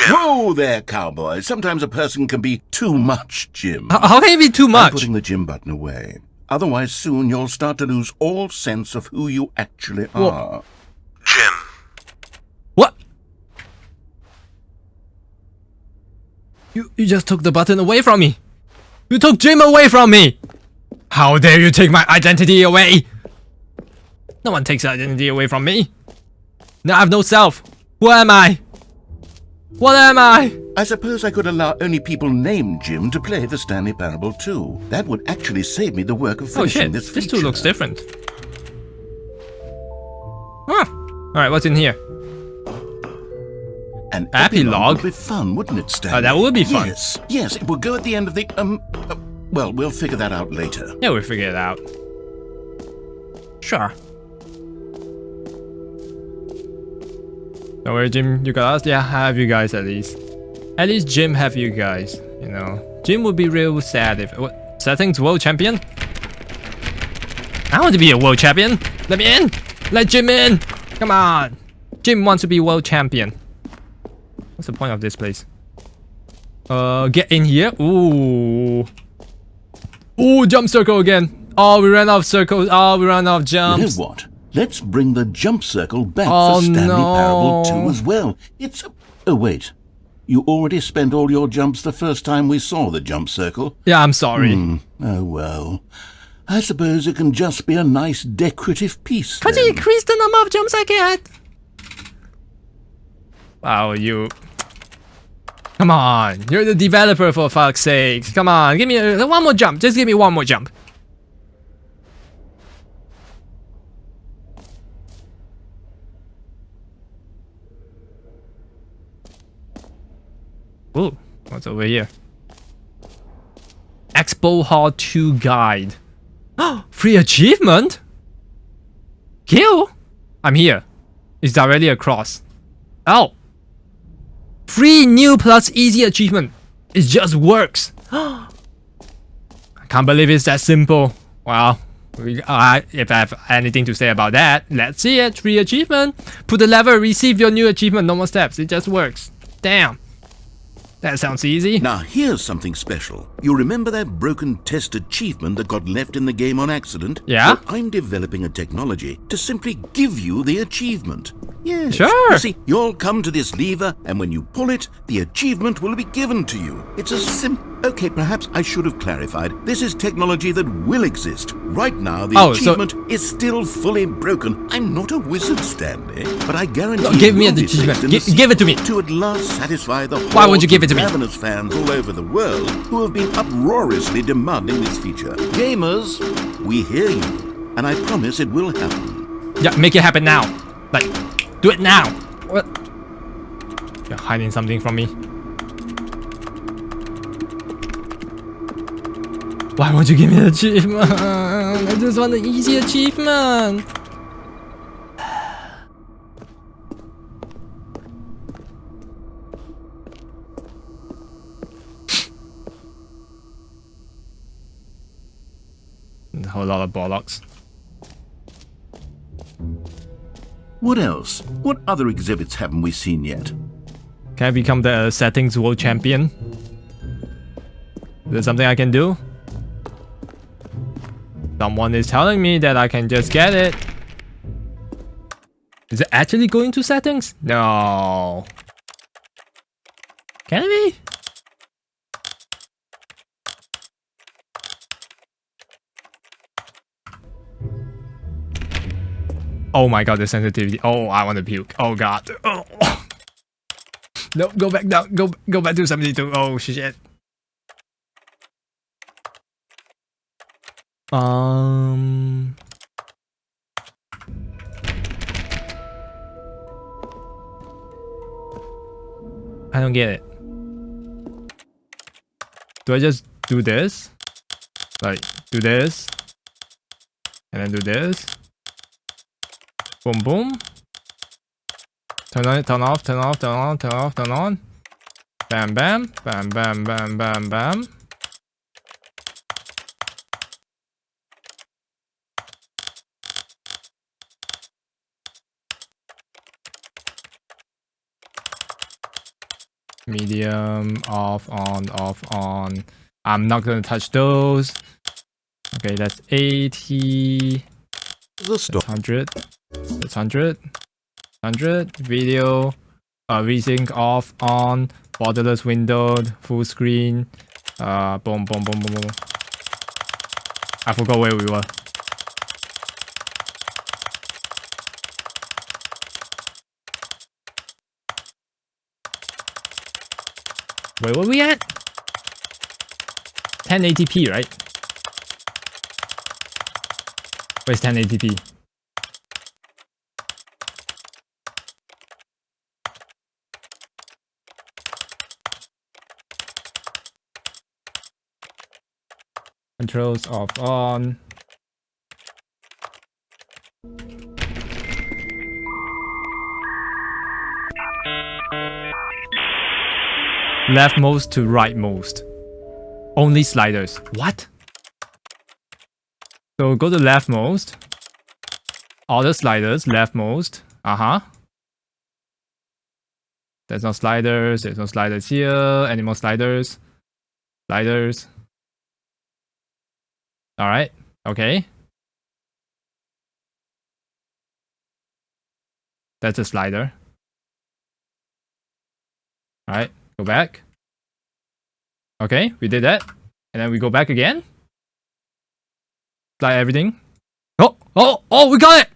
Whoa there, cowboy. Sometimes a person can be too much, Jim. How can it be too I'm much? putting the Jim button away. Otherwise, soon you'll start to lose all sense of who you actually are. Jim. What? You just took the button away from me. You took Jim away from me. How dare you take my identity away? No one takes identity away from me. Now I have no self. Who am I? What am I? I suppose I could allow only people named Jim to play the Stanley Parable 2. That would actually save me the work of Oh finishing shit, this this feature. 2 looks different. Huh. Alright, what's in here? An Epilogue? would be fun, wouldn't it, Stanley? That would be fun. Yes, it will go at the end of the, well, we'll figure that out later. Yeah, we'll figure it out. Sure. Don't worry, Jim, you got us. Yeah, I have you guys at least. At least Jim have you guys, you know. Jim would be real sad if... What? Settings world champion? I want to be a world champion. Let me in. Let Jim in. Come on. Jim wants to be world champion. What's the point of this place? Get in here. Ooh. Ooh, jump circle again. Oh, we ran out of circles. Oh, we ran out of jumps. You know what? Let's bring the jump circle back for Stanley Parable 2 as well. It's... Oh, wait. You already spent all your jumps the first time we saw the jump circle. Yeah, I'm sorry. Oh, well. I suppose it can just be a nice decorative piece. Can't you increase the number of jumps I get? Wow, you... Come on. You're the developer, for fuck's sake. Come on, give me one more jump. Just give me one more jump. Ooh, what's over here? Expo Hall 2 guide. Free achievement? Kill? I'm here. It's directly across. Oh. Free new plus easy achievement. It just works. I can't believe it's that simple. Wow. If I have anything to say about that, let's see it. Free achievement. Put the lever, receive your new achievement. No more steps. It just works. Damn. That sounds easy. Now, here's something special. You remember that broken test achievement that got left in the game on accident? Yeah? Well, I'm developing a technology to simply give you the achievement. Yes. Sure. You see, you'll come to this lever, and when you pull it, the achievement will be given to you. It's a Okay, perhaps I should have clarified. This is technology that will exist. Right now, the achievement is still fully broken. I'm not a wizard, Stanley, but I guarantee give me the achievement. Give it to me. To at last satisfy the Why won't you give it to me? ravenous fans all over the world who have been uproariously demanding this feature. Gamers, we hear you, and I promise it will happen. Yeah, make it happen now. Like, do it now. What? You're hiding something from me. Why won't you give me the achievement? I just want the easy achievement. A whole lot of bollocks. What else? What other exhibits haven't we seen yet? Can I become the settings world champion? Is there something I can do? Someone is telling me that I can just get it. Is it actually going to settings? No. Can it be? Oh my god, the sensitivity. Oh, I want to puke. Oh god. Oh. No, go back down. Go back to 72. Oh shit. I don't get it. Do I just do this? Like, do this? And then do this? Boom, boom. Turn on, turn off, turn off, turn on, turn off, turn on. Bam, bam, bam, bam, bam, bam, bam. Medium, off, on, off, on. I'm not gonna touch those. Okay, that's 80. That's 100. That's 100. 100. Video. Resync off, on. Borderless windowed. Full screen. Boom, boom, boom, boom, boom. I forgot where we were. Where were we at? 1080p, right? Where's 1080p? Controls off on. Leftmost to rightmost. Only sliders. What? So go to leftmost. All the sliders, leftmost. There's no sliders. There's no sliders here. Any more sliders? Sliders. Alright. Okay. That's a slider. Alright. Go back. Okay, we did that. And then we go back again. Slide everything. Oh, we got it!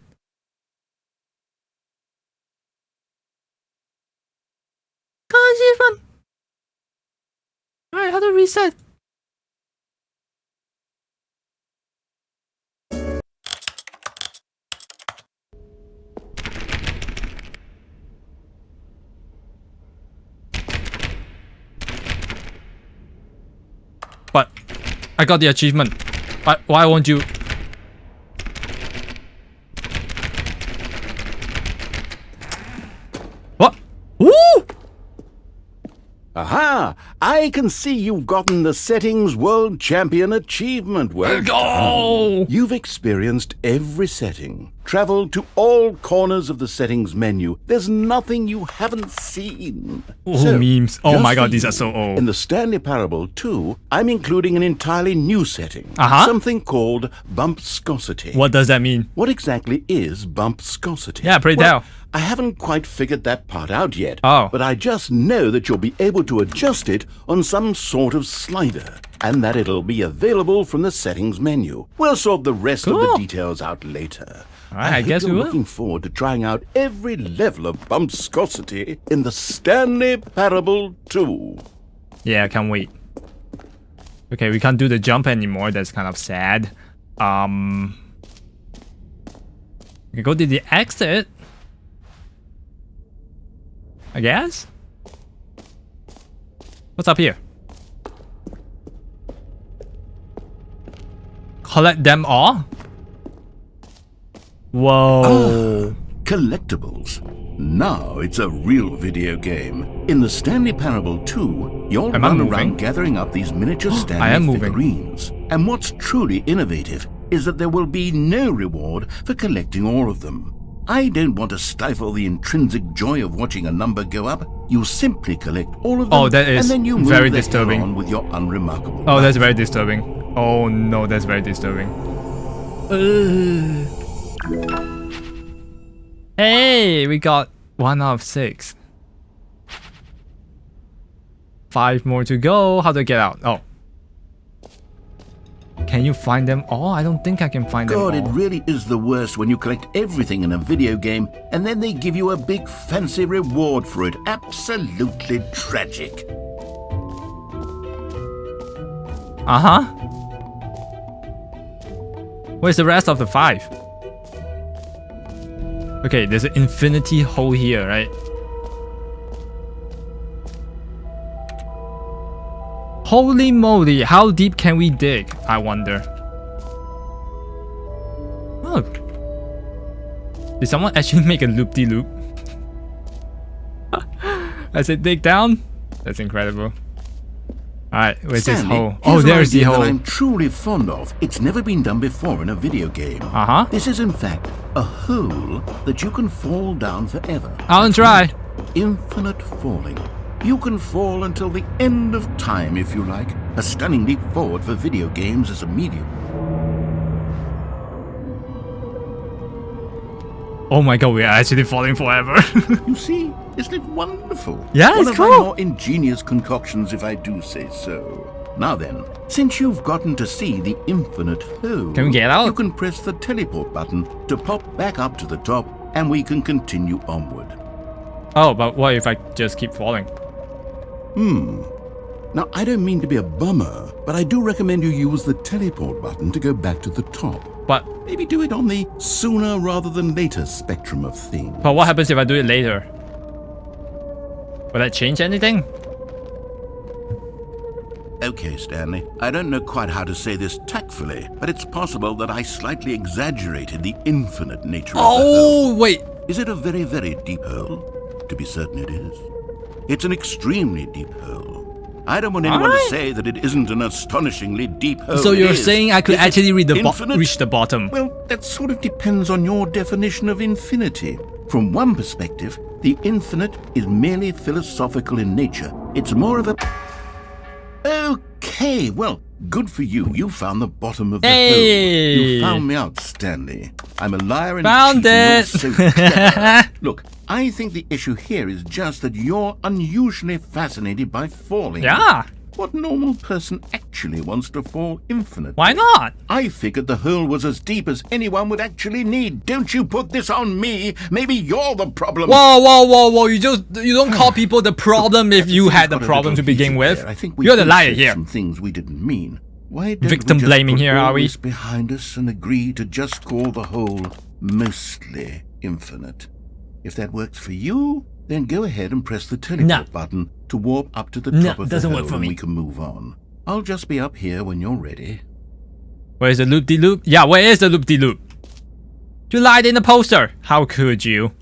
Alright, how to reset? But I got the achievement. But why won't you? What? Woo! Aha! I can see you've gotten the Settings World Champion achievement. Well done. You've experienced every setting, traveled to all corners of the settings menu. There's nothing you haven't seen. Memes. Oh my just god, for these you, are so old. In the Stanley Parable 2, I'm including an entirely new setting. Something called bumpscosity. What does that mean? What exactly is bumpscosity? Yeah, pray tell. I haven't quite figured that part out yet. Oh. But I just know that you'll be able to adjust it on some sort of slider, and that it'll be available from the settings menu. We'll sort the rest of the details out later. Alright, I guess we will. Looking forward to trying out every level of bumpscosity in the Stanley Parable 2. Yeah, I can't wait. Okay, we can't do the jump anymore. That's kind of sad. We can go to the exit, I guess. What's up here? Collect them all? Whoa. Collectibles. Now it's a real video game. In the Stanley Parable 2, you'll run around gathering up these miniature Stanley figurines. And what's truly innovative is that there will be no reward for collecting all of them. I don't want to stifle the intrinsic joy of watching a number go up. You simply collect all of them, Oh, that is and then you move very the disturbing. hell on with your unremarkable Oh, life. that's very disturbing. Oh no, that's very disturbing. Hey, we got 1 out of 6. 5 more to go. How do I get out? Oh. Can you find them all? I don't think I can find them all. God, it really is the worst when you collect everything in a video game and then they give you a big fancy reward for it. Absolutely tragic. Where's the rest of the 5? Okay, there's an infinity hole here, right? Holy moly, how deep can we dig? I wonder. Oh. Did someone actually make a loop-de-loop? As it dig down? That's incredible. Alright, where's this hole? Oh, there's the hole. That I'm truly fond of. It's never been done before in a video game. This is in fact a hole that you can fall down forever. I'll try. Infinite falling. You can fall until the end of time if you like. A stunning leap forward for video games as a medium. Oh my god, we are actually falling forever. You see, isn't it wonderful? Yeah, One it's of cool. my more ingenious concoctions, if I do say so. Now then, since you've gotten to see the infinite hole, can we get out? You can press the teleport button to pop back up to the top, and we can continue onward. Oh, but what if I just keep falling? Now, I don't mean to be a bummer, but I do recommend you use the teleport button to go back to the top. But maybe do it on the sooner rather than later spectrum of things. But what happens if I do it later? Will that change anything? Okay, Stanley. I don't know quite how to say this tactfully, but it's possible that I slightly exaggerated the infinite nature of the hole. Oh, wait. Is it a very, very deep hole? To be certain it is. It's an extremely deep hole. I don't want anyone to say that it isn't an astonishingly deep hole. So you're saying I could actually reach the bottom? Well, that sort of depends on your definition of infinity. From one perspective, the infinite is merely philosophical in nature. It's more of a... Okay, well, good for you. You found the bottom of the hole. You found me out, Stanley. I'm a liar and found it. So clever. Look, I think the issue here is just that you're unusually fascinated by falling. Yeah. What normal person actually wants to fall infinitely? Why not? I figured the hole was as deep as anyone would actually need. Don't you put this on me. Maybe you're the problem. Whoa. You don't call people the problem if you had the problem to begin with. I think You're the liar here. Some things we didn't mean. Why don't Victim we just blaming put here, all are we? this behind us and agree to just call the hole mostly infinite? If that works for you, then go ahead and press the teleport button to warp up to the top of the hole and we can move on. I'll just be up here when you're ready. Where's the loop-de-loop? Yeah, where is the loop-de-loop? You lied in the poster. How could you?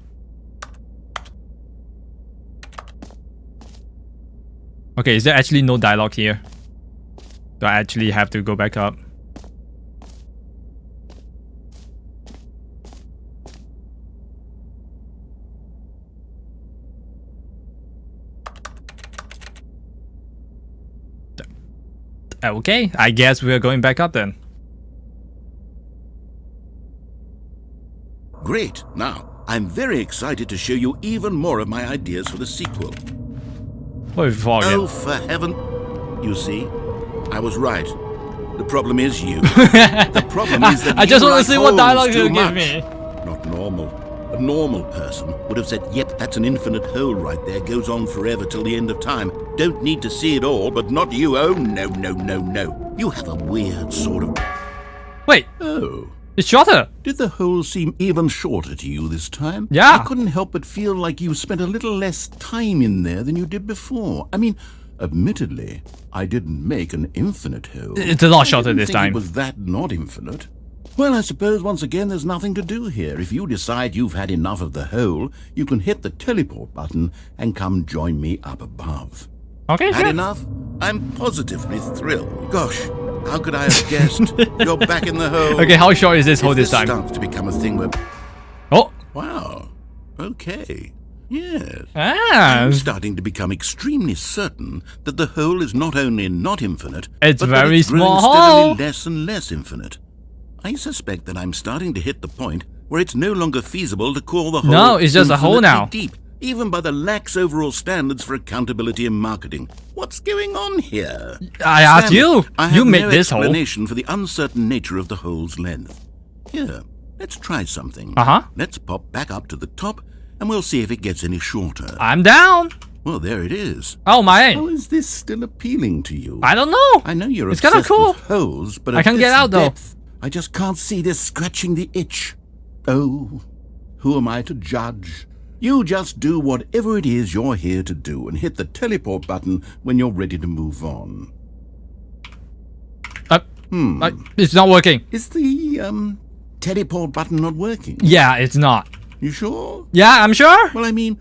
Okay, is there actually no dialogue here? Do I actually have to go back up? Okay, I guess we're going back up then. Great. Now, I'm very excited to show you even more of my ideas for the sequel. Oh, for heaven. You see, I was right. The problem is you. The problem is that I just want to see what dialogue you'll give me. Not normal. A normal person would have said, yep, that's an infinite hole right there. Goes on forever till the end of time. Don't need to see it all, but not you. Oh, no. You have a weird sort of... Wait. Oh. It's shorter. Did the hole seem even shorter to you this time? Yeah. I couldn't help but feel like you spent a little less time in there than you did before. I mean, admittedly, I didn't make an infinite hole. It's a lot shorter this time. It was that not infinite? Well, I suppose once again there's nothing to do here. If you decide you've had enough of the hole, you can hit the teleport button and come join me up above. Okay, Had enough? I'm positively thrilled. Gosh, how could I have guessed? You're back in the hole. Okay, how short is this hole this time? Starts to become a thing where... Oh! Wow. Okay. Yes. I'm starting to become extremely certain that the hole is not only not infinite, it's but very it's small steadily hole. less and less infinite. I suspect that I'm starting to hit the point where it's no longer feasible to call the hole No, it's just a hole now. Deep, even by the lax overall standards for accountability and marketing. What's going on here? I asked you. I have You made no this hole. explanation for the uncertain nature of the hole's length. Here, let's try something. Let's pop back up to the top, and we'll see if it gets any shorter. I'm down. Well, there it is. Oh my! How is this still appealing to you? I don't know. I know you're it's kind of cool. With holes, but I can't get out though. I just can't see this scratching the itch. Oh, who am I to judge? You just do whatever it is you're here to do and hit the teleport button when you're ready to move on. It's not working. Is the teleport button not working? Yeah, it's not. You sure? Yeah, I'm sure. Well, I mean,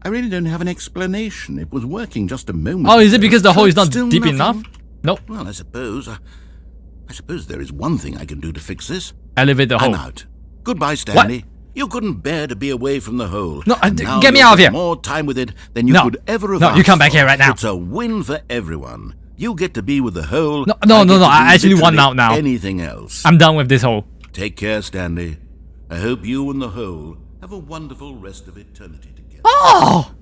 I really don't have an explanation. It was working just a moment ago. Is it because the hole is not Still deep nothing? enough? Nope. Well, I suppose there is one thing I can do to fix this. Elevate the hole. I'm out. Goodbye, Stanley. What? You couldn't bear to be away from the hole. No, get me out of here. More time with it than you could ever have. No, you come back here right now. It's a win for everyone. You get to be with the hole. No. I actually want out now. Anything else? I'm done with this hole. Take care, Stanley. I hope you and the hole have a wonderful rest of eternity together. Oh!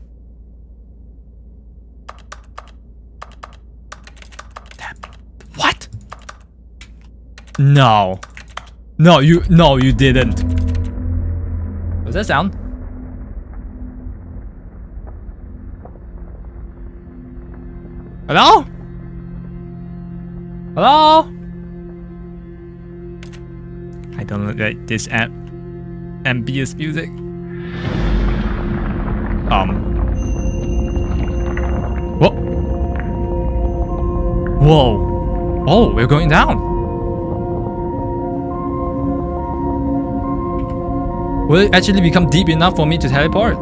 What? No. No, you didn't. What's that sound? Hello? Hello? I don't like this ambient music. Whoa. Whoa. Oh, we're going down. Will it actually become deep enough for me to teleport?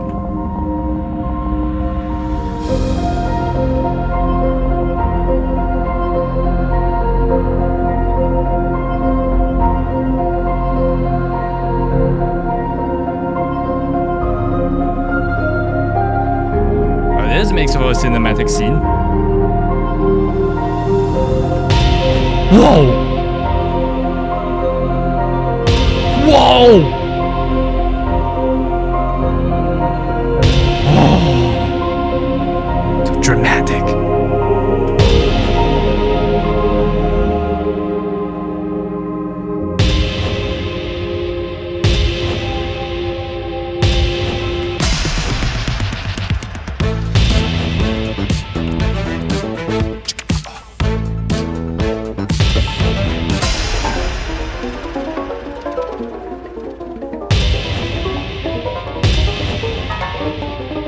This makes for a cinematic scene. Whoa! Whoa! Oh, so dramatic.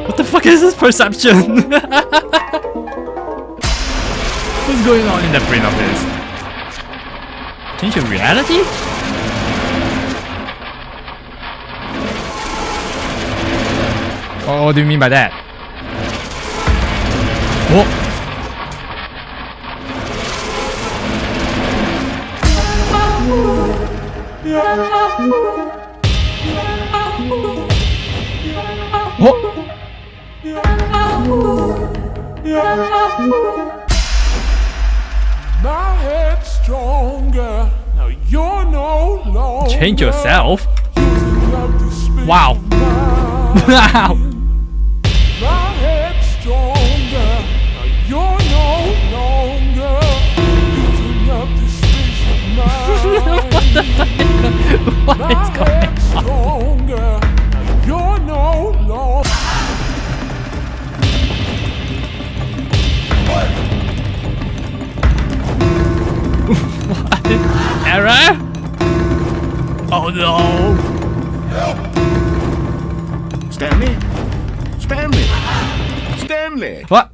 What the fuck is this perception? What's going on in the brain of this? Change your reality? Oh, what do you mean by that? Whoa. Whoa. My head's stronger. Now you're no longer. Change yourself? Wow. Wow. My head's stronger. Now you're no longer using up the space of mine. What is going on? Stronger. Now you're no longer. What? Error? Oh no! Stanley? Stanley? Stanley! What?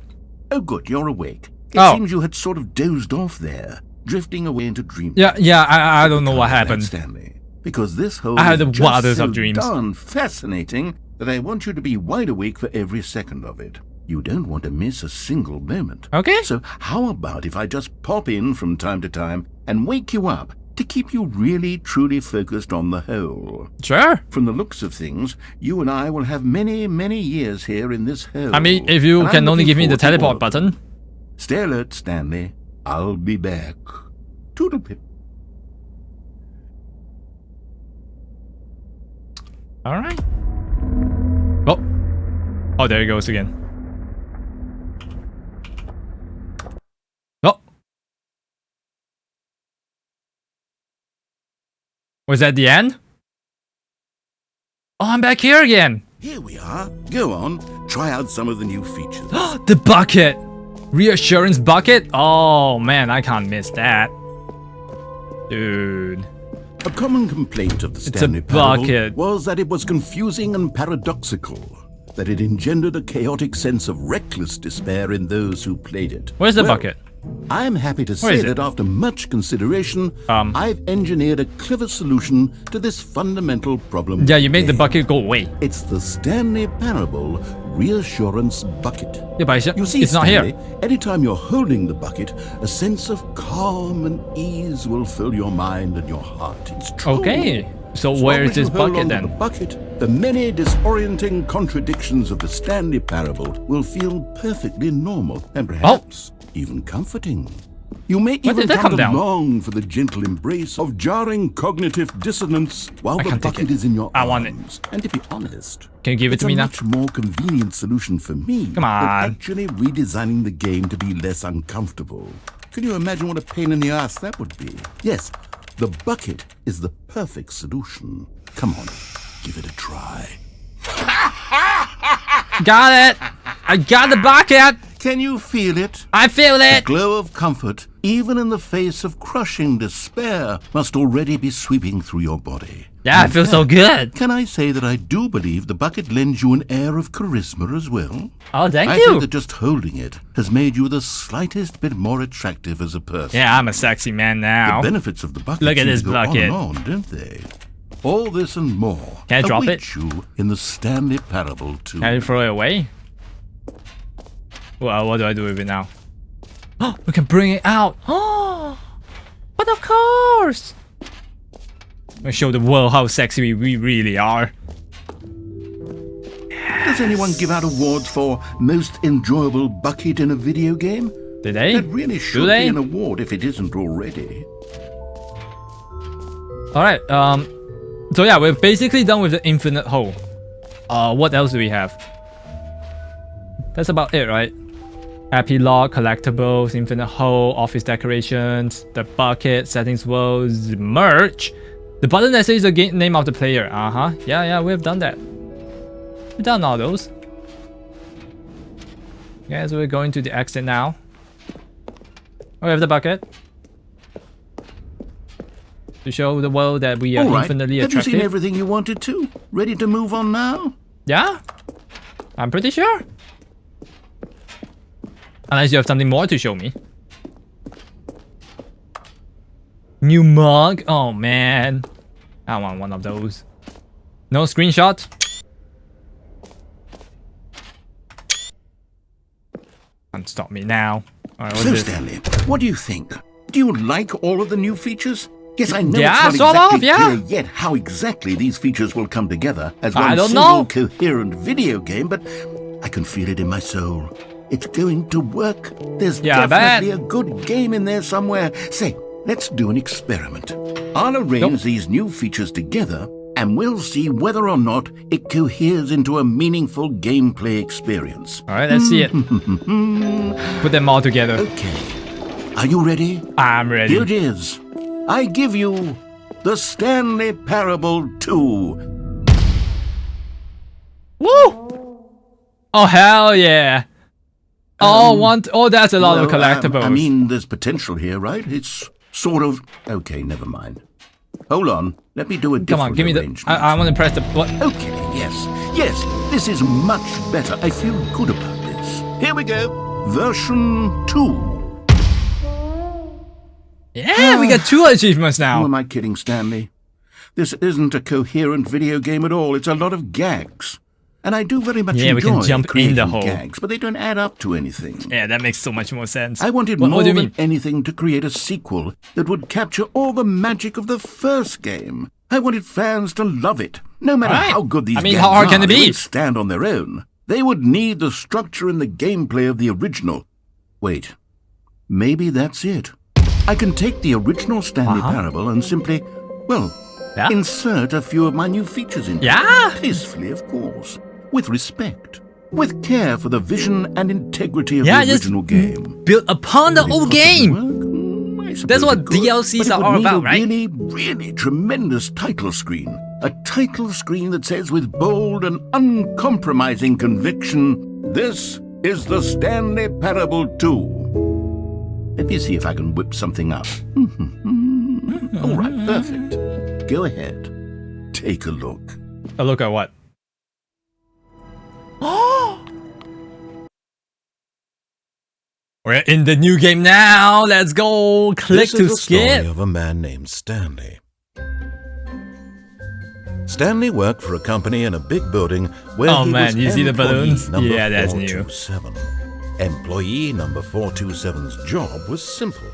Oh, good, you're awake. It Oh. seems you had sort of dozed off there, drifting away into dreamland. Yeah, I don't know what happened. Stanley, because this whole I had the is wildest just so of dreams. darn fascinating that I want you to be wide awake for every second of it. You don't want to miss a single moment. Okay. So how about if I just pop in from time to time and wake you up to keep you really, truly focused on the whole? Sure. From the looks of things, you and I will have many, many years here in this hole. I mean, if you And can I'm only looking give me the forward to all teleport of them. button. Stay alert, Stanley. I'll be back. Toodlepip. Alright. Oh. Oh, there he goes again. Oh. Was that the end? Oh, I'm back here again. Here we are. Go on. Try out some of the new features. The bucket. Reassurance bucket? Oh man, I can't miss that. Dude. A common complaint of the It's a Stanley Parable bucket. was that it was confusing and paradoxical, that it engendered a chaotic sense of reckless despair in those who played it. Where's the Well, bucket? I'm happy to say is it? that after much consideration, I've engineered a clever solution to this fundamental problem. Yeah, you made the game. bucket go away. It's the Stanley Parable Reassurance Bucket. Yeah, but You see, it's not Stanley, here. anytime you're holding the bucket, a sense of calm and ease will fill your mind and your heart. It's true. Okay. So As where long is as you this hold bucket on to then? The bucket, the many disorienting contradictions of the Stanley Parable will feel perfectly normal and perhaps even comforting. You may When even did that come come to down? long for the gentle embrace of jarring cognitive dissonance while I the can't take bucket it. is in your I arms. want it. And to be honest, Can you give it it's to me a now? much more convenient solution for me Come on. than actually redesigning the game to be less uncomfortable. Can you imagine what a pain in the ass that would be? Yes, the bucket is the perfect solution. Come on, give it a try. Got it! I got the bucket! Can you feel it? I feel The it! glow of comfort, even in the face of crushing despair, must already be sweeping through your body. Yeah, I feel so good. Can I say that I do believe the bucket lends you an air of charisma as well? Oh, thank I you. think that just holding it has made you the slightest bit more attractive as a person. Yeah, I'm a sexy man now. The benefits of the bucket Look at seem this to go bucket. on and on, don't they? All this and more Can I drop await it? you in the Stanley Parable 2. Can I throw it away? Well, what do I do with it now? Oh, we can bring it out. Oh, but of course. We show the world how sexy we really are. Does anyone give out awards for most enjoyable bucket in a video game? Did they? That really should Do they? be an award if it isn't already. Alright, so yeah, we're basically done with the infinite hole. What else do we have? That's about it, right? Epilogue, collectibles, infinite hole, office decorations, the bucket, settings worlds, merch. The button that says the game name of the player. Yeah, we've done that. We've done all those. Yeah, so we're going to the exit now. Oh, we have the bucket. To show the world that we are All right. infinitely Have attractive. you seen everything you wanted to? Ready to move on now? Yeah? I'm pretty sure. Unless you have something more to show me. New mug? Oh man. I want one of those. No screenshot? Can't stop me now. Alright, what's So, this? Stanley, what do you think? Do you like all of the new features? Yes, I know Yeah, it's sort not of, exactly yeah. clear yet how exactly these features will come together as I one don't single know. coherent video game, but I can feel it in my soul. It's going to work. There's Yeah, I bet. definitely a good game in there somewhere. Say, let's do an experiment. I'll arrange these new features together, and we'll see whether or not it coheres into a meaningful gameplay experience. Alright, let's see it. Put them all together. Okay. Are you ready? I'm ready. Here it is. I give you the Stanley Parable 2. Woo! Oh hell yeah! Oh, that's a lot of collectibles. I mean, there's potential here, right? It's sort of... Okay, never mind. Hold on. Let me do a different Come on, give me the. arrangement. I want to press the. What? Okay, yes. This is much better. I feel good about this. Here we go. Version 2. Yeah, we got 2 achievements Who now. am I kidding, Stanley? This isn't a coherent video game at all. It's a lot of gags. And I do very much Yeah, we enjoy can jump in creating the hole. gags, but they don't add up to anything. Yeah, that makes so much more sense. I wanted What more do you than mean? anything to create a sequel that would capture all the magic of the first game. I wanted fans to love it. No matter Right. how good these I mean, games how hard are, can it they be? wouldn't stand on their own. They would need the structure and the gameplay of the original. Wait, maybe that's it. I can take the original Stanley Parable and simply, well, Yeah. insert a few of my new features into Yeah. it. Tastefully, of course. With respect. With care for the vision and integrity of Yeah, the just original game. Built upon the Would it old possibly game. work? I suppose That's what it could, DLCs but it are would all need about, a right? really, really tremendous title screen. A title screen that says with bold and uncompromising conviction, "This is the Stanley Parable 2." Let me see if I can whip something up. All right, perfect. Go ahead. Take a look. A look at what? We're in the new game now. Let's go. Click This to is the story skip. of a man named Stanley. Stanley worked for a company in a big building where Oh he man, was you see the employee balloons? number Yeah, that's new. 427. Employee number 427's job was simple.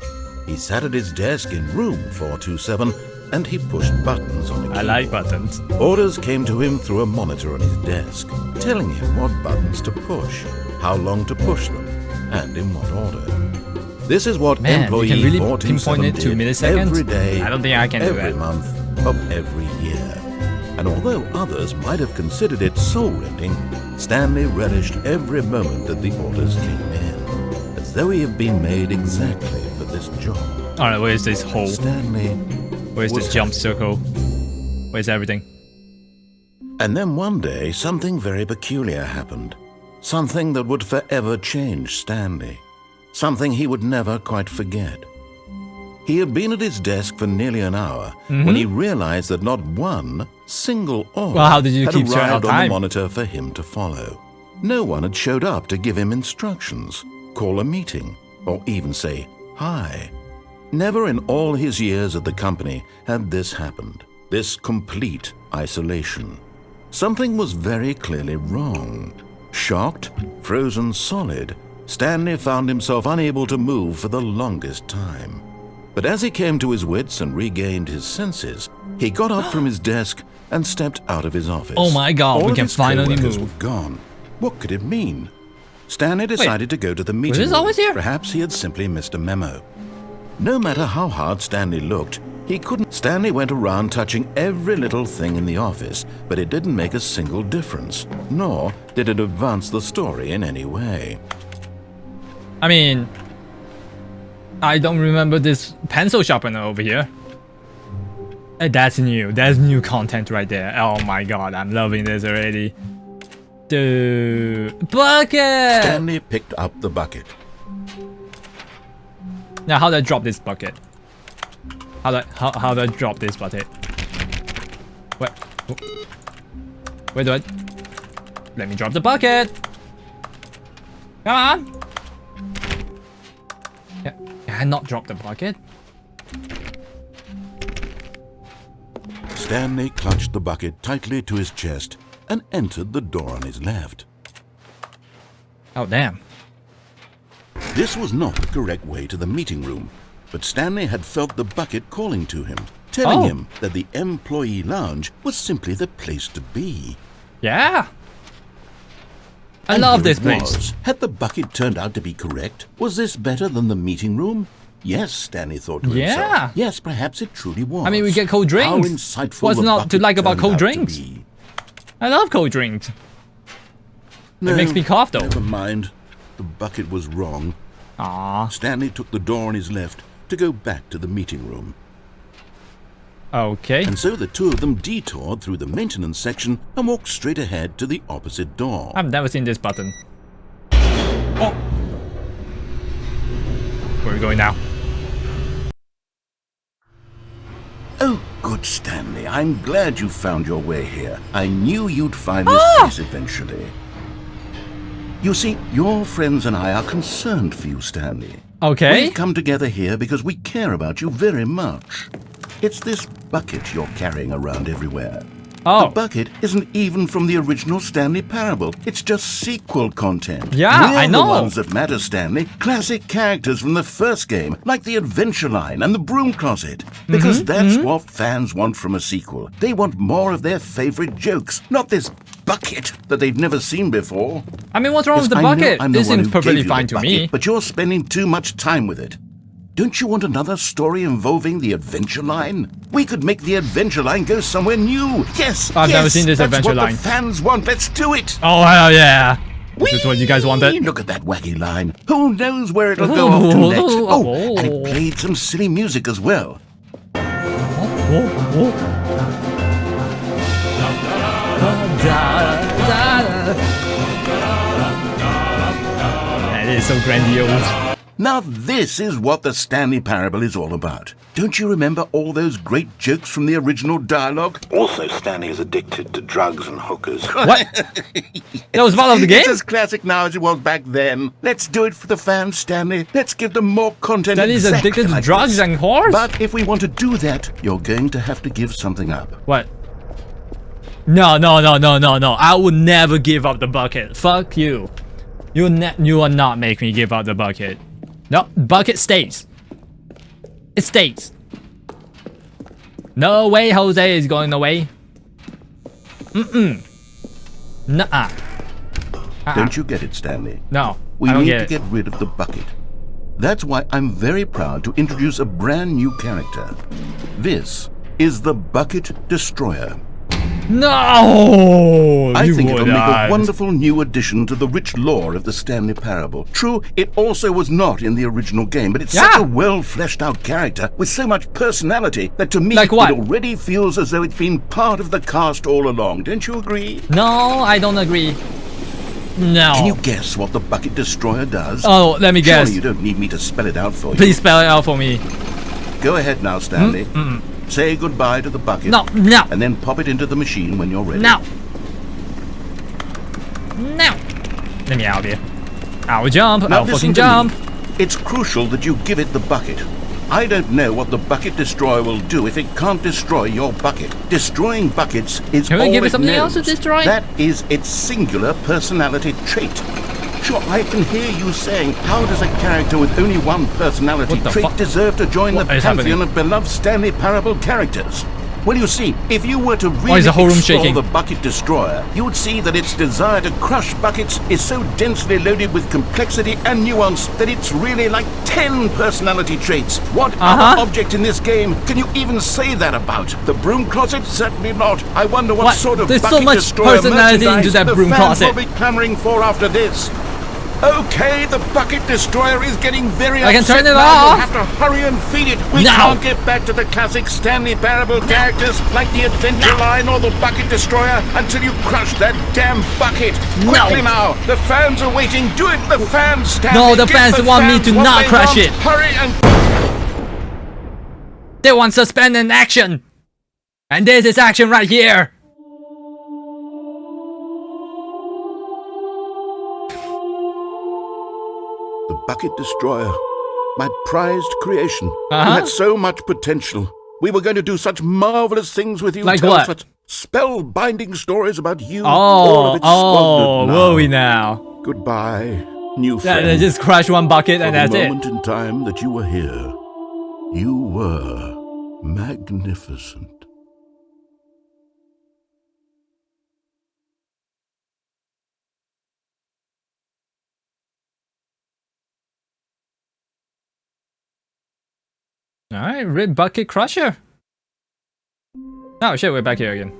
He sat at his desk in room 427 and he pushed buttons on a keyboard. I like buttons. Orders came to him through a monitor on his desk, telling him what buttons to push, how long to push them, and in what order. This is what Man, you employee can really 427 pinpoint it to did milliseconds? every day, I don't think I can do every that. month of every year. And although others might have considered it soul-rending, Stanley relished every moment that the orders came in, as though he had been made exactly for this job. Alright, where's this hole? Stanley Where's was this jump happy. circle? Where's everything? And then one day, something very peculiar happened. Something that would forever change Stanley. Something he would never quite forget. He had been at his desk for nearly an hour when he realized that not one single order had arrived on the monitor for him to follow. No one had showed up to give him instructions, call a meeting, or even say hi. Never in all his years at the company had this happened, this complete isolation. Something was very clearly wrong. Shocked, frozen solid, Stanley found himself unable to move for the longest time. But as he came to his wits and regained his senses, he got up from his desk and stepped out of his office. Oh my god, all we can finally move. Were gone. What could it mean? Stanley decided to go to the meeting room. Always here? Perhaps he had simply missed a memo. No matter how hard Stanley looked, he couldn't. Stanley went around touching every little thing in the office, but it didn't make a single difference, nor did it advance the story in any way. I mean, I don't remember this pencil sharpener over here. That's new. That's new content right there. Oh my god, I'm loving this already. Dude, bucket! Stanley picked up the bucket. Now, how do I drop this bucket? How do I drop this bucket? Where do I? Let me drop the bucket. Come on. Can I not drop the bucket? Stanley clutched the bucket tightly to his chest and entered the door on his left. Oh, damn. This was not the correct way to the meeting room, but Stanley had felt the bucket calling to him, telling him that the employee lounge was simply the place to be. Yeah. I love this place. Had the bucket turned out to be correct? Was this better than the meeting room? Yes, Stanley thought to himself. Yes, perhaps it truly was. I mean, we get cold drinks. How insightful What's not to like about cold drinks? Be. I love cold drinks. No, it makes me cough though. Never mind. The bucket was wrong. Ah. Stanley took the door on his left to go back to the meeting room. Okay. And so the two of them detoured through the maintenance section and walked straight ahead to the opposite door. I've never seen this button. Oh! Where are we going now? Oh, good, Stanley. I'm glad you found your way here. I knew you'd find this place eventually. You see, your friends and I are concerned for you, Stanley. Okay. We've come together here because we care about you very much. It's this bucket you're carrying around everywhere. Oh. The bucket isn't even from the original Stanley Parable. It's just sequel content. Yeah, We're I know. the ones that matter, Stanley. Classic characters from the first game, like the Adventure Line and the Broom Closet. Because that's what fans want from a sequel. They want more of their favorite jokes, not this bucket that they've never seen before. I mean, what's wrong with the bucket? This seems perfectly fine to me. But you're spending too much time with it. Don't you want another story involving the Adventure Line? We could make the Adventure Line go somewhere new. Yes, I've never seen this Adventure Line. That's what the fans want. Let's do it. Oh, hell yeah. This is what you guys wanted. Look at that wacky line. Who knows where it'll go off to next? Oh, and it played some silly music as well. That is so grandiose. Now this is what the Stanley Parable is all about. Don't you remember all those great jokes from the original dialogue? Also, Stanley is addicted to drugs and hookers. What? That was part of the game? It's as classic now as it was back then. Let's do it for the fans, Stanley. Let's give them more content. Stanley's addicted to drugs and whores? But if we want to do that, you're going to have to give something up. What? No. I would never give up the bucket. Fuck you. You will not make me give up the bucket. No, bucket stays. It stays. No way Jose is going away. Nuh-uh. Don't you get it, Stanley? No, we I don't need get to it. get rid of the bucket. That's why I'm very proud to introduce a brand new character. This is the Bucket Destroyer. No! I think it'll make a wonderful new addition to the rich lore of the Stanley Parable. True, it also was not in the original game, but it's such a well-fleshed-out character with so much personality that to me it already feels as though it's been part of the cast all along. Don't you agree? No, I don't agree. No. Can you guess what the bucket destroyer does? Oh, let me guess. Surely you don't need me to spell it out for you. Please spell it out for me. Go ahead now, Stanley. Say goodbye to the bucket. No. And then pop it into the machine when you're ready. No. Let me out of here. I'll jump. Now I'll fucking listen to jump. me. It's crucial that you give it the bucket. I don't know what the bucket destroyer will do if it can't destroy your bucket. Destroying buckets is Can we all give it it something knows. else to destroy? That is its singular personality trait. Sure, I can hear you saying, how does a character with only one personality What the trait fuck? deserve to join What the is pantheon happening? of beloved Stanley Parable characters? Well, you see, if you were to Why really is the whole room explore shaking? the bucket destroyer, you would see that its desire to crush buckets is so densely loaded with complexity and nuance that it's really like 10 personality traits. What other object in this game can you even say that about? The broom closet? Certainly not. I wonder what sort of There's bucket so much destroyer personality merchandise into that the broom fans closet. will be clamoring for after this. Okay, the bucket destroyer is getting very I can upset turn it now. off. You'll have to hurry and feed it. We No. can't get back to the classic Stanley Parable characters like the Adventure Line or the Bucket Destroyer until you crush that damn bucket. Quickly now, the fans are waiting. Do it, the fans, Stanley. No, the Give fans want me fans to what not they crush want. it. Hurry and... They want suspend and action. And this is action right here. The Bucket Destroyer, my prized creation. You Uh-huh. had so much potential. We were going to do such marvelous things with you. Like tell what? such spellbinding stories about you. All of it squandered now. Whoa now. Goodbye, new Yeah, friend. they just crush one bucket For and the that's it. moment in time that you were here, you were magnificent. Alright, Red Bucket Crusher. Oh shit, we're back here again.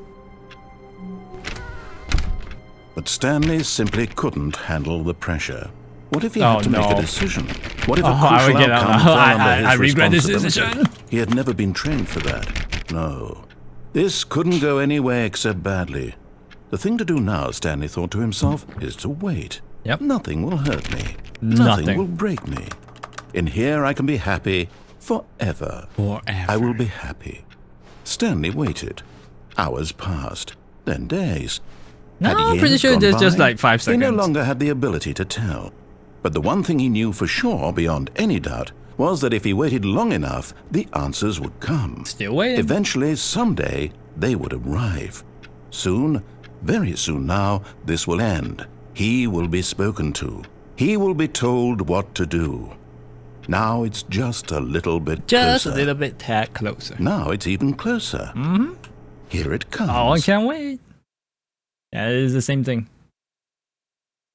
But Stanley simply couldn't handle the pressure. What if he Oh, had to make no. a decision? What if a I would crucial get outcome out. fell under his I regret this responsibility? decision. He had never been trained for that. No. This couldn't go any way except badly. The thing to do now, Stanley thought to himself, is to wait. Yep. Nothing will hurt me. Nothing. will break me. In here I can be happy forever. Forever. I will be happy. Stanley waited. Hours passed. Then days. No, Had I'm years pretty sure gone there's just by? like 5 He seconds. no longer had the ability to tell. But the one thing he knew for sure, beyond any doubt, was that if he waited long enough, the answers would come. Still waiting. Eventually, someday, they would arrive. Soon, very soon now, this will end. He will be spoken to. He will be told what to do. Now it's just a little bit Just closer. a little bit tad closer. Now it's even closer. Mm-hmm. Here it comes. Oh, I can't wait. Yeah, it is the same thing.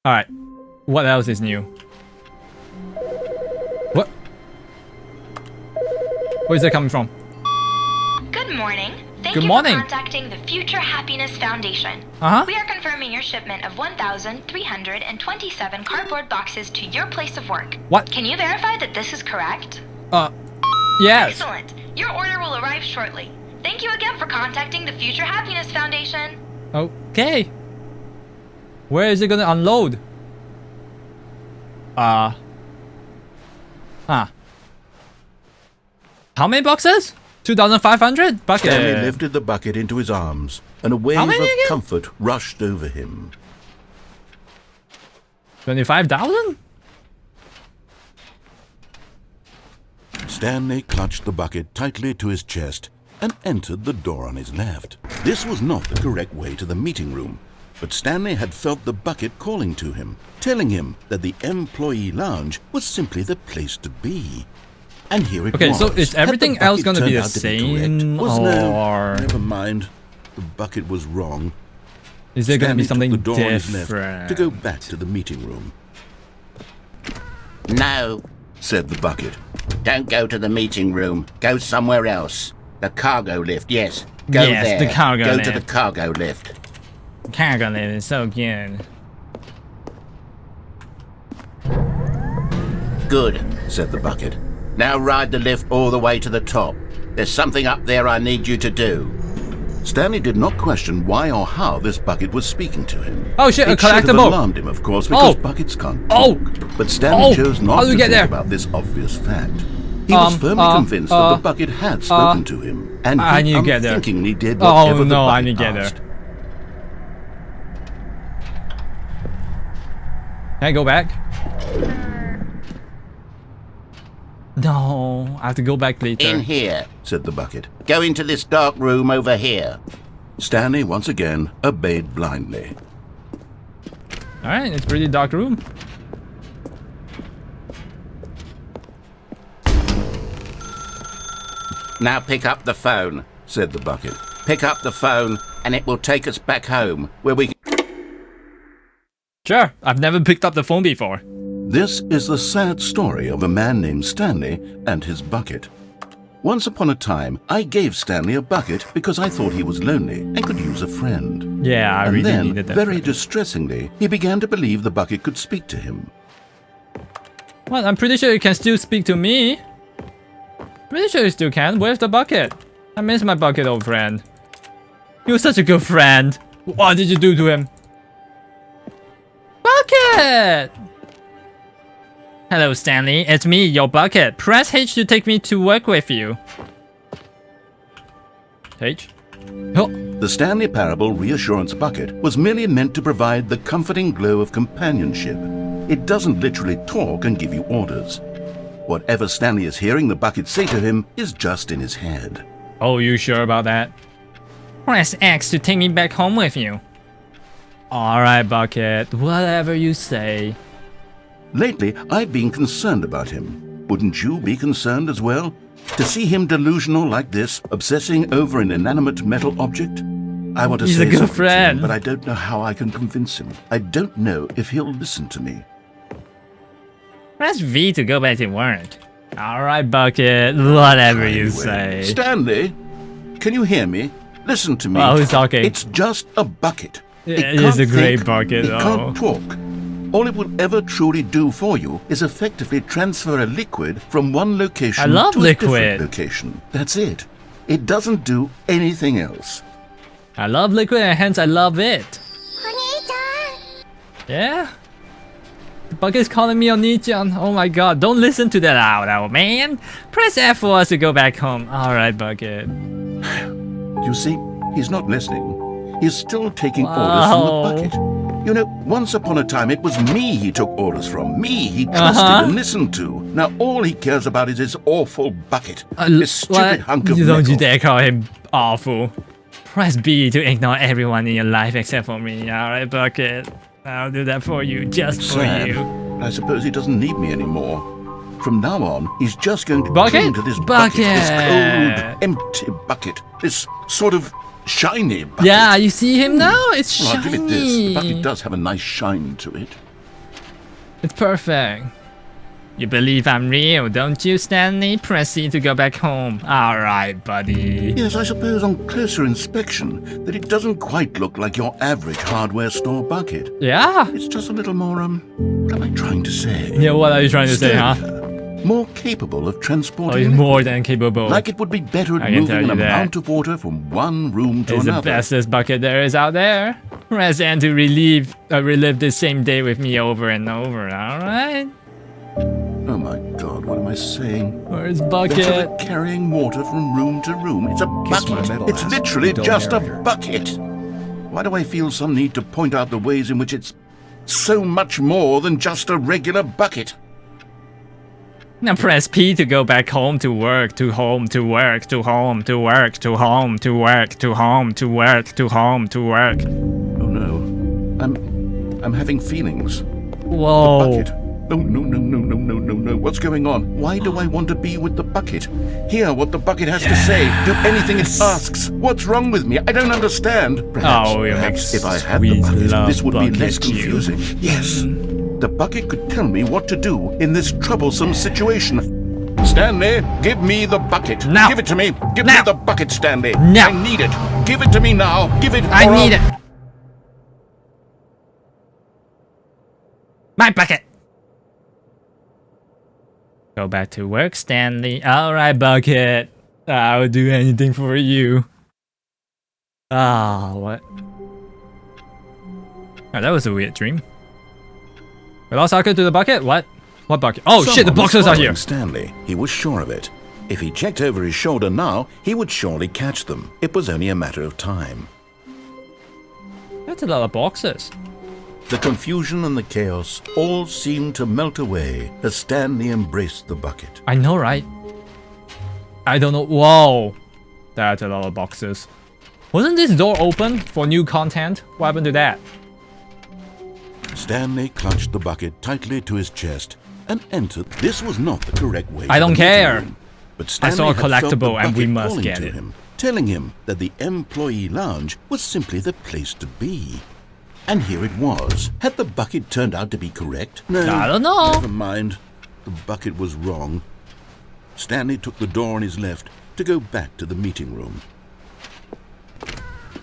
Alright. What else is new? What? Where's that coming from? Good morning. Thank Good you morning. for contacting the Future Happiness Foundation. Uh-huh. We are confirming your shipment of 1,327 cardboard boxes to your place of work. What? Can you verify that this is correct? Yes. Excellent. Your order will arrive shortly. Thank you again for contacting the Future Happiness Foundation. Okay. Where is it gonna unload? How many boxes? 2,500? Bucket. Stanley lifted the bucket into his arms, and a wave How of many again? comfort rushed over him. 25,000? Stanley clutched the bucket tightly to his chest and entered the door on his left. This was not the correct way to the meeting room, but Stanley had felt the bucket calling to him, telling him that the employee lounge was simply the place to be. And here it Okay, was. so is Had everything the else bucket gonna be turned the out to same, correct? Was or- never mind. The bucket was wrong. Is there gonna be Stanley something took the door on his different? left to go back to the meeting room. No, Said the bucket. don't go to the meeting room. Go somewhere else. The cargo lift, yes. Go Yes, there. the cargo Go to lift. the cargo lift. Cargo lift is so good. Good. Said the bucket. Now ride the lift all the way to the top. There's something up there I need you to do. Stanley did not question why or how this bucket was speaking to him. Oh shit, a It should have collectible! alarmed him, of course, because buckets can't talk. But Stanley chose not to think about this obvious fact. He was firmly convinced that the bucket had spoken to him, and he unthinkingly did whatever the bucket asked. Can I go back? No, I have to go back later. In here, said the bucket. Go into this dark room over here. Stanley once again obeyed blindly. Alright, it's a pretty dark room. Now pick up the phone, said the bucket. Pick up the phone and it will take us back home, where we... Sure, I've never picked up the phone before. This is the sad story of a man named Stanley and his bucket. Once upon a time, I gave Stanley a bucket because I thought he was lonely and could use a friend. Yeah, I really then, needed that. Very distressingly, he began to believe the bucket could speak to him. Well, I'm pretty sure you can still speak to me. Pretty sure you still can. Where's the bucket? I miss my bucket, old friend. He was such a good friend. What did you do to him? Bucket! Hello, Stanley. It's me, your bucket. Press H to take me to work with you. H? Oh. The Stanley Parable Reassurance Bucket was merely meant to provide the comforting glow of companionship. It doesn't literally talk and give you orders. Whatever Stanley is hearing the bucket say to him is just in his head. Oh, you sure about that? Press X to take me back home with you. Alright, bucket. Whatever you say. Lately, I've been concerned about him. Wouldn't you be concerned as well? To see him delusional like this, obsessing over an inanimate metal object? I want to He's say a good something friend. to him, but I don't know how I can convince him. I don't know if he'll listen to me. Press V to go back to work. Alright, bucket. Whatever you say. Stanley, can you hear me? Listen to me. Oh, who's talking? It's just a bucket. It is a great bucket, it though. can't talk. All it will ever truly do for you is effectively transfer a liquid from one location to a different location. That's it. It doesn't do anything else. I love liquid and hence I love it. Yeah? The bucket's calling me Oni-chan. Oh my god, don't listen to that old man. Press F for us to go back home. Alright, bucket. You see, he's not listening. He's still taking orders from the bucket. You know, once upon a time it was me he took orders from. Me he trusted and listened to. Now all he cares about is his awful bucket. This stupid hunk of Don't metal. you dare call him awful. Press B to ignore everyone in your life except for me. Alright, bucket. I'll do that for you, just for Sad. you. I suppose he doesn't need me anymore. From now on, he's just going to Bucket? cling to this bucket, this cold, empty bucket, this sort of shiny bucket. Yeah, you see him now? It's Well, I'll shiny. give it this. The bucket does have a nice shine to it. It's perfect. You believe I'm real, don't you, Stanley? Press C to go back home. Alright, buddy. Yes, I suppose on closer inspection that it doesn't quite look like your average hardware store bucket. Yeah? It's just a little more, what am I trying to say? Yeah, what are you trying to say, huh? More capable of transporting. Oh, he's more than capable. Like it would be better at I can moving tell an you that. amount of water from one room to It's the another. bestest bucket there is out there. Press N to relive the same day with me over and over, alright? Oh my god, what am I saying? Where's Better bucket? at carrying water from room to room. It's a bucket. It's literally just a bucket. Why do I feel some need to point out the ways in which it's so much more than just a regular bucket? Now press P to go back home to work, to home, to work, to home, to work, to home, to work, to home, to work, to home, to work. Oh no. I'm having feelings. Whoa. The bucket. No. What's going on? Why do I want to be with the bucket? Hear what the bucket has to say. Do anything it asks. What's wrong with me? I don't understand. Perhaps if I had the bucket, this would be less confusing. Yes. The bucket could tell me what to do in this troublesome situation. Stanley, give me the bucket. Now. Give it to me. Give me the bucket, Stanley. Now. I need it. Give it to me now. Give it. I need it. My bucket. Go back to work, Stanley. Alright, bucket. I'll do anything for you. Ah, what? Oh, that was a weird dream. We lost Haku to the bucket? What? What bucket? Oh shit, the boxes are here! Stanley, he was sure of it. If he checked over his shoulder now, he would surely catch them. It was only a matter of time. That's a lot of boxes. The confusion and the chaos all seemed to melt away as Stanley embraced the bucket. I know, right? I don't know. Whoa! That's a lot of boxes. Wasn't this door open for new content? What happened to that? Stanley clutched the bucket tightly to his chest and entered. This was not the correct way. I don't care. But Stanley I saw a had felt the collectible and we bucket must calling get to it. him, telling him that the employee lounge was simply the place to be. And here it was. Had the bucket turned out to be correct? No, I don't know. Never mind. The bucket was wrong. Stanley took the door on his left to go back to the meeting room.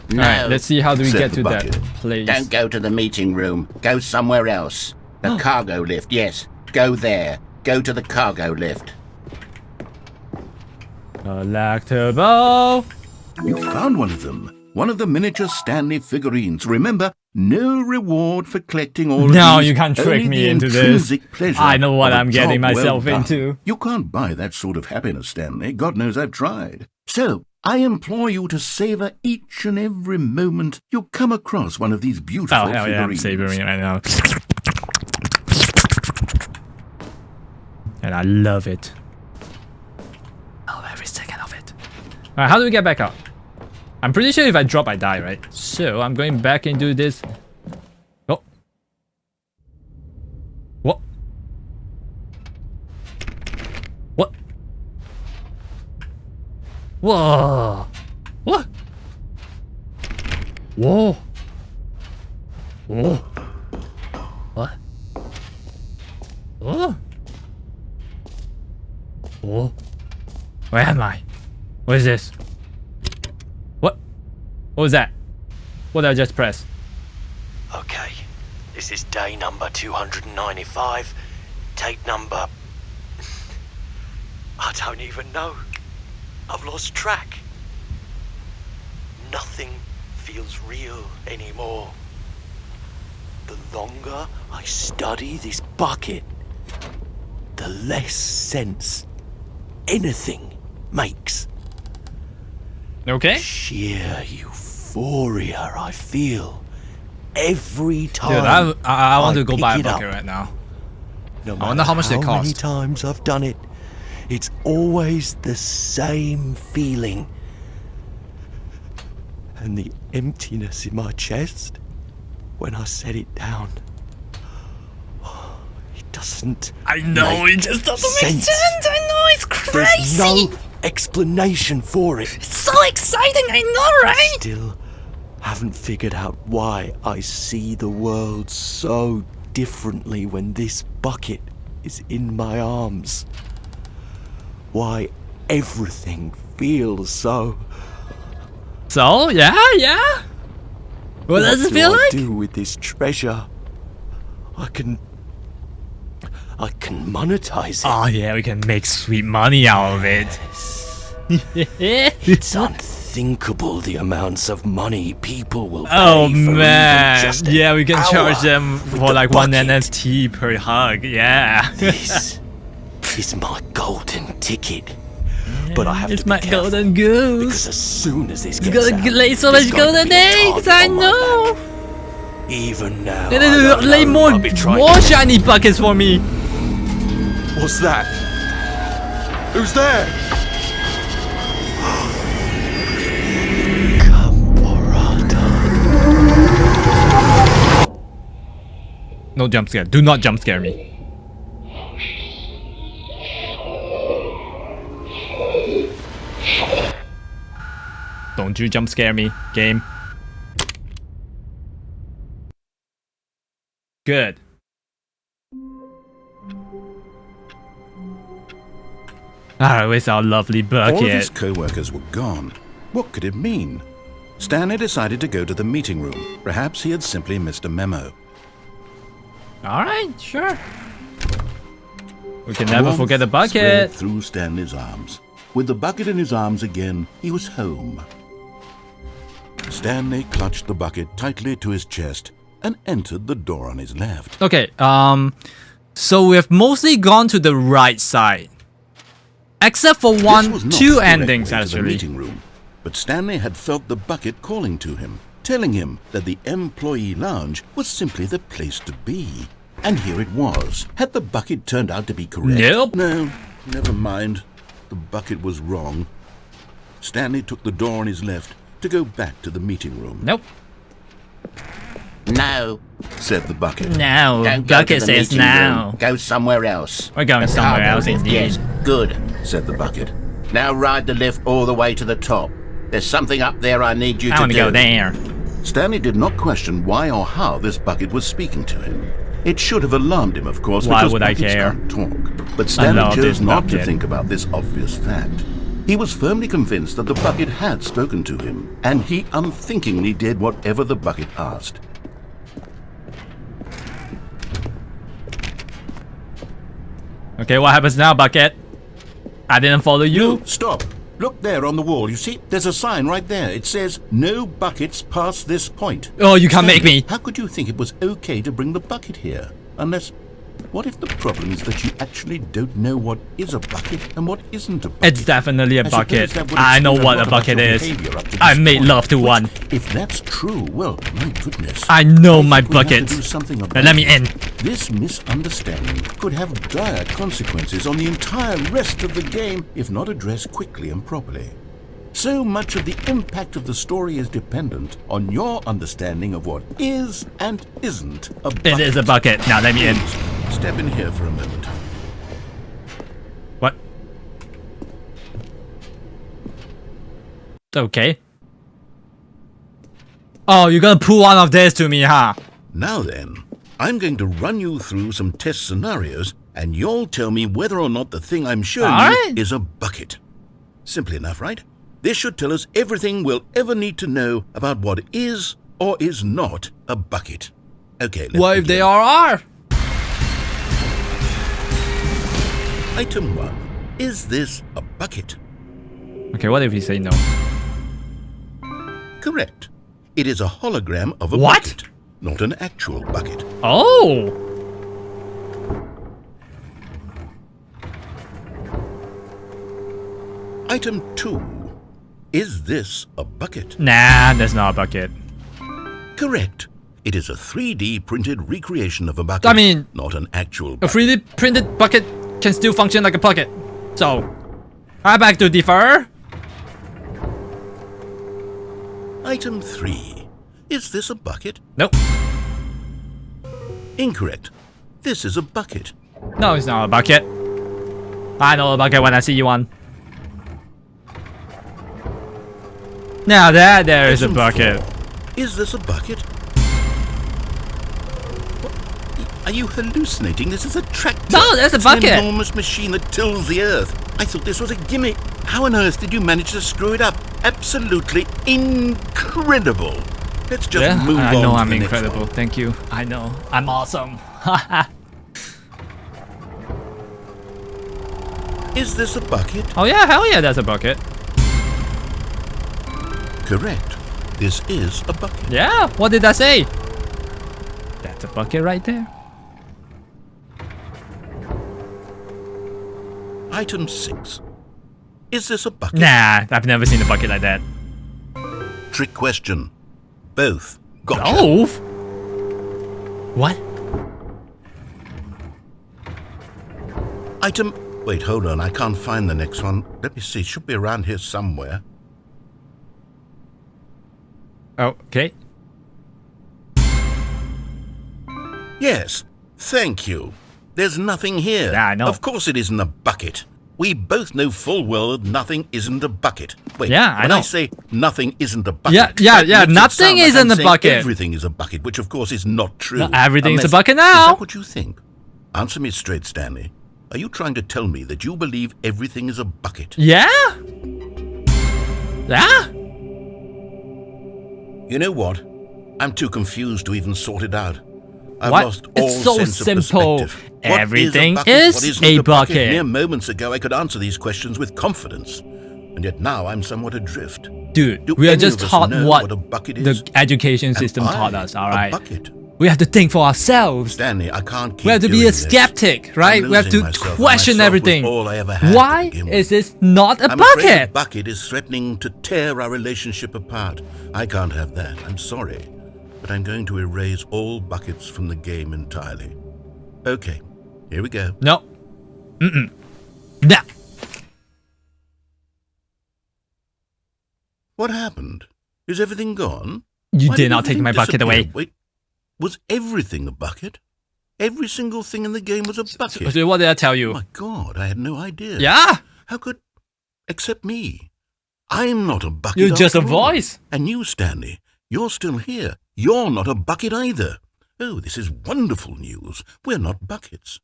No, Alright, let's see how do we said get the to bucket. that place. Don't go to the meeting room. Go somewhere else. The cargo lift, yes. Go there. Go to the cargo lift. Collectible. You found one of them. One of the miniature Stanley figurines. Remember, no reward for collecting all of these. No, you can't trick only me the into this. intrinsic pleasure I know what of a I'm getting job well myself done. into. You can't buy that sort of happiness, Stanley. God knows I've tried. So, I implore you to savor each and every moment you come across one of these beautiful Oh, hell figurines. yeah, I'm savoring it right now. And I love it. I love every second of it. Alright, how do we get back up? I'm pretty sure if I drop, I die, right? So, I'm going back into this. Oh. What? What? Whoa. What? Whoa. Whoa. What? Oh. Oh. Where am I? What is this? What? What was that? What did I just press? Okay, this is day number 295. Tape number... I don't even know. I've lost track. Nothing feels real anymore. The longer I study this bucket, the less sense anything makes. Okay. Sheer euphoria I feel every time. Dude, I want to go buy a pick it bucket up. right now. No I wonder how much they How many cost. times I've done it, it's always the same feeling. And the emptiness in my chest when I set it down. It doesn't. I know, make it just doesn't make sense. sense. I know, it's crazy. There's no explanation for it. It's so exciting, I know, right? Still haven't figured out why I see the world so differently when this bucket is in my arms. Why everything feels so... So, yeah? What does it feel like? What do I do with this treasure? I can monetize it. Oh yeah, we can make sweet money out of it. It's unthinkable the amounts of money people will pay Oh for even man, just an yeah, we can charge hour them with for the like one bucket. NFT per hug, yeah. This is my golden ticket. But I have It's to be my careful, golden goose. because as soon as this You gets gotta out, lay so there's much going to golden be a eggs, target I on my know. back. Even now, They I don't lay know more I'll be trying more to- shiny buckets for me. What's that? Who's there? No jump scare. Do not jump scare me. Don't you jump scare me, game. Good. Alright, where's our lovely bucket? All of his co-workers were gone. What could it mean? Stanley decided to go to the meeting room. Perhaps he had simply missed a memo. Alright, sure. We can never Warmth forget the bucket. spread through Stanley's arms. With the bucket in his arms again, he was home. Stanley clutched the bucket tightly to his chest and entered the door on his left. Okay, so we have mostly gone to the right side. Except for two endings, actually. The meeting room, but Stanley had felt the bucket calling to him, telling him that the employee lounge was simply the place to be. And here it was. Had the bucket turned out to be correct? Nope. No, never mind. The bucket was wrong. Stanley took the door on his left to go back to the meeting room. Nope. No, said the bucket. No, don't go bucket to the says meeting no. room. Go somewhere else. We're going somewhere else indeed. Yes, good, said the bucket. Now ride the lift all the way to the top. There's something up there I need you to do. I want to go there. Stanley did not question why or how this bucket was speaking to him. It should have alarmed him, of course, Why because would I buckets care? can't talk. But Stanley chose not to think about this obvious fact. He was firmly convinced that the bucket had spoken to him, and he unthinkingly did whatever the bucket asked. Okay, what happens now, bucket? I didn't follow you. No, stop. Look there on the wall. You see, there's a sign right there. It says, "No buckets past this point." Oh, you can't make me. How could you think it was okay to bring the bucket here? Unless, what if the problem is that you actually don't know what is a bucket and what isn't a bucket? It's definitely a I suppose bucket. that would I know explain what lot a about bucket your is. behavior up to I this made point. love to But one. If that's true, well, my goodness. I know my think we have to bucket. do something Now about let me it. in. This misunderstanding could have dire consequences on the entire rest of the game if not addressed quickly and properly. So much of the impact of the story is dependent on your understanding of what is and isn't a bucket. It is a bucket. Now let me in. Please, step in here for a moment. What? Okay. Oh, you're gonna pull one of this to me, huh? Now then, I'm going to run you through some test scenarios, and you'll tell me whether or not the thing I'm showing you is a bucket. Simple enough, right? This should tell us everything we'll ever need to know about what is or is not a bucket. Okay, let's What if begin. they all are? Item 1. Is this a bucket? Okay, what if you say no? Correct. It is a hologram of a What? bucket, not an actual bucket. Oh! Item 2. Is this a bucket? Nah, that's not a bucket. Correct. It is a 3D printed recreation of a bucket, I mean, not an actual a bucket. 3D printed bucket can still function like a bucket. So, I beg to differ. Item 3. Is this a bucket? Nope. Incorrect. This is a bucket. No, it's not a bucket. I know a bucket when I see one. Now that there is a Item bucket. 4. Is this a bucket? What? Are you hallucinating? This is a tractor. No, that's a It's bucket. an enormous machine that tills the earth. I thought this was a gimmick. How on earth did you manage to screw it up? Absolutely incredible. Let's just Yeah, move on I know to I'm the next incredible. one. Thank you. I know. I'm awesome. Is this a bucket? Oh yeah, hell yeah, that's a bucket. Correct. This is a bucket. Yeah, what did I say? That's a bucket right there. Item 6. Is this a bucket? Nah, I've never seen a bucket like that. Trick question. Both. Gotcha. Both? What? Item... Wait, hold on. I can't find the next one. Let me see. It should be around here somewhere. Okay. Yes. Thank you. There's nothing here. Yeah, I know. Of course it isn't a bucket. We both know full well that nothing isn't a bucket. Wait, Yeah, I when know. I say nothing isn't a bucket... Yeah, that makes it nothing sound like isn't I'm a saying bucket. Everything is a bucket, which of course is not true. No, everything's a Unless- bucket Is now. that what you think? Answer me straight, Stanley. Are you trying to tell me that you believe everything is a bucket? Yeah? Yeah? You know what? I'm too confused to even sort it out. I've What? lost all It's so sense of simple. perspective. What Everything is a bucket? is What isn't a a bucket? bucket. Mere moments ago, I could answer these questions with confidence. and yet now I'm somewhat adrift. Dude, Do we are any just of us taught know what a bucket the is? education And system taught I, us, all a right? bucket. We have to think for ourselves. Stanley, I can't keep We have to be doing a this. skeptic, right? I'm We have to losing myself, and question myself was everything. all I ever had to Why begin with. is this not a I'm afraid bucket? the bucket is threatening to tear our relationship apart. I can't have that. I'm sorry. But I'm going to erase all buckets from the game entirely. Okay, here we go. No. Nah. What happened? Is everything gone? You Why did not take everything my bucket disappear? away. Wait, was everything a bucket? Every single thing in the game was a bucket. So what did I tell you? Oh my God, I had no idea. Yeah. How could... Except me. I'm not a bucket. You're just a after all. voice. And you, Stanley, you're still here. You're not a bucket either. Oh, this is wonderful news. We're not buckets.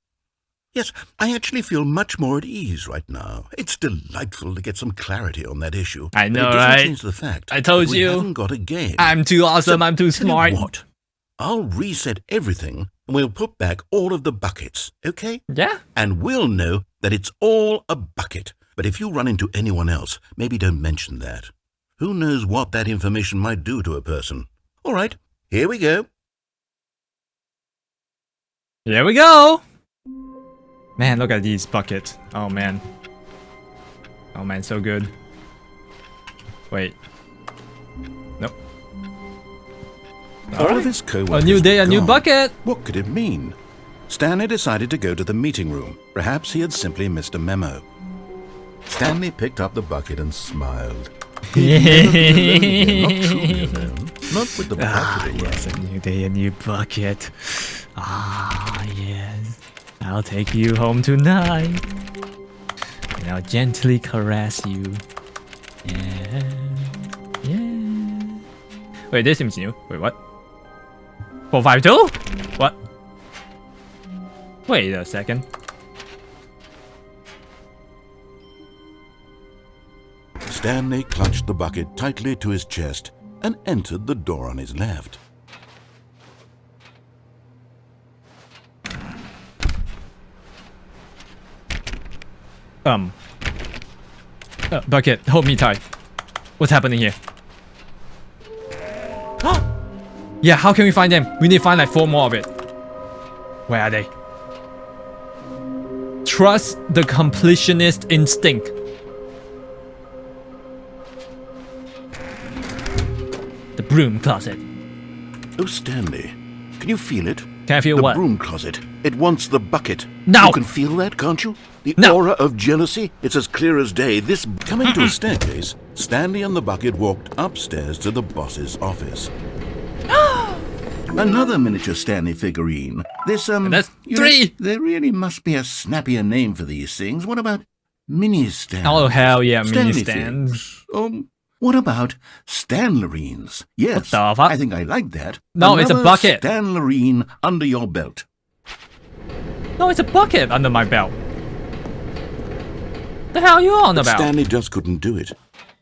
Yes, I actually feel much more at ease right now. It's delightful to get some clarity on that issue. I know, but it doesn't right? change the fact I told that we you. haven't got a game. I'm too awesome. So, I'm too tell you smart. what? I'll reset everything and we'll put back all of the buckets, okay? Yeah. And we'll know that it's all a bucket. But if you run into anyone else, maybe don't mention that. Who knows what that information might do to a person? All right, here we go. Here we go. Man, look at these buckets. Oh man. Oh man, so good. Wait. Nope. All of his co-workers A new day, were a new gone. bucket. What could it mean? Stanley decided to go to the meeting room. Perhaps he had simply missed a memo. Stanley picked up the bucket and smiled. He'd never be alone again. Not truly alone. Not with the bucket. Yes, a new day, a new bucket. Ah, yes. I'll take you home tonight. And I'll gently caress you. Yeah. Yeah. Wait, this seems new. Wait, what? 452? What? Wait a second. Stanley clutched the bucket tightly to his chest and entered the door on his left. Bucket, hold me tight. What's happening here? Yeah, how can we find them? We need to find like 4 more of it. Where are they? Trust the completionist instinct. The broom closet. Oh, Stanley, can you feel it? Can I feel the what? The broom closet. It wants the bucket. No! You can feel that, can't you? The No! aura of jealousy. It's as clear as day. This... Coming to a staircase, Stanley and the bucket walked upstairs to the boss's office. Another miniature Stanley figurine. This, That's you 3! know, there really must be a snappier name for these things. What about mini stands? Oh, hell yeah, mini Stanley stands. things. What about Stanlerines? Yes, What the fuck? I think I like that. No, it's a Another bucket. Stanlerine under your belt. No, it's a bucket under my belt. The hell are you on But about? Stanley just couldn't do it.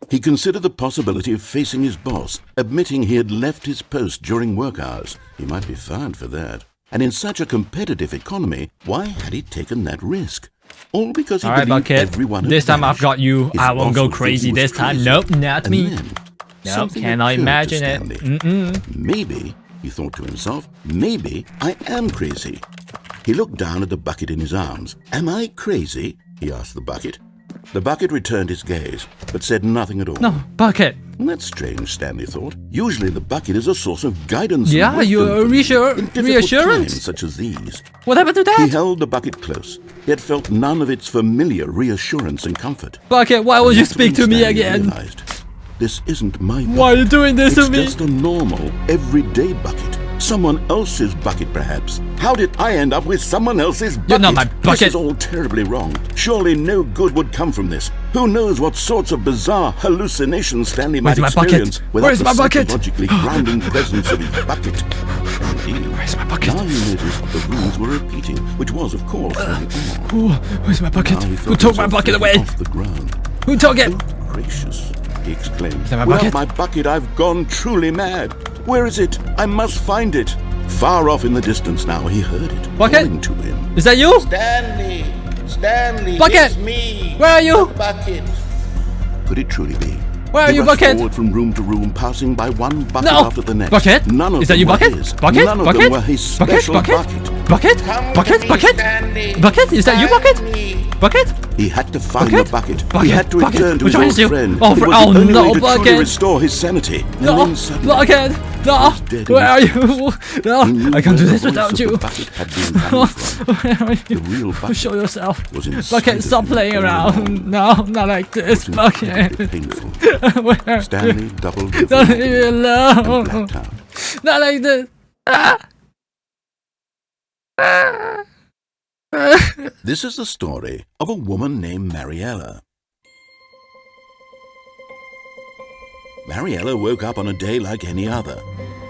He considered the possibility of facing his boss, admitting he had left his post during work hours. He might be fired for that. And in such a competitive economy, why had he taken that risk? All because he Alright, believed bucket. everyone had This time I've vanished. got you. His I won't boss go would think crazy he was this time. crazy. Nope, not And me. then, Nope, something cannot occurred to imagine it. Stanley. Mm-mm. Maybe, he thought to himself, maybe I am crazy. He looked down at the bucket in his arms. Am I crazy? He asked the bucket. The bucket returned his gaze, but said nothing at all. No, bucket. That's strange, Stanley thought. Usually the bucket is a source of guidance. Yeah, and you're wisdom for me in difficult reassurance. times such as these. What happened to He that? held the bucket close, yet felt none of its familiar reassurance and comfort. Bucket, why would you That's when speak to me Stanley again? realized, this isn't my bucket. Why are you doing this It's to me? just a normal, everyday bucket. Someone else's bucket, perhaps. How did I end up with someone else's bucket? You're not my bucket. This is all terribly wrong. Surely no good would come from this. Who knows what sorts of bizarre hallucinations Stanley might Where's my bucket? experience without Where's the my bucket? psychologically grounding presence of his bucket. Indeed. Where's my bucket? Now he noticed the rules were repeating, which was, of course, very odd. Ooh, where's my bucket? Now he Who felt took my himself bucket floating away? off the ground. Who took it? Oh, gracious, he exclaimed. Is that my Without bucket? my bucket, I've gone truly mad. Where is it? I must find it. Far off in the distance now, he heard it. Bucket? Calling to him. Is that you? Stanley! Stanley! Bucket! It's me! Where are you? The bucket! could it truly be? Where are you, rushed Bucket? forward from room to room, passing by one bucket No! after the next. Bucket? None of Is that them you, were Bucket? his. Bucket? None of Bucket? them were his special bucket. Bucket? Bucket? Bucket? Bucket? Is that you, Bucket? Bucket? He had to find Bucket? the bucket. Bucket? He had to Bucket? return to Which his one old is you? friend. Oh, It was oh, the only no, way to truly Bucket. restore his sanity. And No! then suddenly, Bucket! No! dead Where are in you? No! I can't do this without you. The bucket had been coming from. Where are you? The real bucket Show yourself. was inside Bucket, of stop him playing all around. along. No, not like this, It was Bucket. incredibly painful. Where? Stanley doubled over Don't leave me and alone. blacked out. Not like this. This is the story of a woman named Mariella. Mariella woke up on a day like any other.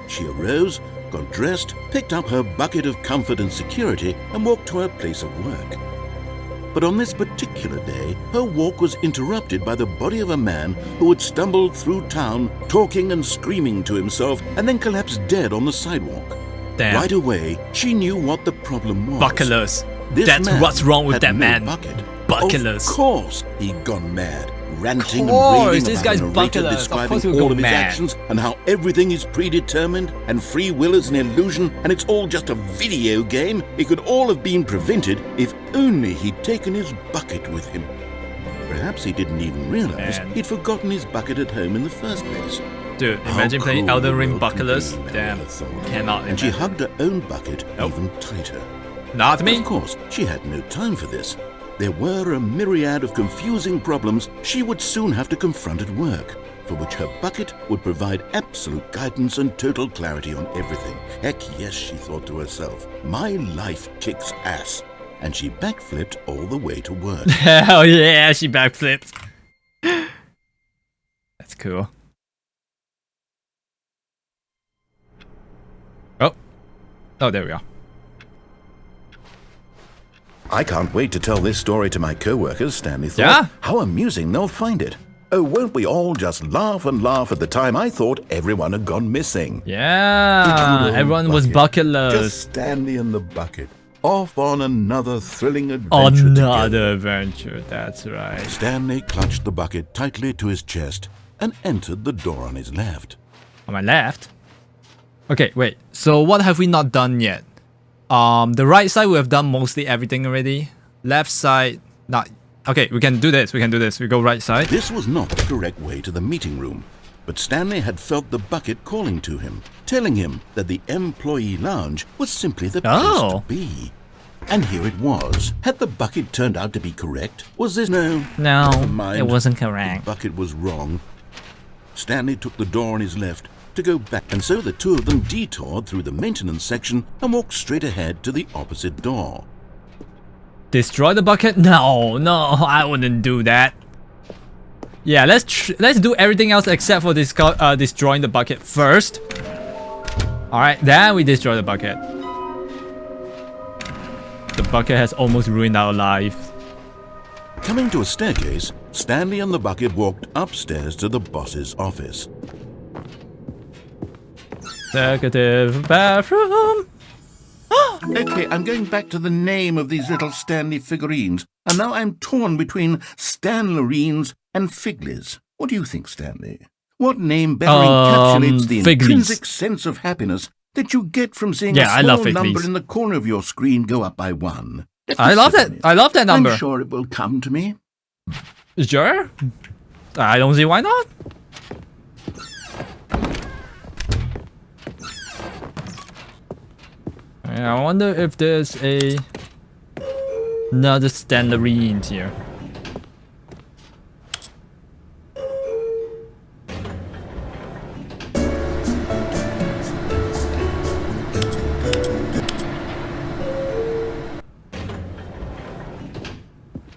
She arose, got dressed, picked up her bucket of comfort and security, and walked to her place of work. But on this particular day, her walk was interrupted by the body of a man who had stumbled through town, talking and screaming to himself, and then collapsed dead on the sidewalk. Damn. Right away, she knew what the problem was. Bucklers. This That's man what's wrong with had that no man. Bucket. Bucklers. Of course, he'd gone mad, ranting Of course, and raving this about guy's a narrator bucklers. Of describing course he'll all go of his mad. actions and how everything is predetermined and free will is an illusion and it's all just a video game. It could all have been prevented if only he'd taken his bucket with him. Perhaps he didn't even realize Man. he'd forgotten his bucket at home in the first place. Dude, How imagine playing cruel Elden the Ring world can bucklers. be, Damn. Mariella thought. Cannot And she imagine. hugged her own bucket Nope. even tighter. Not me. Of course, she had no time for this. There were a myriad of confusing problems she would soon have to confront at work, for which her bucket would provide absolute guidance and total clarity on everything. Heck yes, she thought to herself, my life kicks ass. And she backflipped all the way to work. Hell yeah, she backflipped. That's cool. Oh, there we are. I can't wait to tell this story to my co-workers, Stanley thought. Yeah? How amusing they'll find it. Oh, won't we all just laugh and laugh at the time I thought everyone had gone missing. Yeah, everyone was bucketless. Just Stanley and the bucket. Off on another thrilling adventure Another together. adventure, that's right. Stanley clutched the bucket tightly to his chest and entered the door on his left. On my left? Okay, wait. So what have we not done yet? The right side we have done mostly everything already. Left side, not. Okay, we can do this. We can do this. We go right side. This was not the correct way to the meeting room, but Stanley had felt the bucket calling to him, telling him that the employee lounge was simply the place to be. And here it was. Had the bucket turned out to be correct? Was this no? No, Never mind. it wasn't correct. The bucket was wrong. Stanley took the door on his left to go back, and so the two of them detoured through the maintenance section and walked straight ahead to the opposite door. Destroy the bucket? No, I wouldn't do that. Yeah, let's do everything else except for destroying the bucket first. All right, then we destroy the bucket. The bucket has almost ruined our life. Coming to a staircase, Stanley and the bucket walked upstairs to the boss's office. Executive bathroom. Okay, I'm going back to the name of these little Stanley figurines, and now I'm torn between Stanlerines and Figlies. What do you think, Stanley? What name better encapsulates the Figlies. intrinsic sense of happiness that you get from seeing a I love small number Figlies. in the corner of your screen go up by 1? I love that. I love that number. I'm sure it will come to me. Sure. I don't see why not. I wonder if there's another Stanlerine here.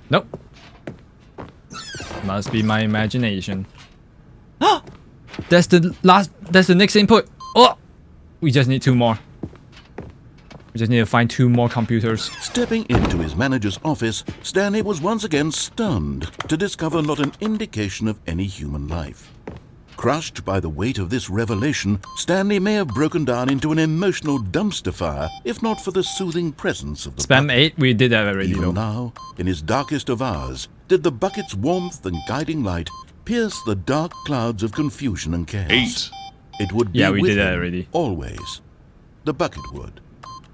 Nope. Must be my imagination. That's the next input. Oh! We just need 2 more. We just need to find 2 more computers. Stepping into his manager's office, Stanley was once again stunned to discover not an indication of any human life. Crushed by the weight of this revelation, Stanley may have broken down into an emotional dumpster fire if not for the soothing presence of the Spam bucket. 8, we did that already Even though. now, in his darkest of hours, did the bucket's warmth and guiding light pierce the dark clouds of confusion and chaos. 8. It would be Yeah, we with did that him already. always. The bucket would.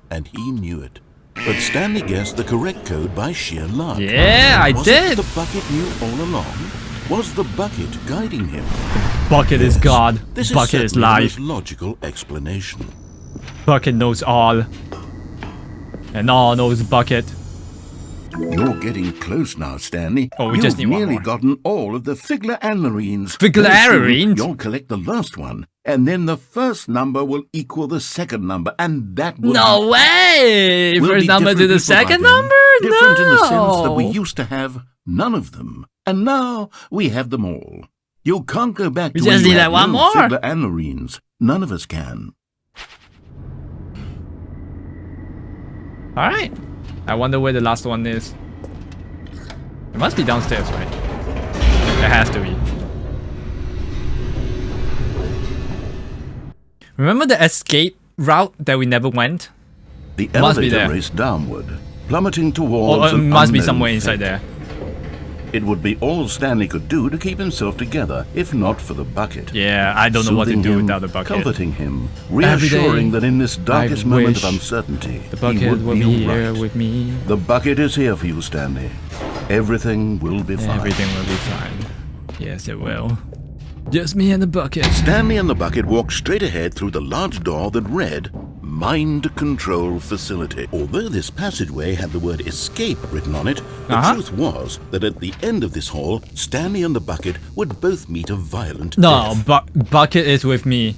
And he knew it. But Stanley guessed the correct code by sheer luck. Yeah, I Was did. it the bucket knew all along? Was the bucket guiding him? Bucket is God. This Bucket is certainly the life. most logical explanation. Bucket knows all. And all knows Bucket. You're getting close now, Stanley. Oh, we You've just need one nearly more. gotten all of the Figler-Anarines. Figler-Anarines? You'll collect the last one, and then the first number will equal the second number, and that will No way! We'll First be number to different the people by second then. number? Different No! in the sense that we used to have none of them, and now we have them all. You can't go back We to when just you need had that one no more. Figler-Anarines. None of us can. Alright. I wonder where the last one is. It must be downstairs, right? It has to be. Remember the escape route that we never went? The Must be elevator there. raced downward, plummeting Or towards it an must be unknown somewhere inside fate. there. It would be all Stanley could do to keep himself together, if not for the bucket. Yeah, I don't know what to Soothing do him, without the bucket. comforting him, Every day, reassuring that in this darkest I moment of wish uncertainty, The he bucket would will be be all here right. with me. The bucket is here for you, Stanley. Everything will be fine. Everything will be fine. Yes, it will. Just me and the bucket. Stanley and the bucket walked straight ahead through the large door that read Mind Control Facility. Although this passageway had the word escape written on it, the truth was that at the end of this hall, Stanley and the bucket would both meet a violent No, death. Bucket is with me.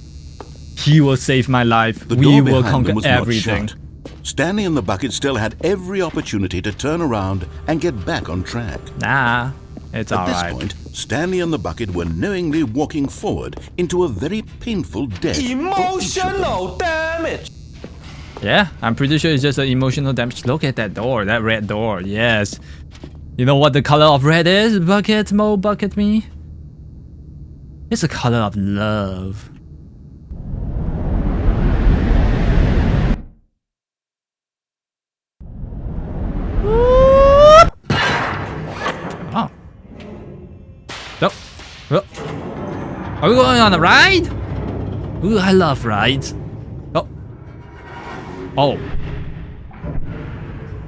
He will save my life. The We door will behind them conquer was not everything. shut. Stanley and the bucket still had every opportunity to turn around and get back on track. Nah, it's At this alright. point, Stanley and the bucket were knowingly walking forward into a very painful death. for each of them. Emotional damage! Yeah, I'm pretty sure it's just an emotional damage. Look at that door, that red door. Yes. You know what the color of red is? Bucket, bucket me. It's the color of love. Oh. Oh. Oh. Are we going on a ride? Ooh, I love rides. Oh. Oh.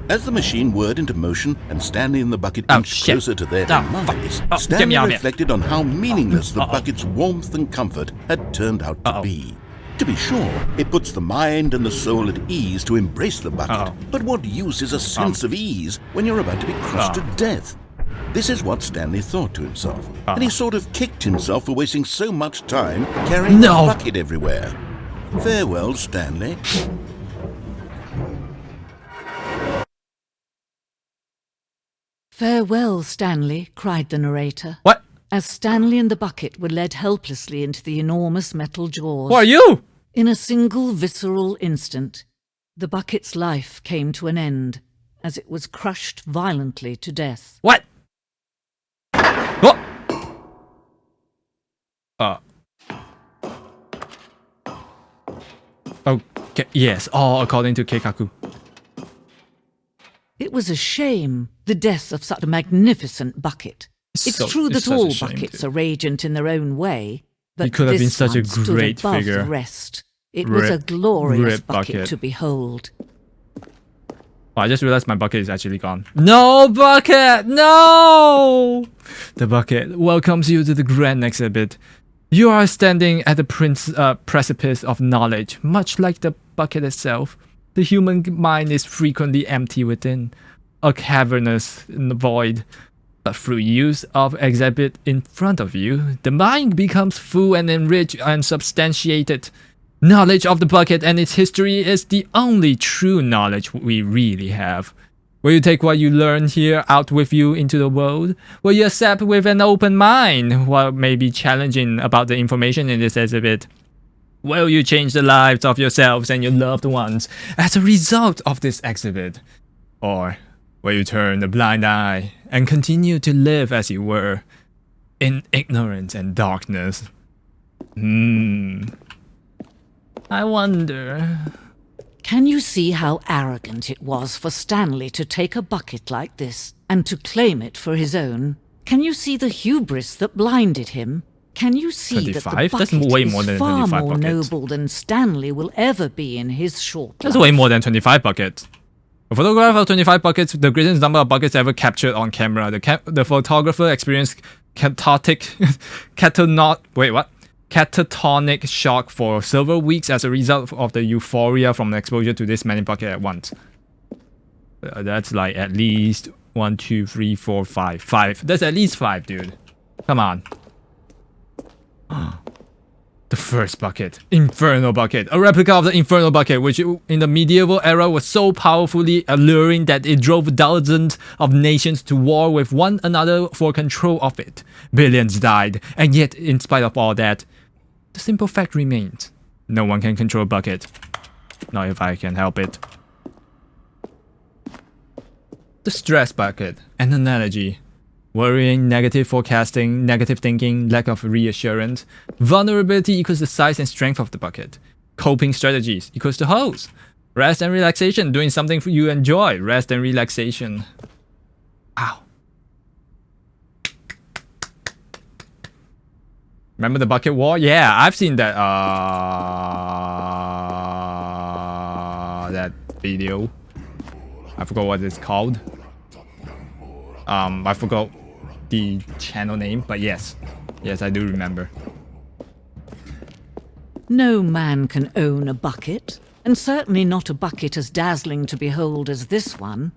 As the machine whirred into motion and Stanley and the bucket inched closer to their demise, Stanley reflected on how meaningless the bucket's warmth and comfort had turned out to be. To be sure, it puts the mind and the soul at ease to embrace the bucket, but what use is a sense of ease when you're about to be crushed to death? This is what Stanley thought to himself, and he sort of kicked himself for wasting so much time carrying the bucket everywhere. Farewell, Stanley. Farewell, Stanley, cried the narrator. What? As Stanley and the bucket were led helplessly into the enormous metal jaws. Who are you? In a single visceral instant, the bucket's life came to an end as it was crushed violently to death. What? What? Okay, yes, all according to Keikaku. It was a shame, the death of such a magnificent bucket. It's true that all buckets are radiant in their own way, but He could have been this such a one stood great above figure. the rest. It was a glorious bucket to behold. Oh, I just realized my bucket is actually gone. No, bucket! No! The bucket welcomes you to the grand exhibit. You are standing at the precipice of knowledge, much like the bucket itself. The human mind is frequently empty within, a cavernous void. But through use of exhibit in front of you, the mind becomes full and enriched and substantiated. Knowledge of the bucket and its history is the only true knowledge we really have. Will you take what you learn here out with you into the world? Will you accept with an open mind what may be challenging about the information in this exhibit? Will you change the lives of yourselves and your loved ones as a result of this exhibit? Or will you turn a blind eye and continue to live as you were, in ignorance and darkness? I wonder. Can you see how arrogant it was for Stanley to take a bucket like this and to claim it for his own? Can you see the hubris that blinded him? Can you see that the 25? That's bucket way more is than far 25 more buckets. noble than Stanley will ever be in his short That's life? way more than 25 buckets. A photograph of 25 buckets, the greatest number of buckets ever captured on camera. The photographer experienced catatonic shock for several weeks as a result of the euphoria from the exposure to this many buckets at once. That's like at least 1, 2, 3, 4, 5. 5. That's at least 5, dude. Come on. The first bucket, Infernal Bucket, a replica of the Infernal Bucket, which in the medieval era was so powerfully alluring that it drove dozens of nations to war with one another for control of it. Billions died, and yet, in spite of all that, the simple fact remains: no one can control a bucket. Not if I can help it. The Stress Bucket, an analogy. Worrying, negative forecasting, negative thinking, lack of reassurance. Vulnerability equals the size and strength of the bucket. Coping strategies equals the hose. Rest and relaxation, doing something you enjoy. Rest and relaxation. Ow. Remember the bucket war? Yeah, I've seen that that video. I forgot what it's called. I forgot the channel name, but yes, I do remember. No man can own a bucket, and certainly not a bucket as dazzling to behold as this one.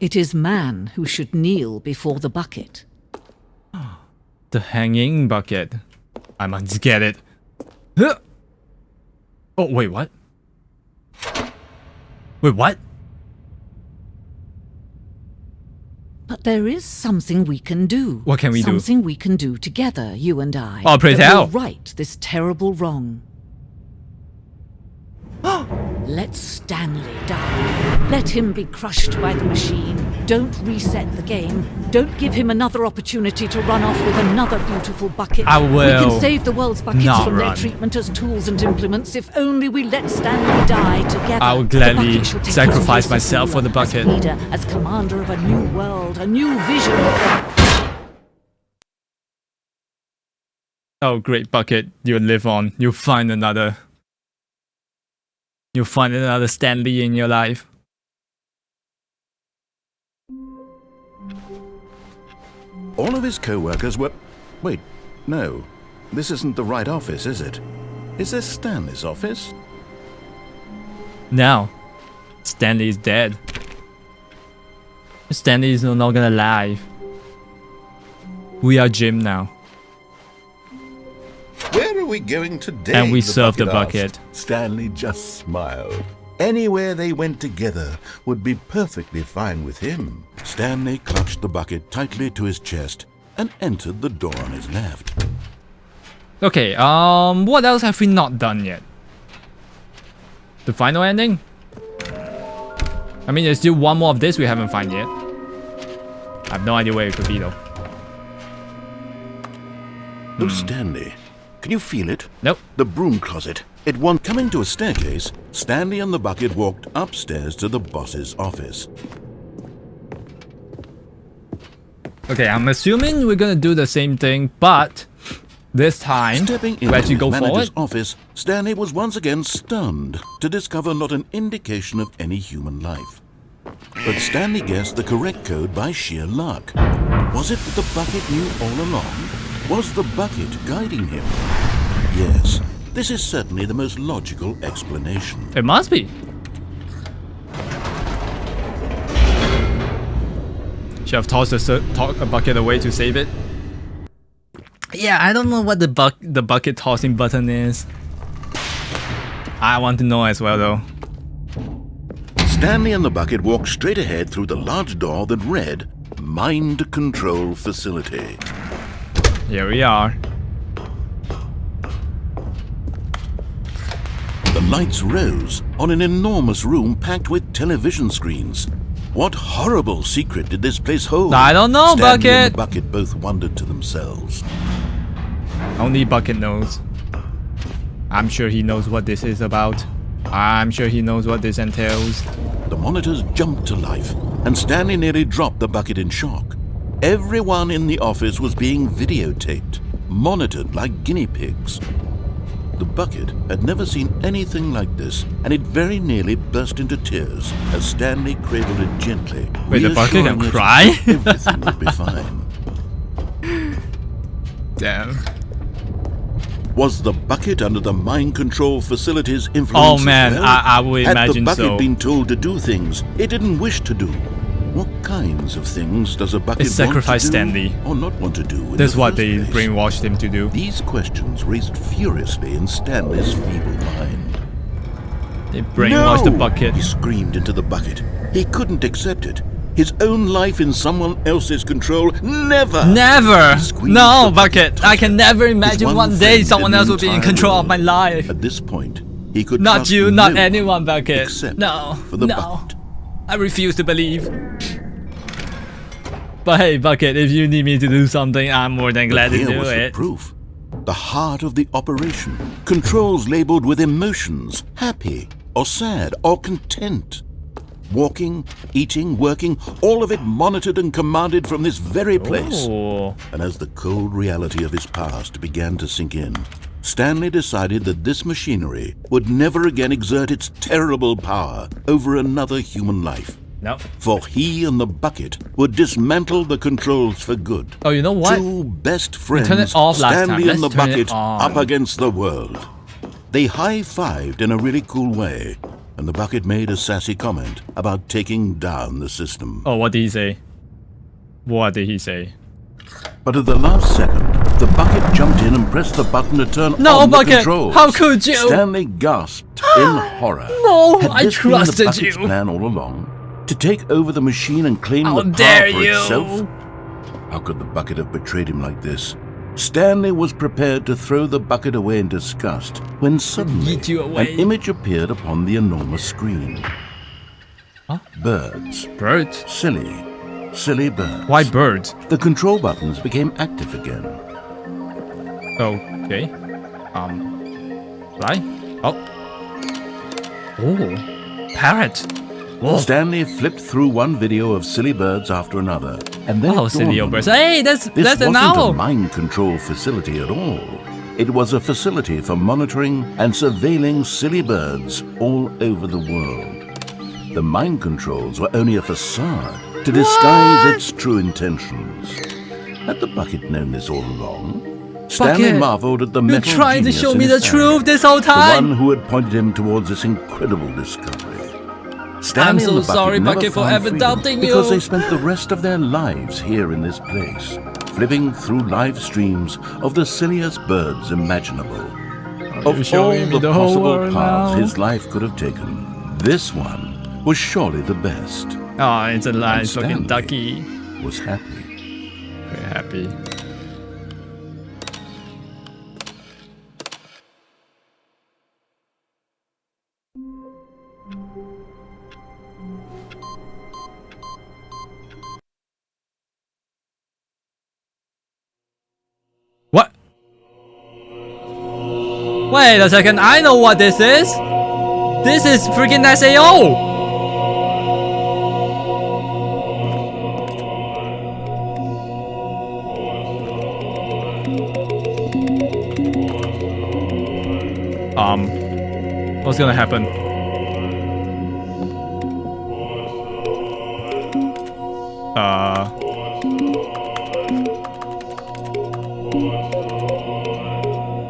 It is man who should kneel before the bucket. The hanging bucket. I must get it. Huh. Oh, wait, what? Wait, what? But there is something we can do. What can we do? Something we can do together, you and I. Oh, pray that tell. will right this terrible wrong. Let Stanley die. Let him be crushed by the machine. Don't reset the game. Don't give him another opportunity to run off with another beautiful bucket. I will We can save the world's buckets not from run. their treatment as tools and implements if only we let Stanley die together. I will The gladly bucket shall take his sacrifice place as myself for the ruler, bucket. As leader, as commander of a new world, a new vision. Oh, great bucket. You'll live on. You'll find another Stanley in your life. All of his co-workers were... Wait, no. This isn't the right office, is it? Is this Stanley's office? Now, Stanley is dead. Stanley is no longer alive. We are Jim now. Where are we going today? And we serve the asked. bucket. Stanley just smiled. Anywhere they went together would be perfectly fine with him. Stanley clutched the bucket tightly to his chest and entered the door on his left. Okay, what else have we not done yet? The final ending? I mean, there's still one more of this we haven't found yet. I have no idea where it could be though. Oh, Stanley. Can you feel it? Nope. The broom closet. It won't. Coming to a staircase, Stanley and the bucket walked upstairs to the boss's office. Okay, I'm assuming we're gonna do the same thing, but this time Stepping we into actually his go manager's forward. office, Stanley was once again stunned to discover not an indication of any human life. But Stanley guessed the correct code by sheer luck. Was it that the bucket knew all along? Was the bucket guiding him? Yes, this is certainly the most logical explanation. It must be. Should have tossed a bucket away to save it. Yeah, I don't know what the bucket tossing button is. I want to know as well though. Stanley and the bucket walked straight ahead through the large door that read Mind Control Facility. Here we are. The lights rose on an enormous room packed with television screens. What horrible secret did this place hold? I don't know, Stanley Bucket. and the bucket both wondered to themselves. Only Bucket knows. I'm sure he knows what this is about. I'm sure he knows what this entails. The monitors jumped to life, and Stanley nearly dropped the bucket in shock. Everyone in the office was being videotaped, monitored like guinea pigs. The bucket had never seen anything like this, and it very nearly burst into tears as Stanley cradled it gently. Wait, the bucket can cry? Everything would be fine. Damn. Was the bucket under the mind control facility's influence? Oh man, well? I would imagine Had the bucket so. been told to do things it didn't wish to do? What kinds of things does a bucket It's sacrifice want to do Stanley. or not want to do? That's what they brainwashed him to do. These questions raced furiously in Stanley's feeble mind. They brainwashed the bucket. He screamed into the bucket. He couldn't accept it. His own life in someone else's control. Never! Never! No, bucket! I can never imagine one day someone else will be in control of my life. At this point, he could not trust you, no not one anyone, bucket. except No, for the no. bucket. I refuse to believe. But hey, bucket, if you need me to do something, I'm more than glad to Here do was the it. proof. The heart of the operation. Controls labeled with emotions. Happy, or sad, or content. Walking, eating, working, all of it monitored and commanded from this very place. Oh. And as the cold reality of his past began to sink in, Stanley decided that this machinery would never again exert its terrible power over another human life. No. For he and the bucket would dismantle the controls for good. Oh, you know what? Two best friends, turn it off last time. Stanley and the Let's turn it bucket, on. up against the world. They high-fived in a really cool way, and the bucket made a sassy comment about taking down the system. Oh, what did he say? What did he say? But at the last second, the bucket jumped in and pressed the button to turn No, on bucket! the controls. How could you? Stanley gasped in horror. No, Had I this been trusted the bucket's you. plan all along? To take over the machine and claim How the power dare for you. itself? How could the bucket have betrayed him like this? Stanley was prepared to throw the bucket away in disgust when suddenly Yeet you away. an image appeared upon the enormous screen. Huh? Birds. Birds? Silly birds. Why birds? The control buttons became active again. Okay. Fly? Oh. Oh. Parrot. Whoa. Stanley flipped through one video of silly birds after another, and then Oh, it silly dawned on birds. him. Hey, that's This an wasn't owl. a mind control facility at all. It was a facility for monitoring and surveilling silly birds all over the world. The mind controls were only a facade to disguise its true intentions. Had the bucket known this all along? Stanley Bucket, marveled at the you're metal trying to genius show in me his the hand, truth this whole the time. one who had pointed him towards this incredible discovery. Stanley I'm and so the bucket sorry, never Bucket, for found ever freedom doubting you. because they spent the rest of their lives here in this place, flipping through live streams of the silliest birds imaginable. You're Of all showing me the the whole possible world paths now. his life could have taken, this one was surely the best. Oh, it's a lie, And fucking Stanley ducky. was happy. Very happy. What? Wait a second, I know what this is! This is freaking SAO! What's gonna happen?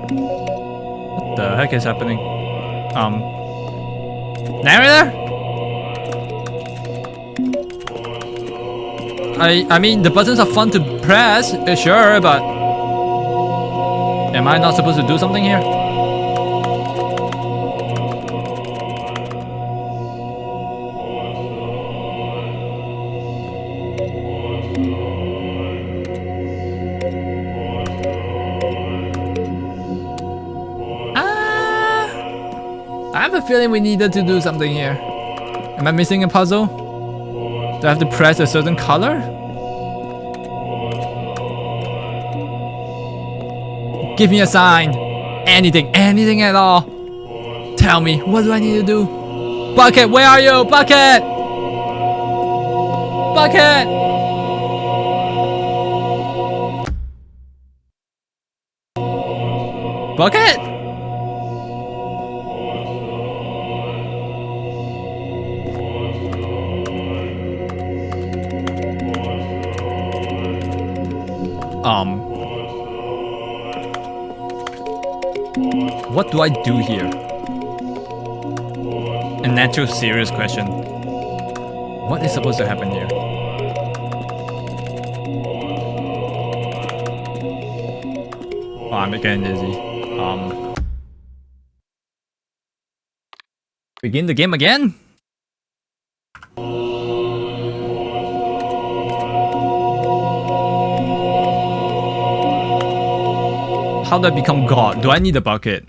What the heck is happening? Narrator? I mean, the buttons are fun to press, sure, but am I not supposed to do something here? I have a feeling we needed to do something here. Am I missing a puzzle? Do I have to press a certain color? Give me a sign. Anything at all. Tell me, what do I need to do? Bucket, where are you? Bucket! Bucket! Bucket! What do I do here? An actual serious question. What is supposed to happen here? Oh, I'm getting dizzy. Begin the game again? How do I become God? Do I need a bucket?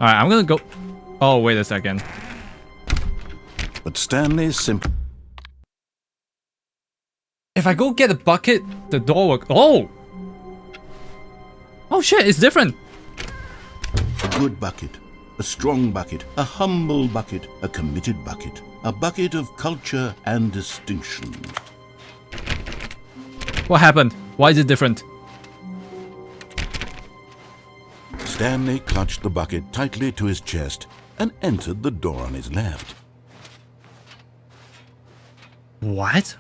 Alright, I'm gonna go... Oh, wait a second. But Stanley simply... If I go get a bucket, the door will... Oh! Oh shit, it's different. A good bucket, a strong bucket, a humble bucket, a committed bucket, a bucket of culture and distinction. What happened? Why is it different? Stanley clutched the bucket tightly to his chest and entered the door on his left. What?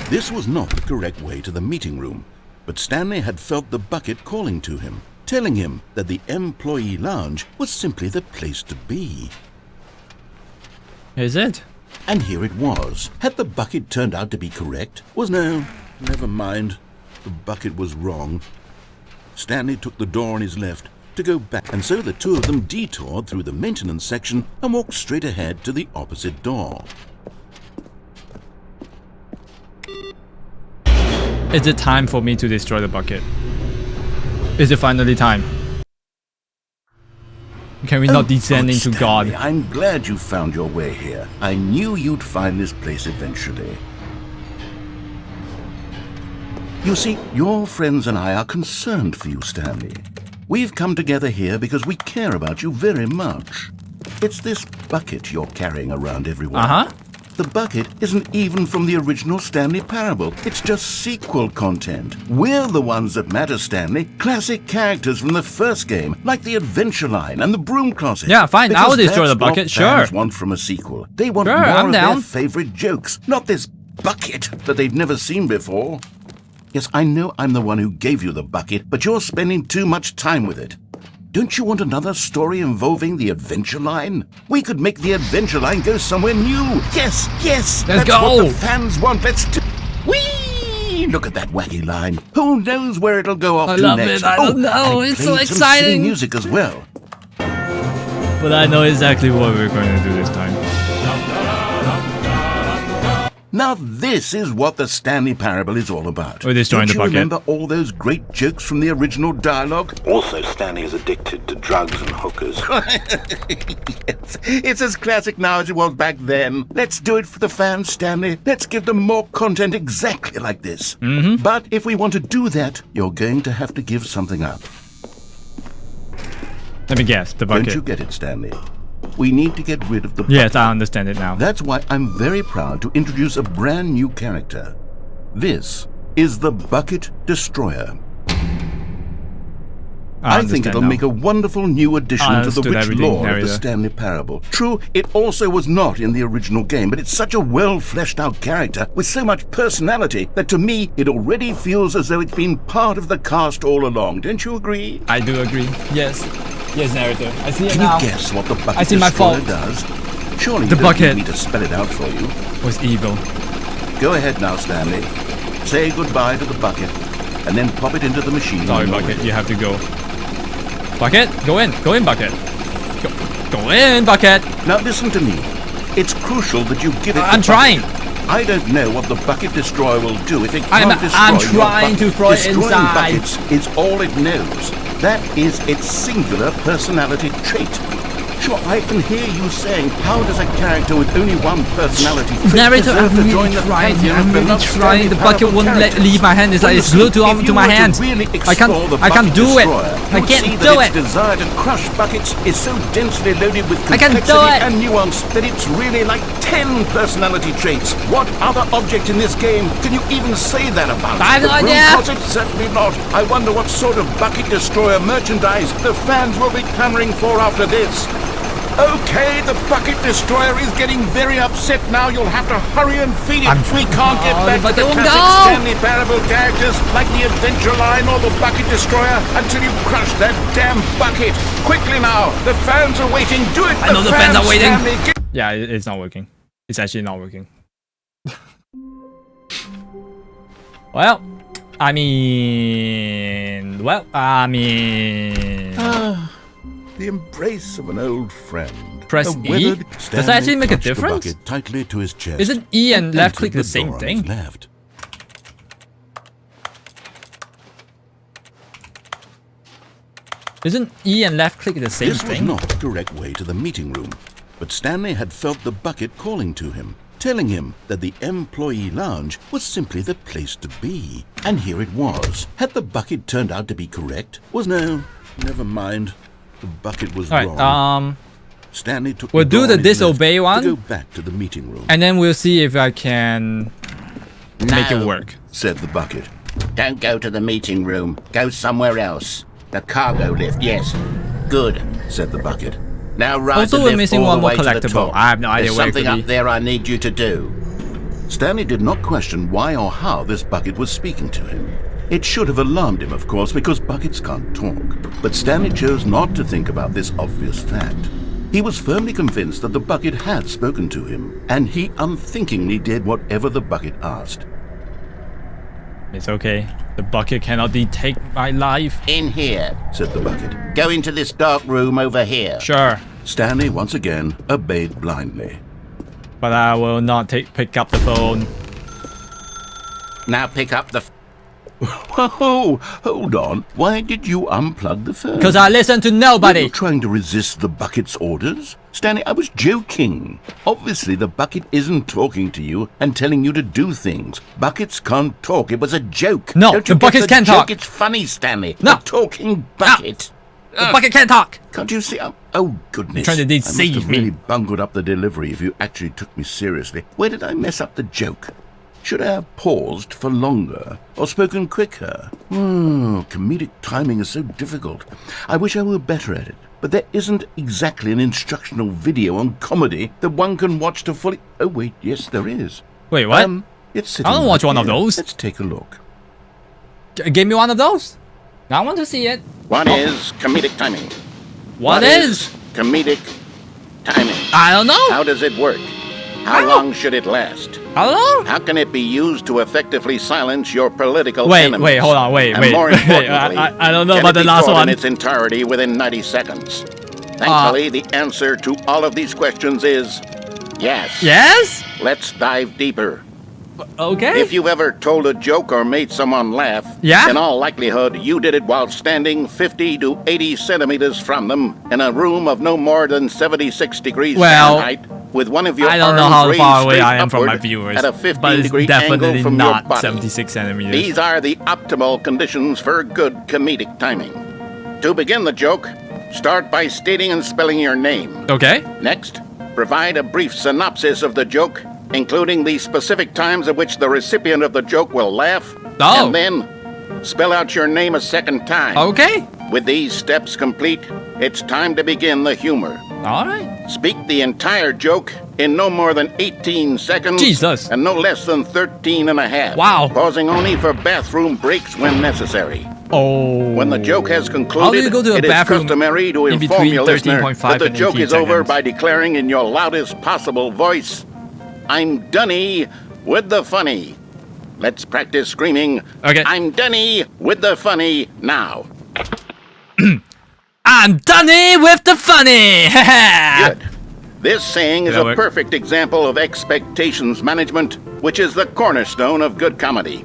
This was not the correct way to the meeting room, but Stanley had felt the bucket calling to him, telling him that the employee lounge was simply the place to be. Is it? And here it was. Had the bucket turned out to be correct? No, never mind. The bucket was wrong. Stanley took the door on his left to go back, and so the two of them detoured through the maintenance section and walked straight ahead to the opposite door. Is it time for me to destroy the bucket? Is it finally time? Can we not descend into Stanley, God? I'm glad you found your way here. I knew you'd find this place eventually. You see, your friends and I are concerned for you, Stanley. We've come together here because we care about you very much. It's this bucket you're carrying around everywhere. Uh-huh. The bucket isn't even from the original Stanley Parable. It's just sequel content. We're the ones that matter, Stanley. Classic characters from the first game, like the Adventure Line and the Broom Closet. Yeah, fine. Because I'll destroy the that's what bucket. Sure. fans want from a sequel. They want Sure, more I'm of down. their favorite jokes, not this bucket that they've never seen before. Yes, I know I'm the one who gave you the bucket, but you're spending too much time with it. Don't you want another story involving the Adventure Line? We could make the Adventure Line go somewhere new. Yes, yes. Let's that's go. what the fans want. Let's do. Whee! Look at that wacky line. Who knows where it'll go off I to love next? it. I don't know. I It's so played some silly exciting. music as well. But I know exactly what we're going to do this time. Now this is what the Stanley Parable is all about. We're destroying Don't the you bucket. remember all those great jokes from the original dialogue? Also, Stanley is addicted to drugs and hookers. Yes, it's as classic now as it was back then. Let's do it for the fans, Stanley. Let's give them more content exactly like this. Mm-hmm. But if we want to do that, you're going to have to give something up. Let me guess. The bucket. Don't you get it, Stanley? We need to get rid of the bucket. Yes, I understand it now. That's why I'm very proud to introduce a brand new character. This is the Bucket Destroyer. I think it'll make a wonderful new addition to the rich lore of the Stanley Parable. True, it also was not in the original game, but it's such a well-fleshed-out character with so much personality that to me, it already feels as though it's been part of the cast all along. Don't you agree? I do agree. Yes. Yes, narrator. I see it Can now. you guess what the Bucket I see my Destroyer fault. does? Surely The you don't bucket need me to spell it out for you. was evil. Go ahead now, Stanley. Say goodbye to the bucket, and then pop it into the machine. Sorry, bucket. You have to go. Bucket, go in. Go in, bucket. Go in, bucket. Now listen to me. It's crucial that you give it. I'm trying. I don't know what the Bucket Destroyer will do if it I'm can't destroy your trying to throw it Destroying inside. buckets is all it knows. That is its singular personality trait. Sure, I can hear you saying, how does a character with only one personality Narrator, I'm deserve to join really the trying. pantheon I'm of really beloved trying. Stanley The bucket Parable won't characters? leave my hand. It's like it's glued to my hand. I can't do it. I can't do it. Its desire to crush buckets is so densely loaded with I can't do complexity it. and nuance that it's really like 10 personality traits. What other object in this game can you even say that about? I have no The broom idea. closet? Certainly not. I wonder what sort of bucket destroyer merchandise the fans will be clamoring for after this. Okay, the bucket destroyer is getting very upset now. You'll have to hurry and feed it. We can't get back to the classic Stanley Parable characters like the Adventure Line or the bucket destroyer until you crush that damn bucket. Quickly now, the fans are waiting. Do it. I know the fans are waiting. Stanley. Yeah, it's not working. It's actually not working. Well, I mean... The embrace of an old friend. Press E? Does that actually make a difference? Tightly to his chest. Isn't E and left click the same thing? Left. Isn't E and left click the same This was thing? not the correct way to the meeting room, but Stanley had felt the bucket calling to him, telling him that the employee lounge was simply the place to be. And here it was. Had the bucket turned out to be correct? No, never mind. The bucket was wrong. Stanley took we'll do the door on his disobey left one. to go back to the meeting room. And then we'll see if I can make it work. Said the bucket. Don't go to the meeting room. Go somewhere else. The cargo lift, yes. Good, said the bucket. Now ride Also, the we're lift missing all one the more way to the collectible. top. I have no idea There's where it something could up be. there I need you to do. Stanley did not question why or how this bucket was speaking to him. It should have alarmed him, of course, because buckets can't talk. But Stanley chose not to think about this obvious fact. He was firmly convinced that the bucket had spoken to him, and he unthinkingly did whatever the bucket asked. It's okay. The bucket cannot take my life. In here, said the bucket. Go into this dark room over here. Sure. Stanley once again obeyed blindly. But I will not pick up the phone. Now pick up the... Whoa, hold on. Why did you unplug the phone? Because I listen to nobody. Were you trying to resist the bucket's orders? Stanley, I was joking. Obviously, the bucket isn't talking to you and telling you to do things. Buckets can't talk. It was a joke. No, Don't you the get buckets can't joke? talk. It's funny, Stanley. No. A talking bucket. The bucket can't talk. Can't you see? Oh, goodness. You're trying to I must deceive have me. really bungled up the delivery if you actually took me seriously. Where did I mess up the joke? Should I have paused for longer or spoken quicker? Comedic timing is so difficult. I wish I were better at it. But there isn't exactly an instructional video on comedy that one can watch to fully... Oh, wait, yes, there is. Wait, what? It's sitting I don't watch right one of here. those. Let's take a look. Give me one of those. I want to see it. What is comedic timing? What is comedic timing? I don't know. How does it work? How long should it last? How long? How can it be used to effectively silence your political Wait, enemies? wait, hold on, wait. And more importantly, I don't know can about it the be last taught one. in its entirety within 90 seconds? Thankfully, the answer to all of these questions is yes. Yes? Let's dive deeper. Okay. If you've ever told a joke or made someone laugh, Yeah? in all likelihood, you did it while standing 50 to 80 centimeters from them in a room of no more than 76 degrees Fahrenheit with one of your I don't know arms how raised far away straight I am from my upward viewers, at a but it's 15-degree angle definitely from your not body. 76 centimeters. These are the optimal conditions for good comedic timing. To begin the joke, start by stating and spelling your name. Okay. Next, provide a brief synopsis of the joke, including the specific times at which the recipient of the joke will laugh. Oh. And then, spell out your name a second time. Okay. With these steps complete, it's time to begin the humor. All right. Speak the entire joke in no more than 18 seconds. Jesus. And no less than 13 and a half. Wow. Pausing only for bathroom breaks when necessary. Oh. When the joke has concluded, How do you go to a it is bathroom customary to in inform between your listener 13.5 that the and joke 18 is over seconds? by declaring in your loudest possible voice, "I'm Dunny with the funny." Let's practice screaming, Okay. "I'm Dunny with the funny" now. I'm Dunny with the funny. Good. This saying is Did that a work? perfect example of expectations management, which is the cornerstone of good comedy.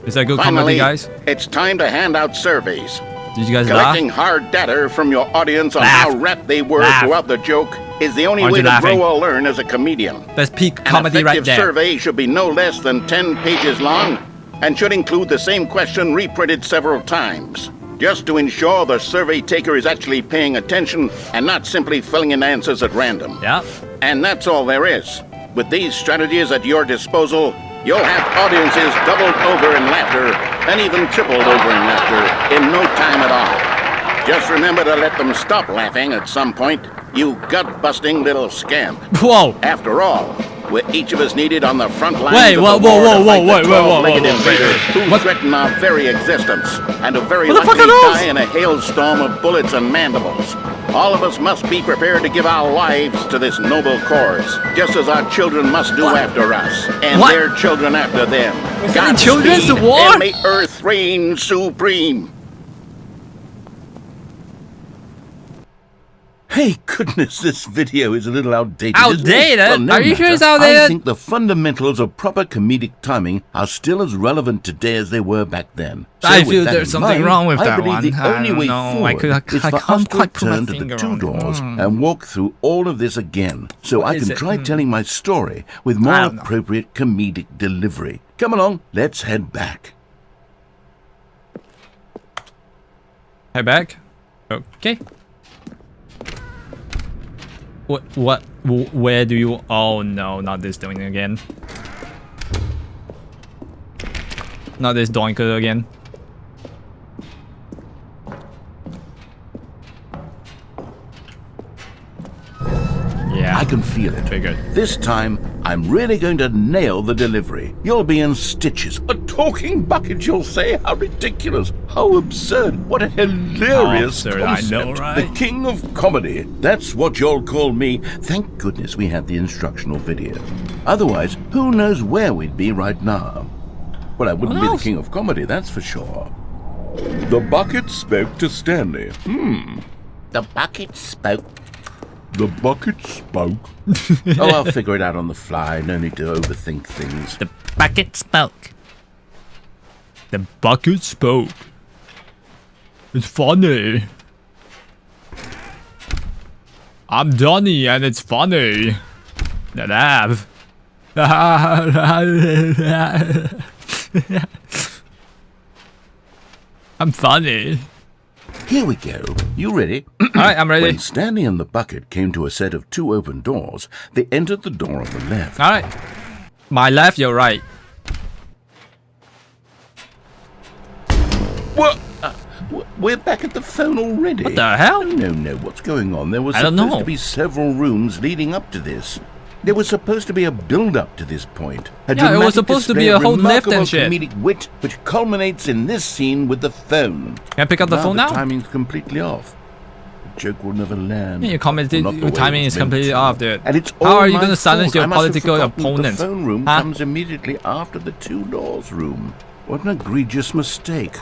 Is that good Finally, comedy, guys? it's time to hand out surveys. Did you guys Collecting laugh? hard data from your audience on how rapt they were throughout the joke is the only way to grow or learn as a comedian. That's peak An comedy right effective there. survey should be no less than 10 pages long and should include the same question reprinted several times, just to ensure the survey taker is actually paying attention and not simply filling in answers at random. Yeah. And that's all there is. With these strategies at your disposal, you'll have audiences doubled over in laughter and even tripled over in laughter in no time at all. Just remember to let them stop laughing at some point, you gut-busting little scamp. Whoa! After all, with each of us needed on the front lines Wait, of whoa, the war whoa, to whoa, fight whoa, the wait, whoa, 12-legged whoa, whoa, invaders who threaten our very existence, and a very likely die in a hailstorm of bullets and mandibles. All of us must be prepared to give our lives to this noble cause, just as our children must do after us, and their children after them. Sending children to war? And may Earth reign supreme. Hey, goodness, this video is a little outdated. Outdated? Well, no Are you matter. sure it's outdated? I think the fundamentals of proper comedic timing are still as relevant today as they were back then. So I with feel that there's in something mind, wrong with I that believe one. the I only don't way know. forward is I for us can't to quite put my return to the finger two on it. doors and walk through all of this again, so I is can it? try telling my story with more appropriate comedic delivery. Come along, let's head back. Head back? Okay. What, where do you, oh no, not this doing again. Not this doinker again. Yeah. I can feel it. Figured. This time, I'm really going to nail the delivery. You'll be in stitches. A talking bucket, you'll say? How ridiculous. How absurd. What a hilarious absurd, concept. I know, right? The king of comedy. That's what you'll call me. Thank goodness we had the instructional video. Otherwise, who knows where we'd be right now. Well, I wouldn't be the king of comedy, that's for sure. The bucket spoke to Stanley. The bucket spoke. The bucket spoke. Oh, I'll figure it out on the fly. No need to overthink things. The bucket spoke. The bucket spoke. It's funny. I'm Johnny and it's funny. The laugh. I'm funny. Here we go. You ready? Alright, I'm ready. When Stanley and the bucket came to a set of two open doors, they entered the door on the left. Alright. My left, your right. What? We're back at the phone already. What the hell? No. What's going on? There was I don't supposed know. to be several rooms leading up to this. There was supposed to be a build-up to this point. Yeah, it was supposed to be a whole lift and shit. Comedic wit, which culminates in this scene with the phone. Can I pick up the phone now? The timing's completely off. The joke will never land. Yeah, your timing is completely off, dude. And it's How all are you my going to silence fault. your I must have political forgotten that opponent? The phone room Huh? comes immediately after the two doors room. What an egregious mistake.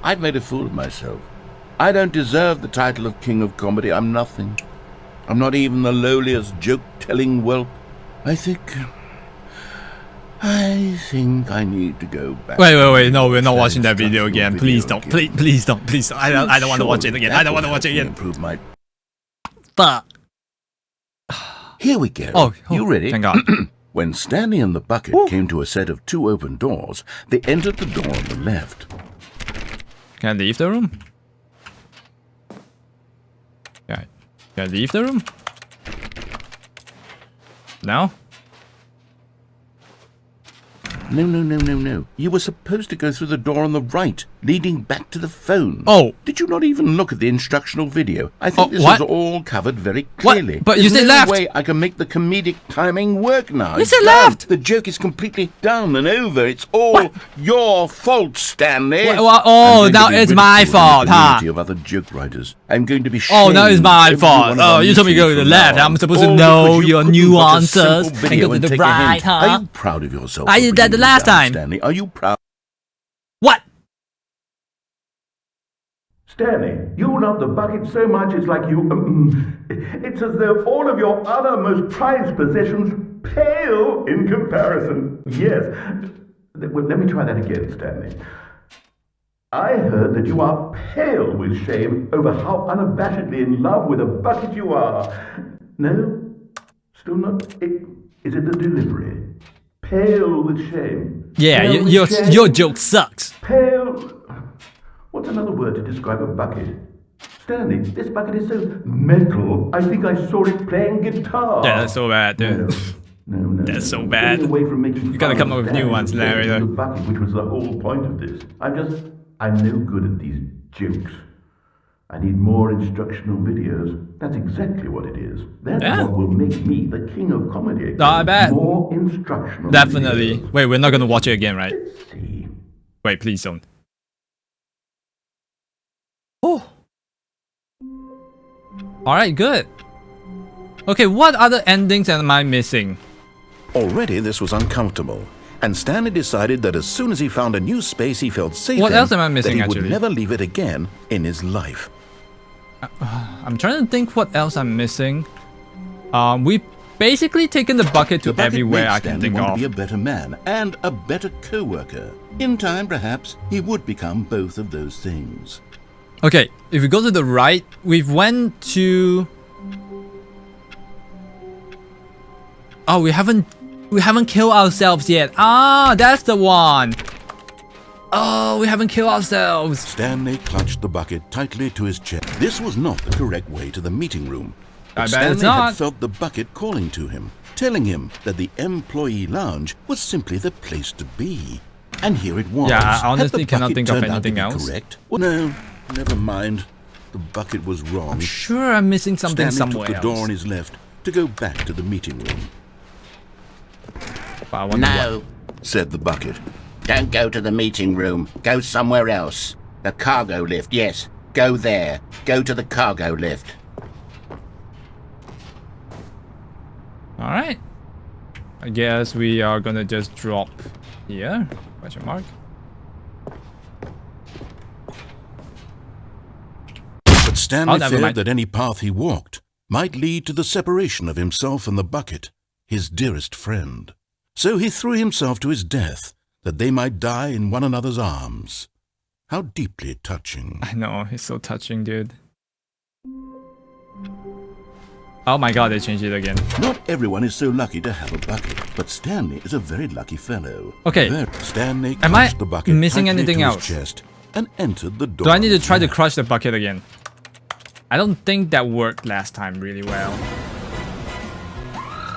I've made a fool of myself. I don't deserve the title of King of Comedy. I'm nothing. I'm not even the lowliest joke-telling whelp. I think I need to go back. Wait. No, we're not watching that video again. Please don't. Please don't. I don't want to watch it again. I don't want to watch it again. Improve my... Fuck. Here we go. Oh, you ready? Thank God. When Stanley and the bucket came to a set of two open doors, they entered the door on the left. Can I leave the room? Can I leave the room? No? No. You were supposed to go through the door on the right, leading back to the phone. Oh. Did you not even look at the instructional video? I think this what? is all covered very clearly. What? But you said There's left. no way I can make the comedic timing work now. You It's said done. left. The joke is completely done and over. It's all your fault, Stanley. Oh, now it's my fault, huh? Of other joke writers. I'm going to be Oh, now it's shamed my every fault. one of Oh, our you told me to go to the meetings left. from now I'm on. supposed to All know because you your couldn't watch a nuances simple and video go to the take a right, hint. huh? Are you proud of yourself? I for did that the bringing last me down, time. Stanley? Are you proud? What? Stanley, you love the bucket so much it's like you... it's as though all of your other most prized possessions pale in comparison. Yes. Well, let me try that again, Stanley. I heard that you are pale with shame over how unabashedly in love with a bucket you are. No? Still not? Is it the delivery? Pale with shame. Yeah, your joke sucks. Pale. What's another word to describe a bucket? Stanley, this bucket is so metal, I think I saw it playing guitar. Yeah, that's so bad, dude. No. That's so bad. Away from making You gotta come up with new ones, Larry. The bucket, which was the whole point of this. I'm no good at these jokes. I need more instructional videos. That's exactly what it is. That's what will make me the king of comedy. I bet. More instructional Definitely. videos. Wait, we're not gonna watch it again, right? Wait, please don't. Oh. Alright, good. Okay, what other endings am I missing? Already this was uncomfortable, and Stanley decided that as soon as he found a new space he felt safe What in, else am I missing, that he actually? would never leave it again in his life. I'm trying to think what else I'm missing. We basically taken the bucket to The bucket everywhere made I can Stanley think want of. to be a better man and a better co-worker. In time, perhaps, he would become both of those things. Okay, if we go to the right, we've went to... Oh, we haven't killed ourselves yet. Ah, that's the one. Oh, we haven't killed ourselves. Stanley clutched the bucket tightly to his chest. This was not the correct way to the meeting room. I But bet it's Stanley not. had felt the bucket calling to him, telling him that the employee lounge was simply the place to be. And here it was. Yeah, I Had honestly the cannot bucket think of turned out to anything be else. Correct? Well, no, never mind. The bucket was wrong. I'm sure I'm missing something Stanley somewhere took the door else. on his left to go back to the meeting room. But I wonder No, said the bucket. don't go to the meeting room. Go somewhere else. The cargo lift, yes. Go there. Go to the cargo lift. Alright. I guess we are gonna just drop here. Question mark. But Stanley never feared mind. that any path he walked might lead to the separation of himself and the bucket, his dearest friend. So he threw himself to his death, that they might die in one another's arms. How deeply touching. I know, it's so touching, dude. Oh my god, they changed it again. Not everyone is so lucky to have a bucket, but Stanley is a very lucky fellow. Okay. Stanley Am I clutched the bucket missing tightly anything to his else? chest and entered the door. Do I need to try to crush the bucket again? I don't think that worked last time really well.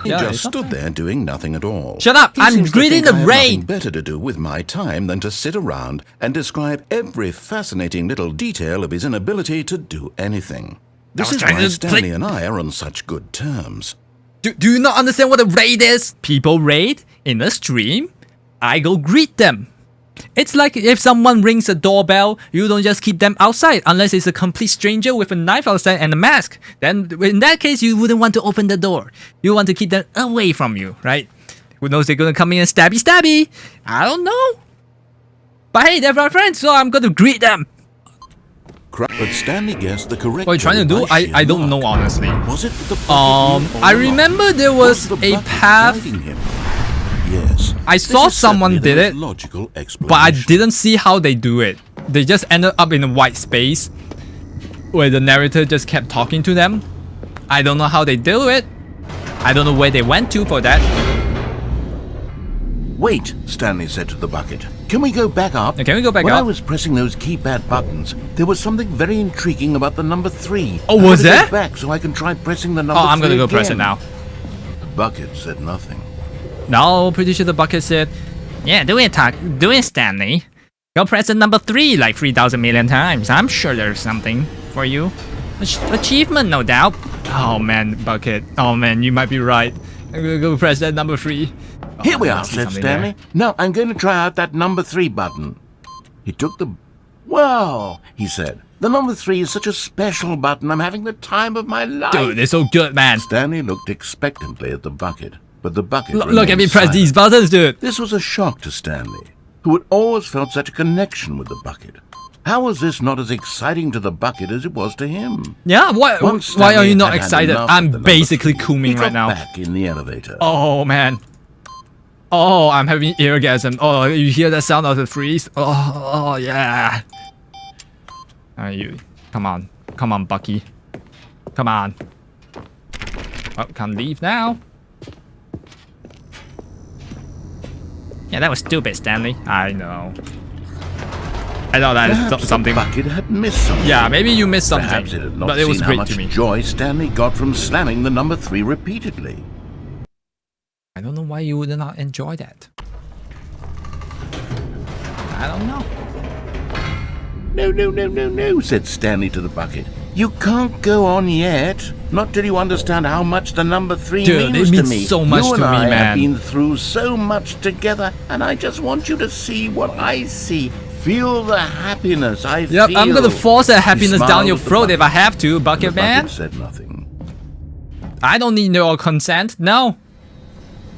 He just stood there doing nothing at all. Shut up! He I'm seems to greeting think the I have rain! nothing better to do with my time than to sit around and describe every fascinating little detail of his inability to do anything. This is why Stanley and I are on such good terms. Do you not understand what a raid is? People raid in a stream. I go greet them. It's like if someone rings a doorbell, you don't just keep them outside unless it's a complete stranger with a knife outside and a mask. Then in that case, you wouldn't want to open the door. You want to keep them away from you, right? Who knows they're gonna come in and stabby. I don't know. But hey, they're my friends, so I'm gonna greet them. But Stanley guessed the correct. What are you trying to do? I don't know honestly. Was it the I remember there was a path. Yes. I saw someone did it, but I didn't see how they do it. They just ended up in a white space where the narrator just kept talking to them. I don't know how they do it. I don't know where they went to for that. Wait, Stanley said to the bucket. Can we go back up? Can we go back when up? I was pressing those keypad buttons, there was something very intriguing about the number 3. Oh, was there? there? Go back so I can try pressing the number 3 Oh, I'm gonna go press it again. now. The bucket said nothing. No, pretty sure the bucket said, yeah, do it, Stanley. Go press the number 3 like 3,000 million times. I'm sure there's something for you. Achievement, no doubt. Oh man, bucket. Oh man, you might be right. I'm gonna go press that number 3. Oh, Here we I are, see said something Stanley. there. Now I'm going to try out that number 3 button. He took the... Wow, he said. The number 3 is such a special button. I'm having the time of my life. Dude, it's so good, man. Stanley looked expectantly at the bucket, but the bucket Look at me remained press these silent. buttons, dude. This was a shock to Stanley, who had always felt such a connection with the bucket. How was this not as exciting to the bucket as it was to him? Yeah, why are Stanley you not had had excited? enough of I'm the number basically 3, cooming he got right now. back in the elevator. Oh man. Oh, I'm having eargasm. Oh, you hear that sound of the freeze? Oh yeah. You, come on, Bucky, come on. Oh, can't leave now. Yeah, that was stupid, Stanley. I know. I know that is something. The bucket had missed something. Yeah, maybe you missed something. Perhaps it had not but it was seen great how much to me. joy Stanley got from slamming the number 3 repeatedly. I don't know why you would not enjoy that. I don't know. No, said Stanley to the bucket. You can't go on yet. Not till you understand how much the number 3 means to me. So much you to and me, I man. have been through so much together, and I just want you to see what I see. Feel the happiness I feel. Yep, I'm gonna force that happiness down your throat if I have to, Bucket Man. Bucket said nothing. I don't need your consent. No.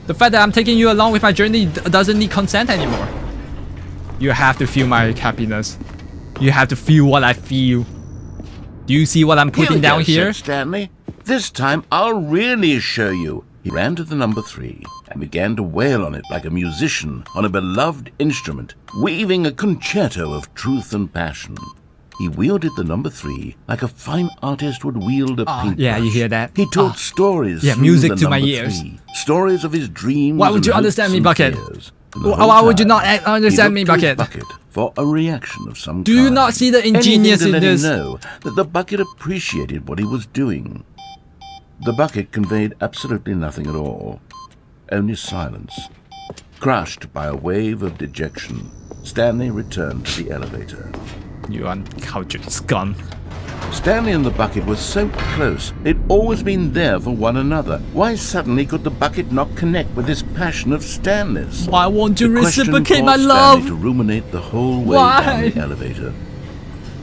The fact that I'm taking you along with my journey doesn't need consent anymore. You have to feel my happiness. You have to feel what I feel. Do you see what I'm putting down here? Said Stanley. This time I'll really show you. He ran to the number 3 and began to wail on it like a musician on a beloved instrument, weaving a concerto of truth and passion. He wielded the number 3 like a fine artist would wield a paintbrush. Yeah, you hear that? He told stories. Yeah, through music the to my number ears. 3, stories of his dreams. Why would you and understand me, hopes Bucket? and fears. Why would you not understand me, He looked to his Bucket? bucket for a reaction of some Do kind. you not see the ingenious Anything to in let this? him know that the bucket appreciated what he was doing. The bucket conveyed absolutely nothing at all. Only silence. Crushed by a wave of dejection, Stanley returned to the elevator. You uncultured scum. Stanley and the bucket were so close. They'd always been there for one another. Why suddenly could the bucket not connect with this passion of Stanley's? I want to The question reciprocate my caused love. Stanley to ruminate the whole way Why? down the elevator.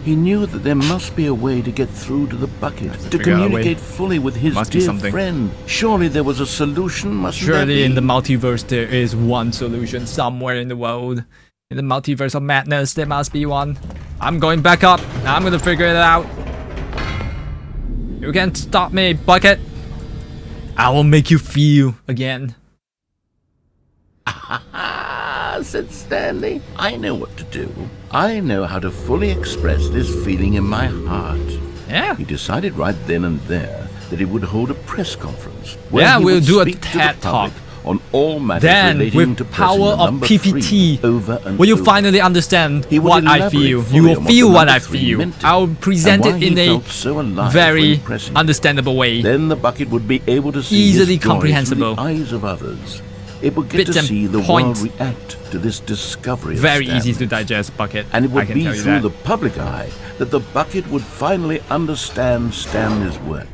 He knew that there must be a way to get through to the bucket, to figure out a way. communicate fully with his Must be dear something. friend. Surely there was a solution, mustn't there Surely be? in the multiverse there is one solution somewhere in the world. In the multiverse of madness there must be one. I'm going back up. I'm gonna figure it out. You can't stop me, Bucket. I will make you feel again. Said Stanley. I know what to do. I know how to fully express this feeling in my heart. Yeah. He decided right then and there that he would hold a press conference. Where Yeah, he we'll would do a speak to the TED public talk. on all matters Then, relating with to pressing power the of number PPT, 3 over and will you over. finally understand He would what I elaborate feel? fully You will on what feel the what number I 3 feel. meant to I'll him, present and it why in he a felt so alive very when pressing it. understandable way. Then the bucket would be able to see Easily his joy comprehensible. through the eyes of others. It would get Bits to and see the points. world react to this discovery. Very of easy Stanley. to digest, Bucket. And it I would can be tell you through that. the public eye that the bucket would finally understand Stanley's work.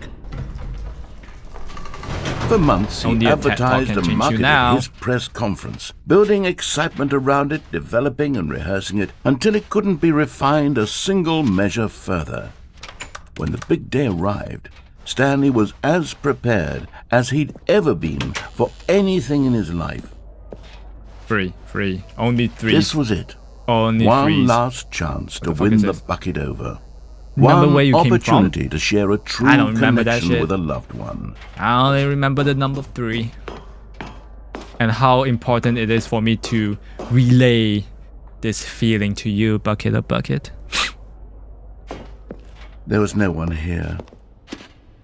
For months, Only he a TED Talk advertised can and change you marketed now. his press conference, building excitement around it, developing and rehearsing it until it couldn't be refined a single measure further. When the big day arrived, Stanley was as prepared as he'd ever been for anything in his life. Free. Only 3. This was it. Only One 3. last chance to the fuck win is the this? bucket over. Remember One where you came from? opportunity to share a true I don't remember that connection shit. with a loved one. I only remember the number 3. And how important it is for me to relay this feeling to you, Bucket of Bucket. There was no one here.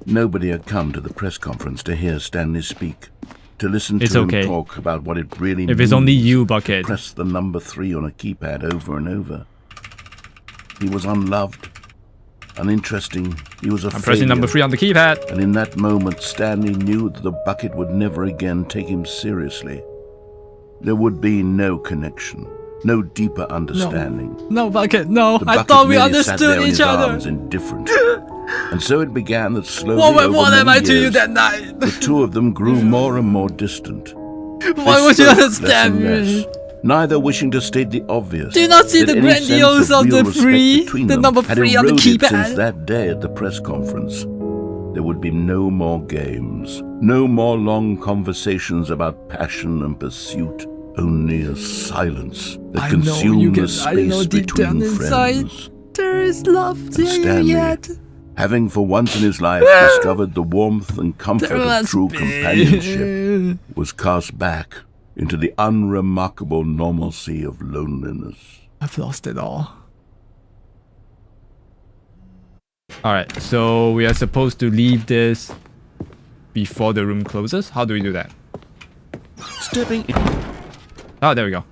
Nobody had come to the press conference to hear Stanley speak, to listen It's to okay. him talk about what it really means. If it's only you, to Bucket. press the number 3 on a keypad over and over. He was unloved, uninteresting. He was a I'm pressing number 3 on the keypad. And in that moment, Stanley knew that the bucket would never again take him seriously. There would be no connection, no deeper understanding. No, Bucket, no. The I bucket thought we merely sat there understood in each his other. arms, indifferent. And so it began that slowly What over am I many to you years, that night? the two of them grew more and more distant. Why They would you spoke understand less and me? less, neither wishing to state the obvious. Do you not see that the any sense grandiose of real the respect 3? between The them number had 3 on the eroded keypad? Since that day at the press conference, there would be no more games, no more long conversations about passion and pursuit, only a silence that consumed the space between friends. There is love And there Stanley, yet. having for once in his life discovered the warmth and comfort There of must true be. companionship, was cast back into the unremarkable normalcy of loneliness. I've lost it all. Alright, so we are supposed to leave this before the room closes. How do we do that? Stepping in. Oh, there we go.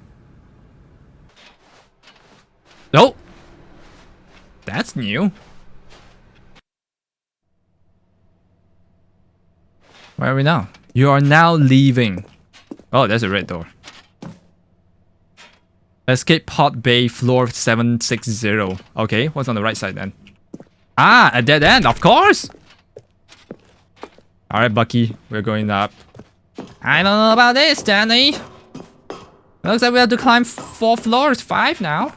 Oh! That's new. Where are we now? You are now leaving. Oh, there's a red door. Escape pod bay floor 760. Okay, what's on the right side then? Ah, a dead end, of course! Alright, Bucky, we're going up. I don't know about this, Stanley. Looks like we have to climb 4 floors, 5 now.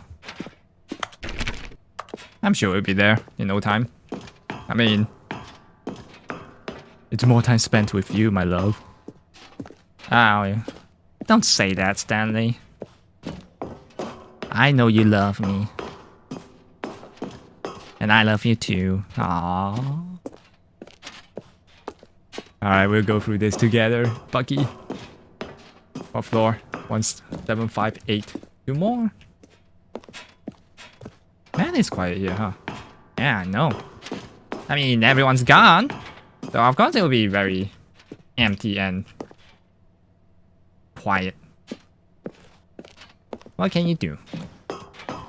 I'm sure we'll be there in no time. I mean, it's more time spent with you, my love. Oh, don't say that, Stanley. I know you love me. And I love you too. Aww. Alright, we'll go through this together, Bucky. What floor? 1758. 2 more. Man, it's quiet here, huh? Yeah, I know. I mean, everyone's gone. So of course it will be very empty and quiet. What can you do?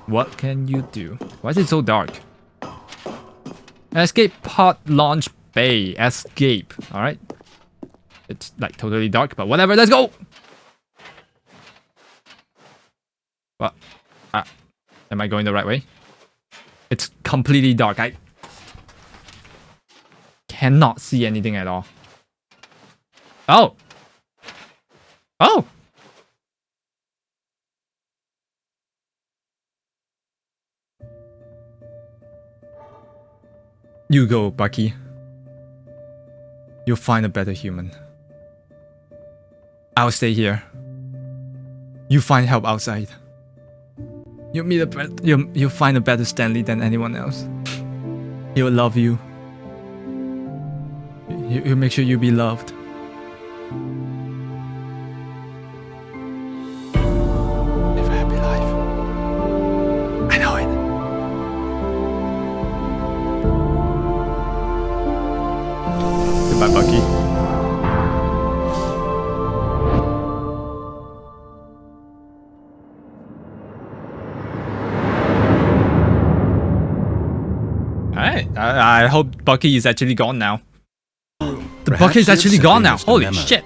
What can you do? Why is it so dark? Escape pod launch bay. Escape. Alright. It's like totally dark, but whatever. Let's go! What? Am I going the right way? It's completely dark. I cannot see anything at all. Oh! Oh! You go, Bucky. You'll find a better human. I'll stay here. You find help outside. You'll find a better Stanley than anyone else. He'll love you. He'll make sure you'll be loved. Live a happy life. I know it. Goodbye, Bucky. I hope Bucky is actually gone now. The Bucky is actually gone now. Holy shit.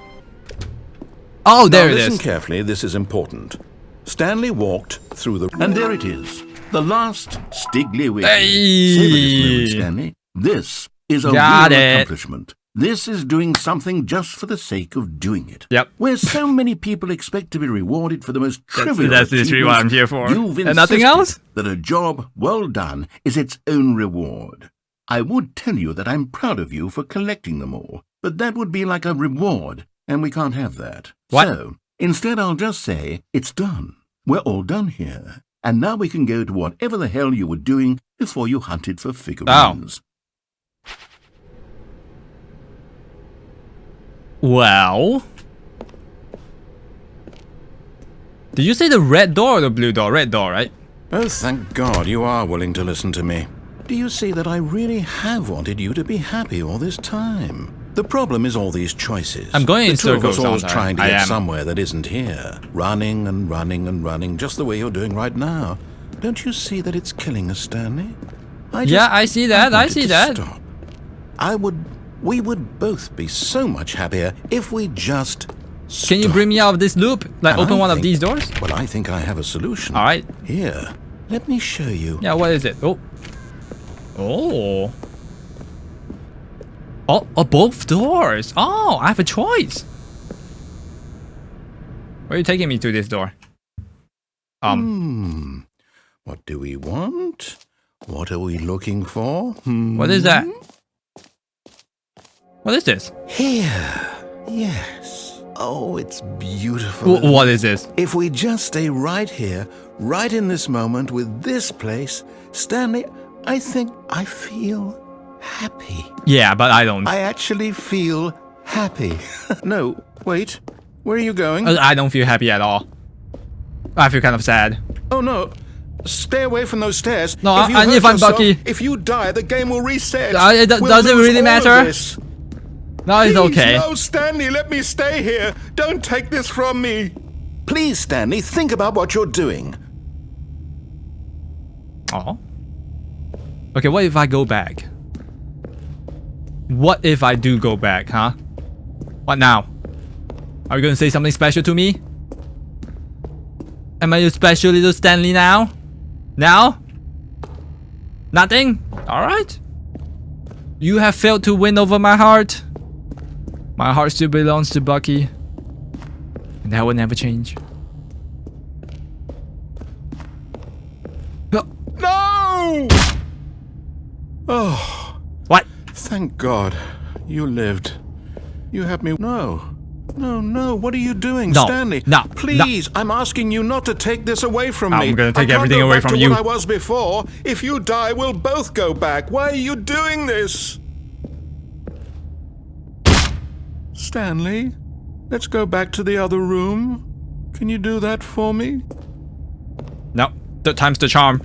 Oh, there it is. Listen carefully, this is important. Stanley walked through the... And there it is. The last Stiggly Wiggly. Hey. Savor this moment, Stanley. This is a real accomplishment. This is doing something just for the sake of doing it. Yep. Where so many people expect to be rewarded for the most trivial That's literally what I'm here for. You've And nothing else? that a job well done is its own reward. I would tell you that I'm proud of you for collecting them all, but that would be like a reward, and we can't have that. What? So, instead I'll just say, it's done. We're all done here. And now we can go to whatever the hell you were doing before you hunted for figurines. Well... Did you say the red door or the blue door? Red door, right? Oh, thank God you are willing to listen to me. Do you see that I really have wanted you to be happy all this time? The problem is all these choices. I'm going in The circles, two of us always aren't I? trying to I get am. somewhere that isn't here. Running and running and running, just the way you're doing right now. Don't you see that it's killing us, Stanley? Yeah, I see that. I see that. Stop. We would both be so much happier if we just Can you bring me out of this loop? Like, open one of these doors? Well, I think I have a solution. Alright. Here, let me show you. Yeah, what is it? Oh. Oh. Oh, both doors. Oh, I have a choice. Where are you taking me to this door? What do we want? What are we looking for? What is that? What is this? Here. Yes. Oh, it's beautiful. What is this? If we just stay right here, right in this moment with this place, Stanley, I think I feel happy. Yeah, but I don't. I actually feel happy. No, wait. Where are you going? I don't feel happy at all. I feel kind of sad. Oh, no. Stay away from those stairs. No, if you I need to hurt find yourself, Bucky. If you die, the game will reset. Does it really matter? No, it's okay. No, Stanley, let me stay here. Don't take this from me. Please, Stanley, think about what you're doing. Oh. Okay, what if I go back? What if I do go back, huh? What now? Are you gonna say something special to me? Am I a special little Stanley now? Now? Nothing? Alright. You have failed to win over my heart. My heart still belongs to Bucky. And that will never change. No! Oh. What? Thank God. You lived. You had me. No. No, what are you doing, No, Stanley? no, Please, I'm asking you not to take this away from me. I'm gonna take I can't everything go away back from to you. What I was before. If you die, we'll both go back. Why are you doing this? Stanley, let's go back to the other room. Can you do that for me? No, third time's the charm.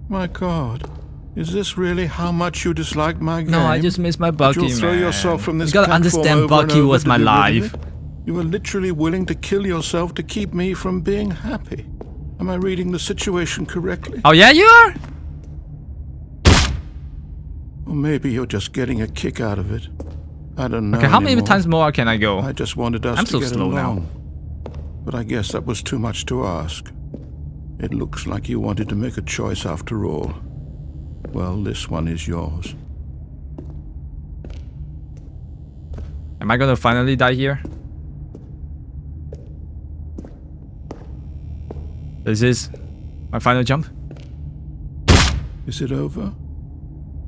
My God. Is this really how much you dislike my game? No, I just miss my Bucky, You'll throw man. yourself from this You gotta platform understand over and Bucky over was to my be rid of life. it? You were literally willing to kill yourself to keep me from being happy. Am I reading the situation correctly? Oh yeah, you are? Or maybe you're just getting a kick out of it. I don't know. Okay, how many anymore. times more can I go? I just wanted us I'm to so get slow now. along. But I guess that was too much to ask. It looks like you wanted to make a choice after all. Well, this one is yours. Am I gonna finally die here? This is my final jump. Is it over?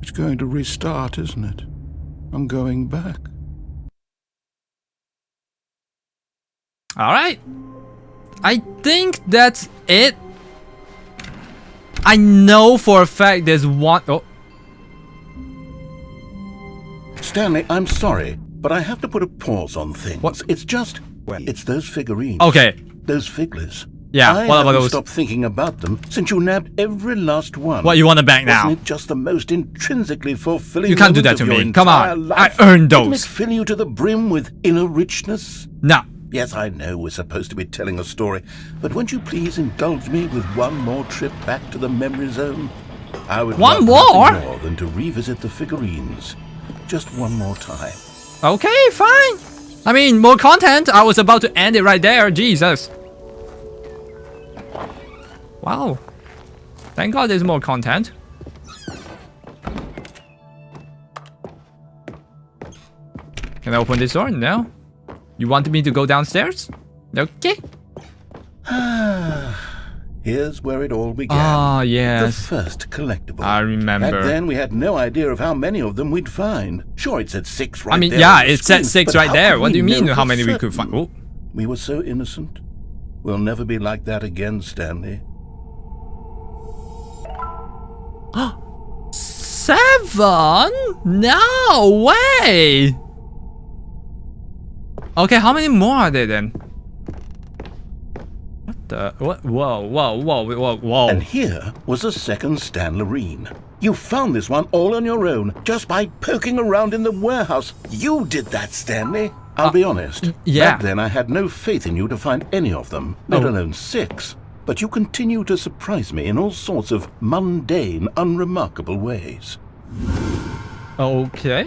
It's going to restart, isn't it? I'm going back. Alright. I think that's it. I know for a fact there's one. Oh. Stanley, I'm sorry, but I have to put a pause on things. What? It's just, it's those figurines. Okay. Those figglers. Yeah, I what about haven't those? stopped thinking about them since you nabbed every last one. What, you want to bank now? Wasn't it just the most intrinsically fulfilling You can't do that moment to of your me. Come entire on. life? I earned Didn't those. it fill you to the brim with inner richness? No. Yes, I know we're supposed to be telling a story, but won't you please indulge me with one more trip back to the memory zone? I would One love more? nothing more than to revisit the figurines. Just one more time. Okay, fine. I mean, more content. I was about to end it right there. Jesus. Wow. Thank God there's more content. Can I open this door? No. You want me to go downstairs? Okay. Here's where it all began. Ah, yes. The first collectible. I remember. Back then, we had no idea of how many of them we'd find. Sure, it said 6 right there. I mean, on yeah, the it said screen, 6 but right how there. could What do you we mean know how for many we certain? could find? Oh. We were so innocent. We'll never be like that again, Stanley. 7? No way! Okay, how many more are there then? What the? What? Whoa. And here was a second Stanlerine. You found this one all on your own, just by poking around in the warehouse. You did that, Stanley. I'll be honest. Yeah. Back then, I had no faith in you to find any of them, let alone 6. But you continue to surprise me in all sorts of mundane, unremarkable ways. Okay.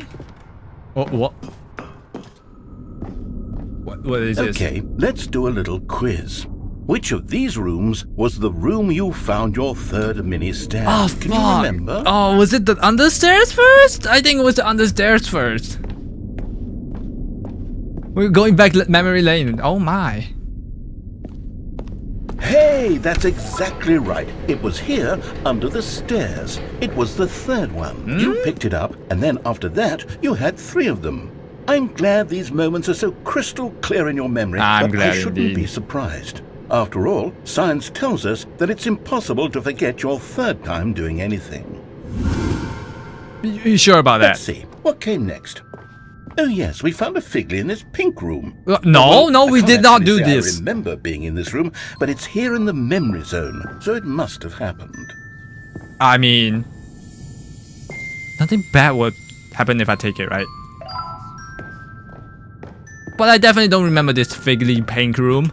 What? What is this? Okay, let's do a little quiz. Which of these rooms was the room you found your third mini stand? Oh, Can fuck. you remember? Oh, was it the understairs first? I think it was the understairs first. We're going back memory lane. Oh my. Hey, that's exactly right. It was here, under the stairs. It was the third one. You picked it up, and then after that, you had 3 of them. I'm glad these moments are so crystal clear in your memory I'm that glad I shouldn't indeed. be surprised. After all, science tells us that it's impossible to forget your third time doing anything. You sure about that? Let's see. What came next? Oh yes, we found a Figly in this pink room. No, we did not do this. I remember being in this room, but it's here in the memory zone, so it must have happened. I mean, nothing bad would happen if I take it, right? But I definitely don't remember this Figly pink room.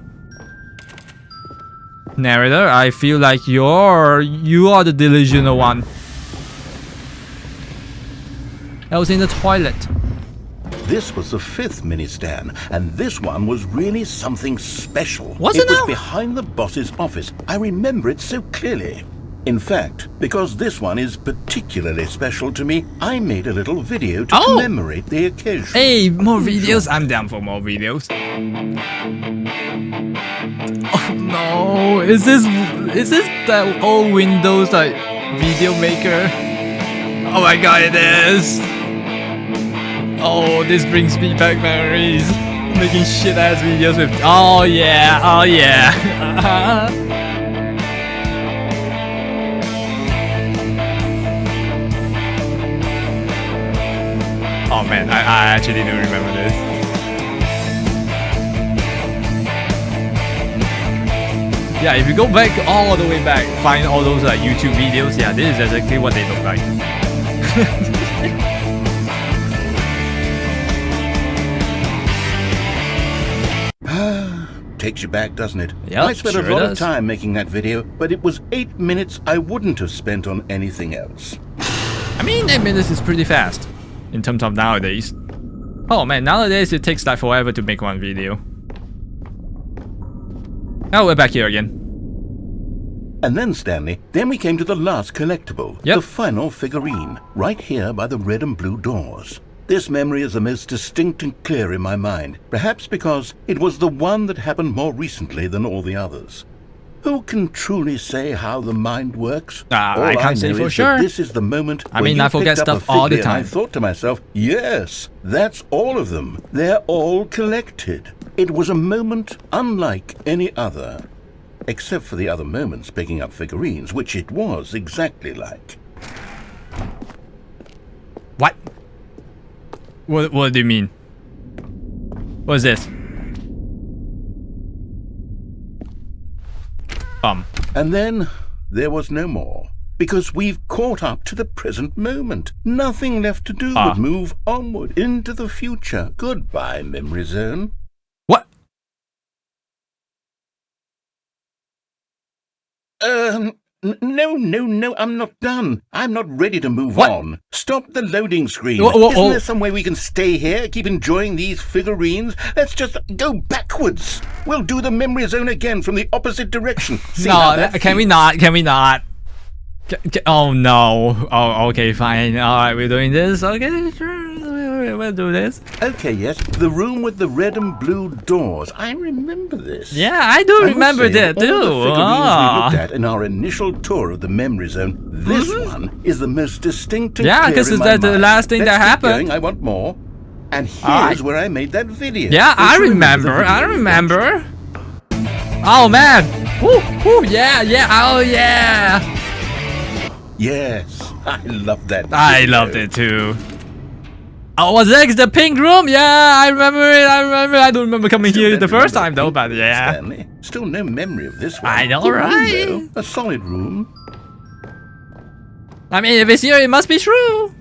Narrator, I feel like you are the delusional one. I was in the toilet. This was the 5th mini-stand, and this one was really something special. Was it was now? behind the boss's office. I remember it so clearly. In fact, because this one is particularly special to me, I made a little video to commemorate the occasion. Hey, more videos? I'm down for more videos. Oh no, is this that old Windows like video maker? Oh my god, it is! Oh, this brings me back memories. Making shit ass videos with. Oh yeah, oh yeah. Oh man, I actually do remember this. Yeah, if you go back all the way back, find all those YouTube videos, yeah, this is exactly what they look like. Takes you back, doesn't it? Yep, I spent sure a lot of does. time making that video, but it was 8 minutes I wouldn't have spent on anything else. I mean, 8 minutes is pretty fast in terms of nowadays. Oh man, nowadays it takes like forever to make one video. Now we're back here again. And then, Stanley, then we came to the last collectible, Yep. the final figurine, right here by the red and blue doors. This memory is the most distinct and clear in my mind, perhaps because it was the one that happened more recently than all the others. Who can truly say how the mind works? All I can't say know for is sure. that this is the moment I when mean, you I forget picked up stuff a all the Figly and I time. thought to myself, yes, that's all of them. They're all collected. It was a moment unlike any other. Except for the other moments picking up figurines, which it was exactly like. What? What do you mean? What's this? And then there was no more. Because we've caught up to the present moment. Nothing left to do but move onward into the future. Goodbye, memory zone. What? No, I'm not done. I'm not ready to move What? on. Stop the loading screen. Whoa, Isn't there some way we can stay here, keep enjoying these figurines? Let's just go backwards. We'll do the memory zone again from the opposite direction. See how No, that can we feels? not? Can we not? Oh no. Oh, okay, fine. Alright, we're doing this. Okay, sure. We'll do this. Okay, yes. The room with the red and blue doors. I remember this. Yeah, I do remember that too. All the figurines we looked at in our initial tour of the memory zone, this one is the most distinct and Yeah, clear because in it's my the mind. last thing Let's that keep happened. Going. I want more. And here's Alright. where I made that video. Yeah, Don't I you remember. the video I we remember. Oh man. Woo, yeah. Oh yeah. watched? Yes, I love that. I video. loved it too. Oh, was next the pink room? Yeah, I remember it. I don't remember coming Still here don't the first remember time though, pink but room, yeah. Stanley. Still no memory of this one. I know, Good room, right? though. A solid room. I mean, if it's here, it must be true.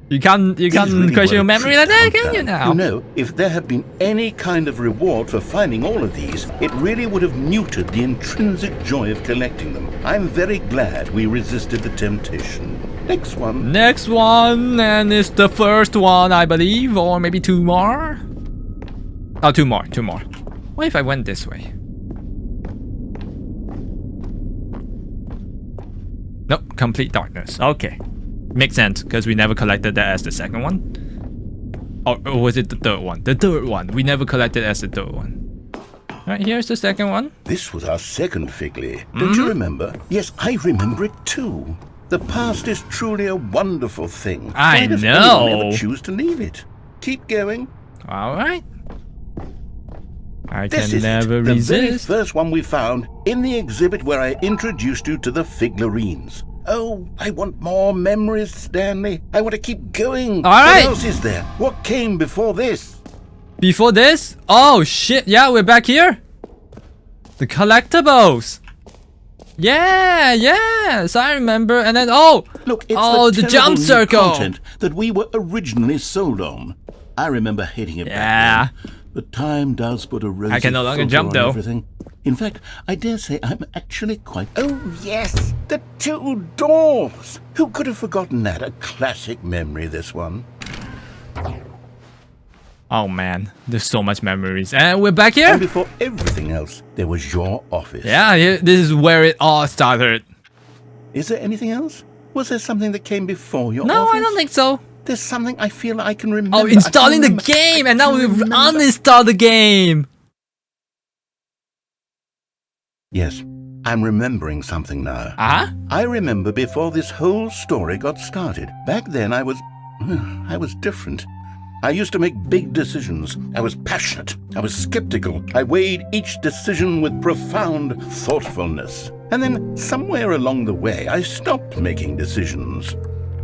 You can't really question your were a memory treat like that, to can hunt you down. now? You know, if there had been any kind of reward for finding all of these, it really would have muted the intrinsic joy of collecting them. I'm very glad we resisted the temptation. Next one. Next one, and it's the first one, I believe, or maybe two more. Oh, two more. What if I went this way? Nope, complete darkness. Okay. Makes sense, because we never collected that as the second one. Or was it the third one? The third one. We never collected as the third one. Alright, here's the second one. This was our second Figly. Don't you remember? Yes, I remember it too. The past is truly a wonderful thing. I Why does know. anyone ever choose to leave it? Keep going. Alright. I This can is never it, the very resist. first one we found in the exhibit where I introduced you to the figurines. Oh, I want more memories, Stanley. I want to keep going. All right. What else is there? What came before this? Before this? Oh shit, yeah, we're back here. The collectibles. Yeah, yes, I remember. And then, look, it's the jump circle content that we were originally sold on. I remember hating it back then. But time does put a rosy I can no longer filter jump on though. Everything. In fact, I dare say I'm actually quite... Oh, yes, the two doors. Who could have forgotten that? A classic memory, this one. Oh man, there's so much memories. And we're back here? And before everything else, there was your office. Yeah, this is where it all started. Is there anything else? Was there something that came before your office? No, I don't think so. There's something I feel I can remember. Oh, installing the game! And now we've uninstalled the game! Yes, I'm remembering something now. Uh-huh? I remember before this whole story got started. Back then I was different. I used to make big decisions. I was passionate. I was skeptical. I weighed each decision with profound thoughtfulness. And then somewhere along the way, I stopped making decisions.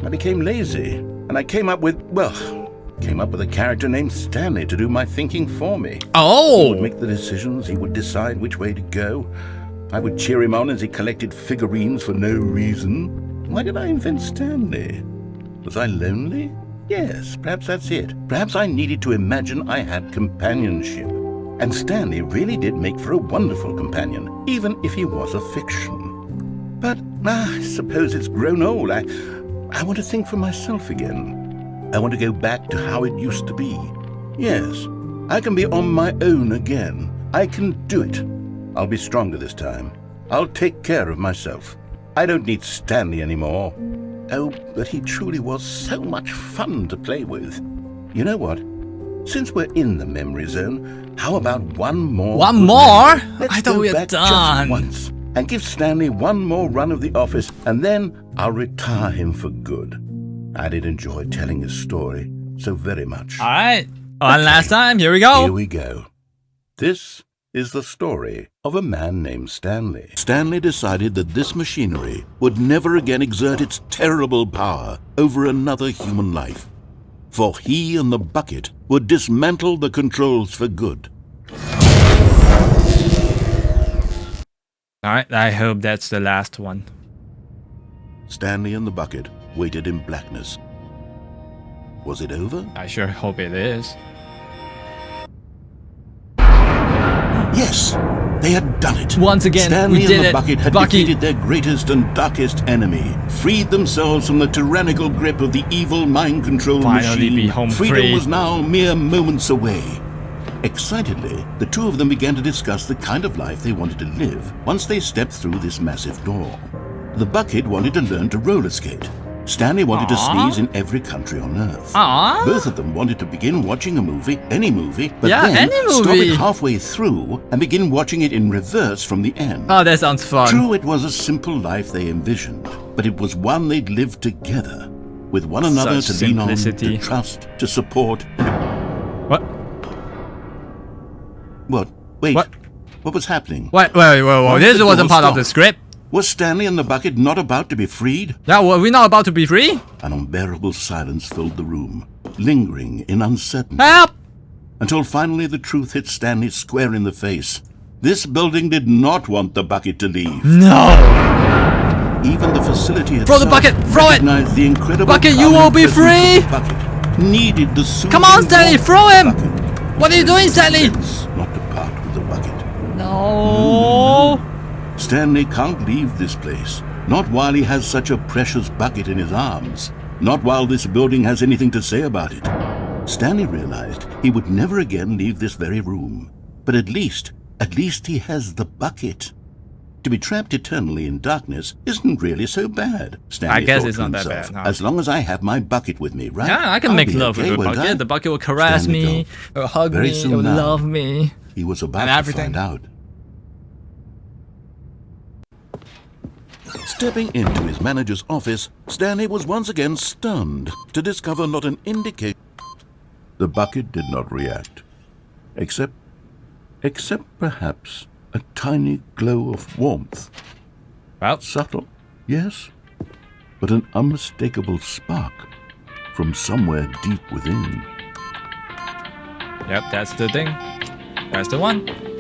I became lazy. And I came up with a character named Stanley to do my thinking for me. Oh! He would make the decisions. He would decide which way to go. I would cheer him on as he collected figurines for no reason. Why did I invent Stanley? Was I lonely? Yes, perhaps that's it. Perhaps I needed to imagine I had companionship. And Stanley really did make for a wonderful companion, even if he was a fiction. But I suppose it's grown old. I want to think for myself again. I want to go back to how it used to be. Yes, I can be on my own again. I can do it. I'll be stronger this time. I'll take care of myself. I don't need Stanley anymore. Oh, but he truly was so much fun to play with. You know what? Since we're in the memory zone, how about one more? One more? Let's I thought we were done. Just once and give Stanley one more run of the office, and then I'll retire him for good. I did enjoy telling his story so very much. All right, one last time. Here we go. Here we go. This is the story of a man named Stanley. Stanley decided that this machinery would never again exert its terrible power over another human life, for he and the bucket would dismantle the controls for good. All right, I hope that's the last one. Stanley and the bucket waited in blackness. Was it over? I sure hope it is. Yes, they had done it. Once again, Stanley we did and the it. bucket had defeated their greatest and darkest enemy, freed themselves from the tyrannical grip of the evil mind control Finally machine. be home Freedom free. was now mere moments away. Excitedly, the two of them began to discuss the kind of life they wanted to live once they stepped through this massive door. The bucket wanted to learn to roller skate. Stanley wanted to sneeze in every country on Earth. Both of them wanted to begin watching a movie, any movie, but then stop it halfway through and begin watching it in reverse from the end. Oh, that sounds fun. True, it was a simple life they envisioned, but it was one they'd lived together, with one another Such to lean on, simplicity. to trust, to support. What? What? Wait. What? What was happening? Wait. This wasn't part of the script. Was Stanley and the bucket not about to be freed? Yeah, were we not about to be free? An unbearable silence filled the room, lingering in uncertainty. Help! Until finally the truth hit Stanley square in the face. This building did not want the bucket to leave. No! Even the facility itself Throw the bucket! Throw it! recognized the incredible Bucket, you will be free! The bucket needed the soothing Come on, Stanley, warmth throw him! of the bucket. What are you doing, Stanley? Not to part with the bucket. No. Stanley can't leave this place. Not while he has such a precious bucket in his arms. Not while this building has anything to say about it. Stanley realized he would never again leave this very room. But at least he has the bucket. To be trapped eternally in darkness isn't really so bad, Stanley I guess thought it's to not that himself. bad. No. As long as I have my bucket with me, right? Yeah, I can I'll make be love okay, with the won't I? bucket. The bucket will caress Stanley me, thought. or hug Very me, soon or now, love me. He was about and to everything. find out. Stepping into his manager's office, Stanley was once again stunned to discover not an indication. The bucket did not react, except perhaps a tiny glow of warmth. Well, subtle, yes, but an unmistakable spark from somewhere deep within. Yep, that's the thing. That's the one.